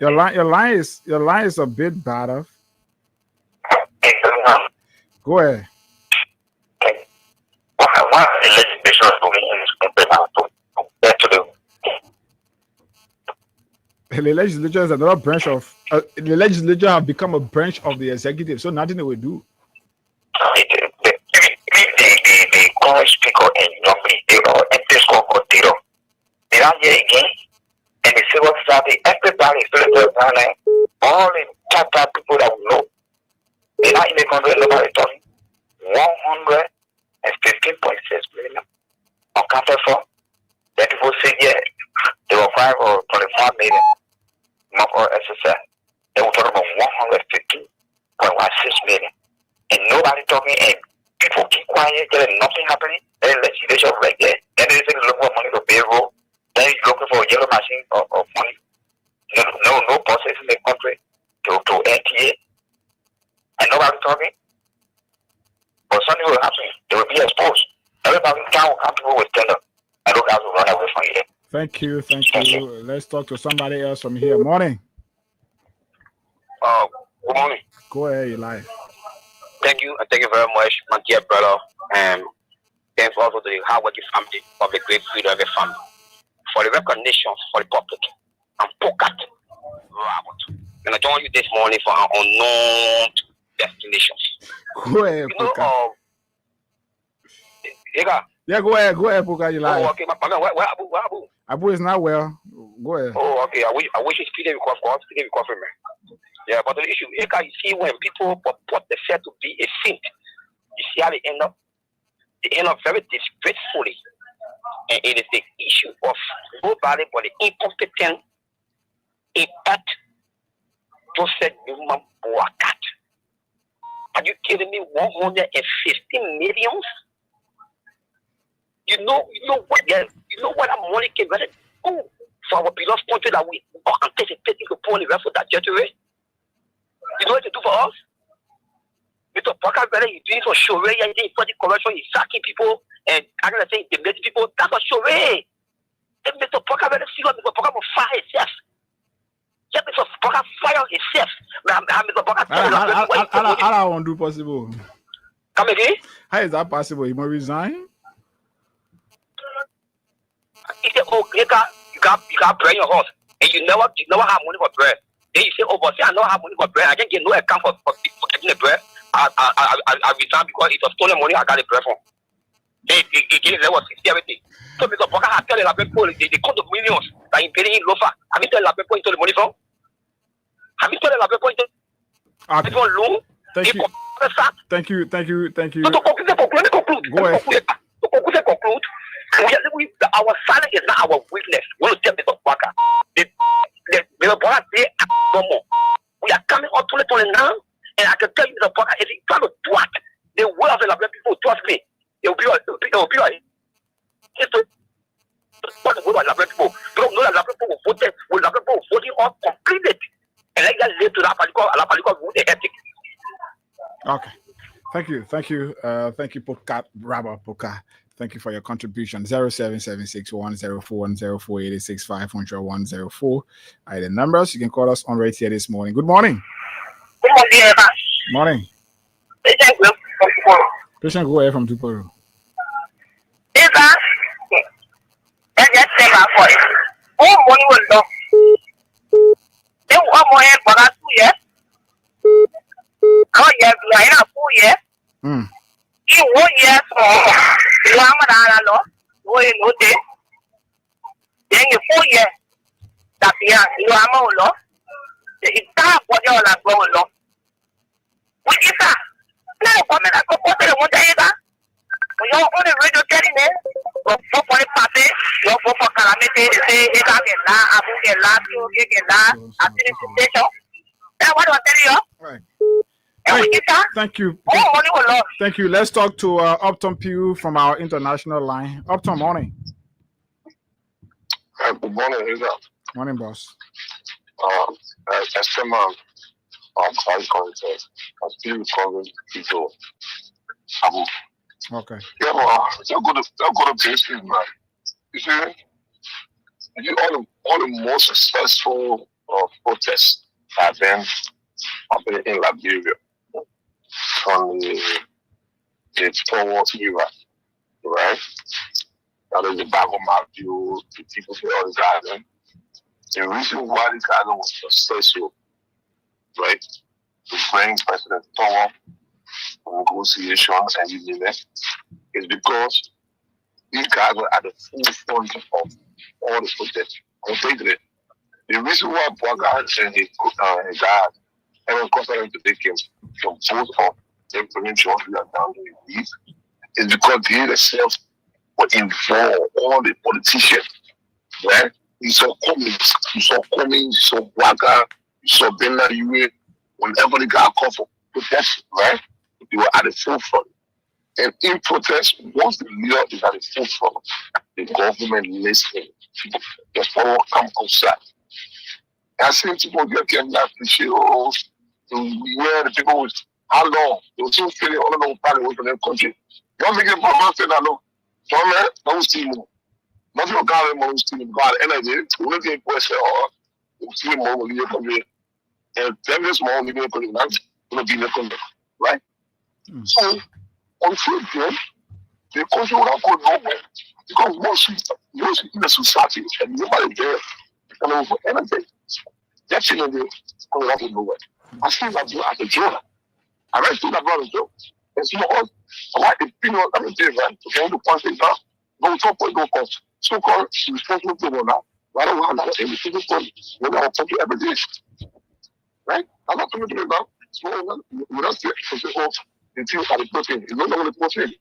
Your line is a bit bad. Go ahead. The legislature is another branch of the legislature have become a branch of the executive, so nothing they will do. The current speaker and normally they are here again, and the civil society, everybody is doing all in top people that we know. They're not in the country, nobody talking. 115.6 million accounted for. The people say, yeah, they were 5 or 25 million. Not for SSR. They were talking about 150.16 million. And nobody talking, and people keep quiet, there is nothing happening. There is legislation right there. Then they say looking for money for payroll. Then he's looking for a yellow machine of money. No process in the country to NTA. And nobody talking. But something will happen. They will be exposed. Everybody in town will come to with stand up. And those guys will run away from here. Thank you. Let's talk to somebody else from here. Morning. Good morning. Go ahead, Eli. Thank you, and thank you very much, my dear brother. And thanks also to the hardworking family of the great freedom of the family. For the recognition for the public. I'm Pokat Robert. And I join you this morning for our unknown destinations. Go ahead, Pokat. Yeah, go ahead, Pokat. You lie. Oh, okay, where Abu? Abu is not well. Go ahead. Oh, okay. I wish he's speaking because God speaking because of me. Yeah, but the issue, you see, when people purport themselves to be a saint, you see how they end up? They end up very disgracefully. And it is the issue of nobody but the incompetent, impact, Joseph Newman Boakat. Are you kidding me? 150 millions? You know what that money can really do for our beloved country that we are anticipating to pour in the rest of that territory? You know what to do for us? Mr. Parker, whether he's doing for Shore, he's doing for the corruption, he's sacking people and I'm gonna say intimidating people. That's for Shore. If Mr. Parker really see what Mr. Parker will fire himself. Let Mr. Parker fire himself. Mr. Parker how that won't do possible? Come again? How is that possible? He must resign? He said, oh, you got bread in your house and you never have money for bread. Then you say, oh, but see, I don't have money for bread. I can't get no account for getting the bread. I resign because it's a stolen money I got the bread from. They gave level 60 everything. So Mr. Parker has tell the people they come to millions that he paying in loafer. Have you told the people into the money from? Have you told the people into the loan? Thank you. So to conclude. Go ahead. To conclude. Our silence is not our weakness. We will tell Mr. Parker. Mr. Parker, we are coming up to it now, and I can tell you, Mr. Parker, if you try to do it, the will of the Labrador people, trust me, it will be what the will of the Labrador people. Don't know that Labrador people will vote, Labrador people voting all completed, and let that lead to La Palico with the ethic. Okay. Thank you, Pokat, Rabba Pokat. Thank you for your contribution. 0776-104-104-86-500-104 are the numbers. You can call us on right here this morning. Good morning. Good morning, Eva. Morning. Patient go away from Tuporo. Eva, I just say my voice. Oh, money will know. They want more head for that 2 years. Oh, yeah, I have 4 years. In 1 year, you are not allowed. You know, then you 4 years. That's yeah, you are more law. It's time for your last go law. What is that? No, come in and go for the one day. When you're on the radio telling it, go for the party, go for calamity, say, it got a la, I will get la, you get la, I finish the station. That's what I'll tell you. Right. Thank you. Oh, thank you. Let's talk to Upton Pugh from our international line. Upton, morning. Good morning, Hilda. Morning, boss. Esteman, high contact. I'm still recovering people. Okay. Yeah, well, they're going to basic, man. You see, all the most successful protests have been in Liberia from the towards Iraq, right? That is the Bible Matthew, the people say all this island. The reason why this island was successful, right, to bring President Tower for negotiations and using it, is because these guys were at the forefront of all the protests. I'll take it. The reason why Boaga and his guys haven't considered to take him from both of the provincial down to the east is because they themselves were involved, all the politicians, right? You saw Cummings, you saw Boaga, you saw Bernard Yue, whenever they got called for protest, right? They were at the forefront. And in protest, once the leader is at the forefront, the government listens. The power come outside. I seen people get that appreciations where the people was how long they were still feeling all over the world in their country. Don't make it problem say that no. Some man don't see more. Not your guy won't see God energy. Only thing pressure or see more will be country. And then this more will be country. That's gonna be the country, right? So until the country will not go nowhere because most in the society and nobody there can over anything. That's in the going up nowhere. I see that as a joke. I read through that about a joke. It's not like the opinion of the day, right? Okay, the point is that go talk or go cost. So called responsible people now. I don't want that every single point. We're not talking every day. Right? I'm not talking about so we're not saying the team are the protein. It's not only the protein.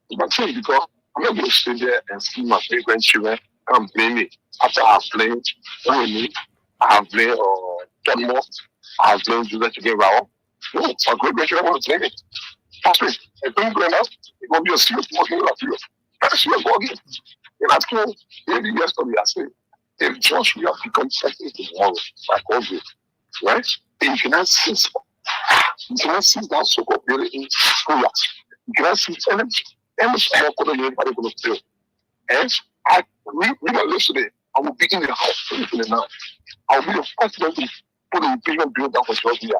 It's my thing because I'm not going to stay there and see my great grandchildren come play me. After I have played Winnie, I have played John Moss, I have played Joseph Chigay-Rao. No, my great grandchildren want to play me. Trust me, if I'm going out, it's going to be a serious ball game. That's a serious ball game. And I told maybe yesterday, I said, if Joshua becomes second tomorrow, like always, right? And you cannot see that so-called building in school. You cannot see any small corner anybody going to play. And we don't live today. I will be in the house now. I will be the first one to put the opinion build down for Georgia.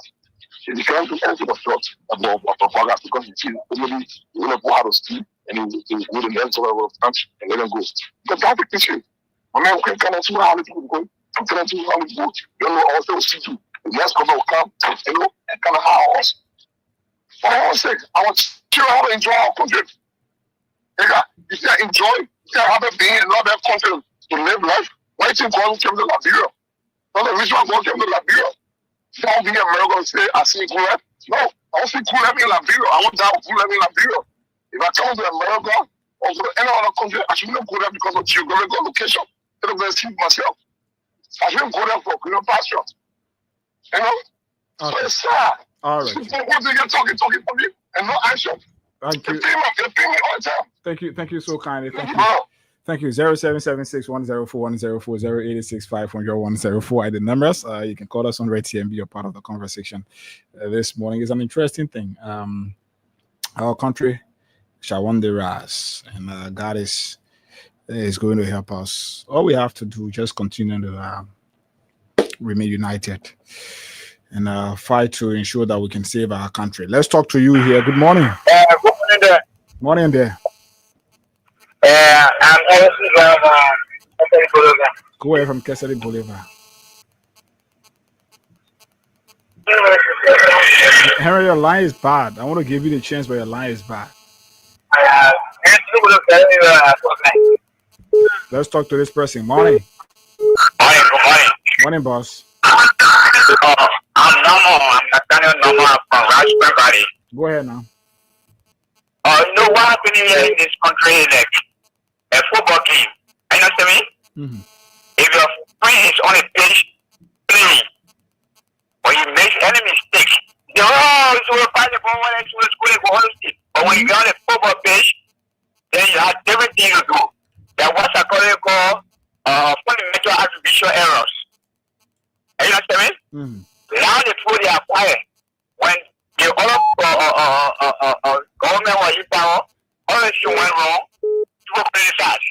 If you can't do anything but talk about Boaga because you see nobody will not go out of steam and he will go to the next level of country and let them go. Because that's the issue. I mean, we can't see how people go. I'm telling you how we go. You know, also see you. The next couple will come, you know, and kind of how us. For our sake, I want to how to enjoy our country. If you enjoy, you have a being in other country to live life. Why do you go to Liberia? Not the rich one go to Liberia. Don't be American and say, I see cool rap. No, I don't see cool rap in Liberia. I want to have cool rap in Liberia. If I come to America or to any other country, I should not go there because of geographical location. I don't go see myself. I shouldn't go there for green pasture. You know? Okay. So it's sad. All right. So what do you get talking for me and no action? Thank you. They pay me all the time. Thank you so kindly. Thank you. 0776-104-104-086-500-104 are the numbers. You can call us on Red T and be a part of the conversation this morning. It's an interesting thing. Our country Shawanderas, and God is going to help us. All we have to do just continue to remain united and fight to ensure that we can save our country. Let's talk to you here. Good morning. Good morning there. Morning there. I'm Henry Boulevard. Go ahead from Kesari Boulevard. Henry, your line is bad. I want to give you the chance, but your line is bad. Let's talk to this person. Morning. Morning, good morning. Morning, boss. I'm Nomo. I'm Nathaniel Nomo from Rajpur Valley. Go ahead now. You know what happened here in this country, like a football game. You know what I mean? Mm-hmm. If your friend is on a pitch playing, or you make any mistake, you know, it's all part of the but when you get on a football pitch, then you have everything to do. There was a call fundamental attribution errors. You know what I mean? Mm-hmm. Now the food they acquire when the other government was in power, all this went wrong, people criticize.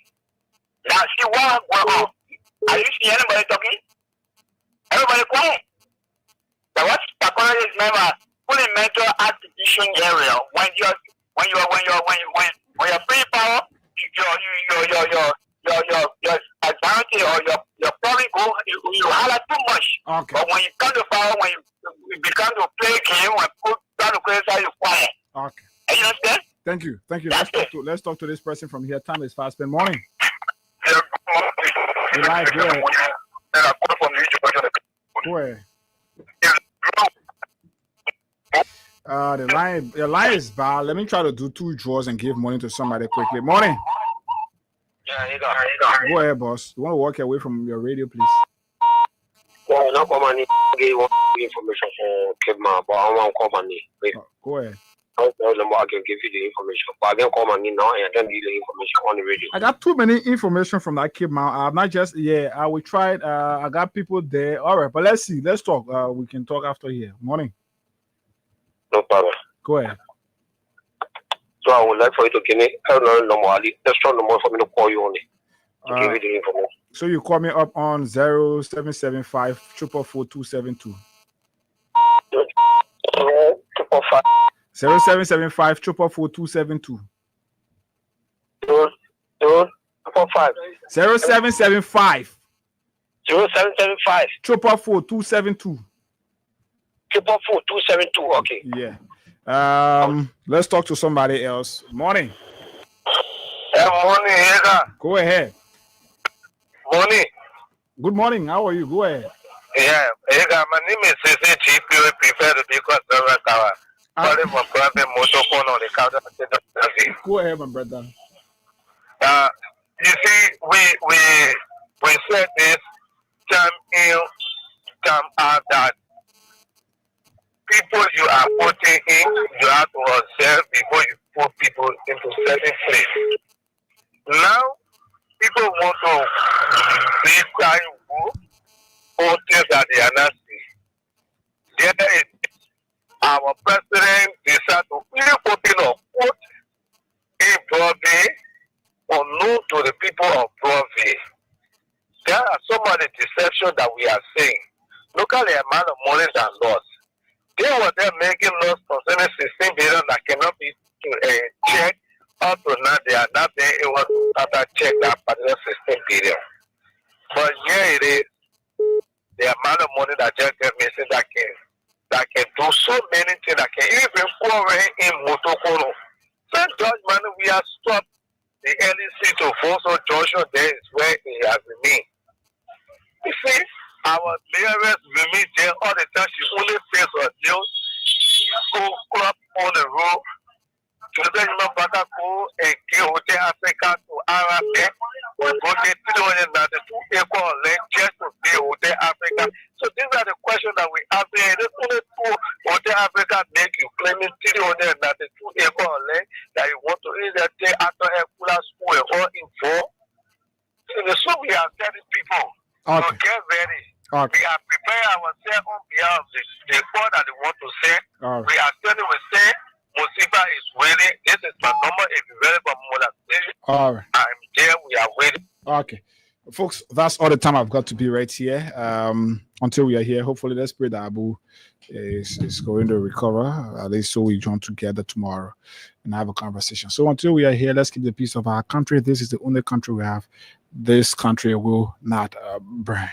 Now see what went on. Are you seeing anybody talking? Everybody quiet. There was a college member fundamental attribution area when you're free power, your advantage or your problem go you holler too much. Okay. But when you come to power, when you become to play game, when people try to criticize you quiet. Okay. You understand? Thank you. Let's talk to this person from here. Time is fast. Good morning. You're live. Go ahead. Go ahead. The line is bad. Let me try to do 2 draws and give money to somebody quickly. Morning. Yeah, you go. Go ahead, boss. You want to walk away from your radio, please? Well, no come on, give information for Kidman, but I want to come on. Go ahead. I can give you the information, but I can come on now and then give the information on the radio. I got too many information from that kid, man. I'm not just I will try it. I got people there. All right, but let's see. Let's talk. We can talk after here. Morning. No problem. Go ahead. So I would like for you to give me extra number for me to call you on it to give you the information. So you call me up on 0775 444 272. 0775 444 272. 0775 444 272. 272. Okay. Yeah. Let's talk to somebody else. Morning. Morning, Ega. Go ahead. Morning. Good morning. How are you? Go ahead. Yeah, Ega. My name is Cece GP. We prefer to be conservative. Calling for private motor on the counter. Go ahead, my brother. You see, we said this time in, time out that people you are putting in, you have to observe before you put people into certain place. Now, people want to be trying all things that they are not seeing. There is our president decided to really put in Broadway unknown to the people of Broadway. There are some of the deception that we are seeing. Look at the amount of money that lost. They were there making loss concerning 16 billion that cannot be checked. Up to now, they are not being able to start check that particular 16 billion. But here it is, the amount of money that just get missing that can do so many things, that can even foreign in Motokoro. St. George man, we have stopped the LEC to force on Joshua. There is where he has remained. You see, our mayoress remains there all the time. She only pays her bills. Go club on the road. Children, you know, go and get Hotel Africa to Arabe. We go get 392 acre land just to build Hotel Africa. So these are the questions that we have here. There's only 2 Hotel Africa make you claiming 392 acre land that you want to either take after a full school or involve. So we are telling people to get ready. Okay. We are preparing ourselves on behalf of the call that they want to say. Right. We are telling we say Musiba is waiting. This is my number. If you very All right. I'm there. We are waiting. Okay. Folks, that's all the time I've got to be right here. Until we are here, hopefully, let's pray that Abu is going to recover. At least so we join together tomorrow and have a conversation. So until we are here, let's keep the peace of our country. This is the only country we have. This country will not burn.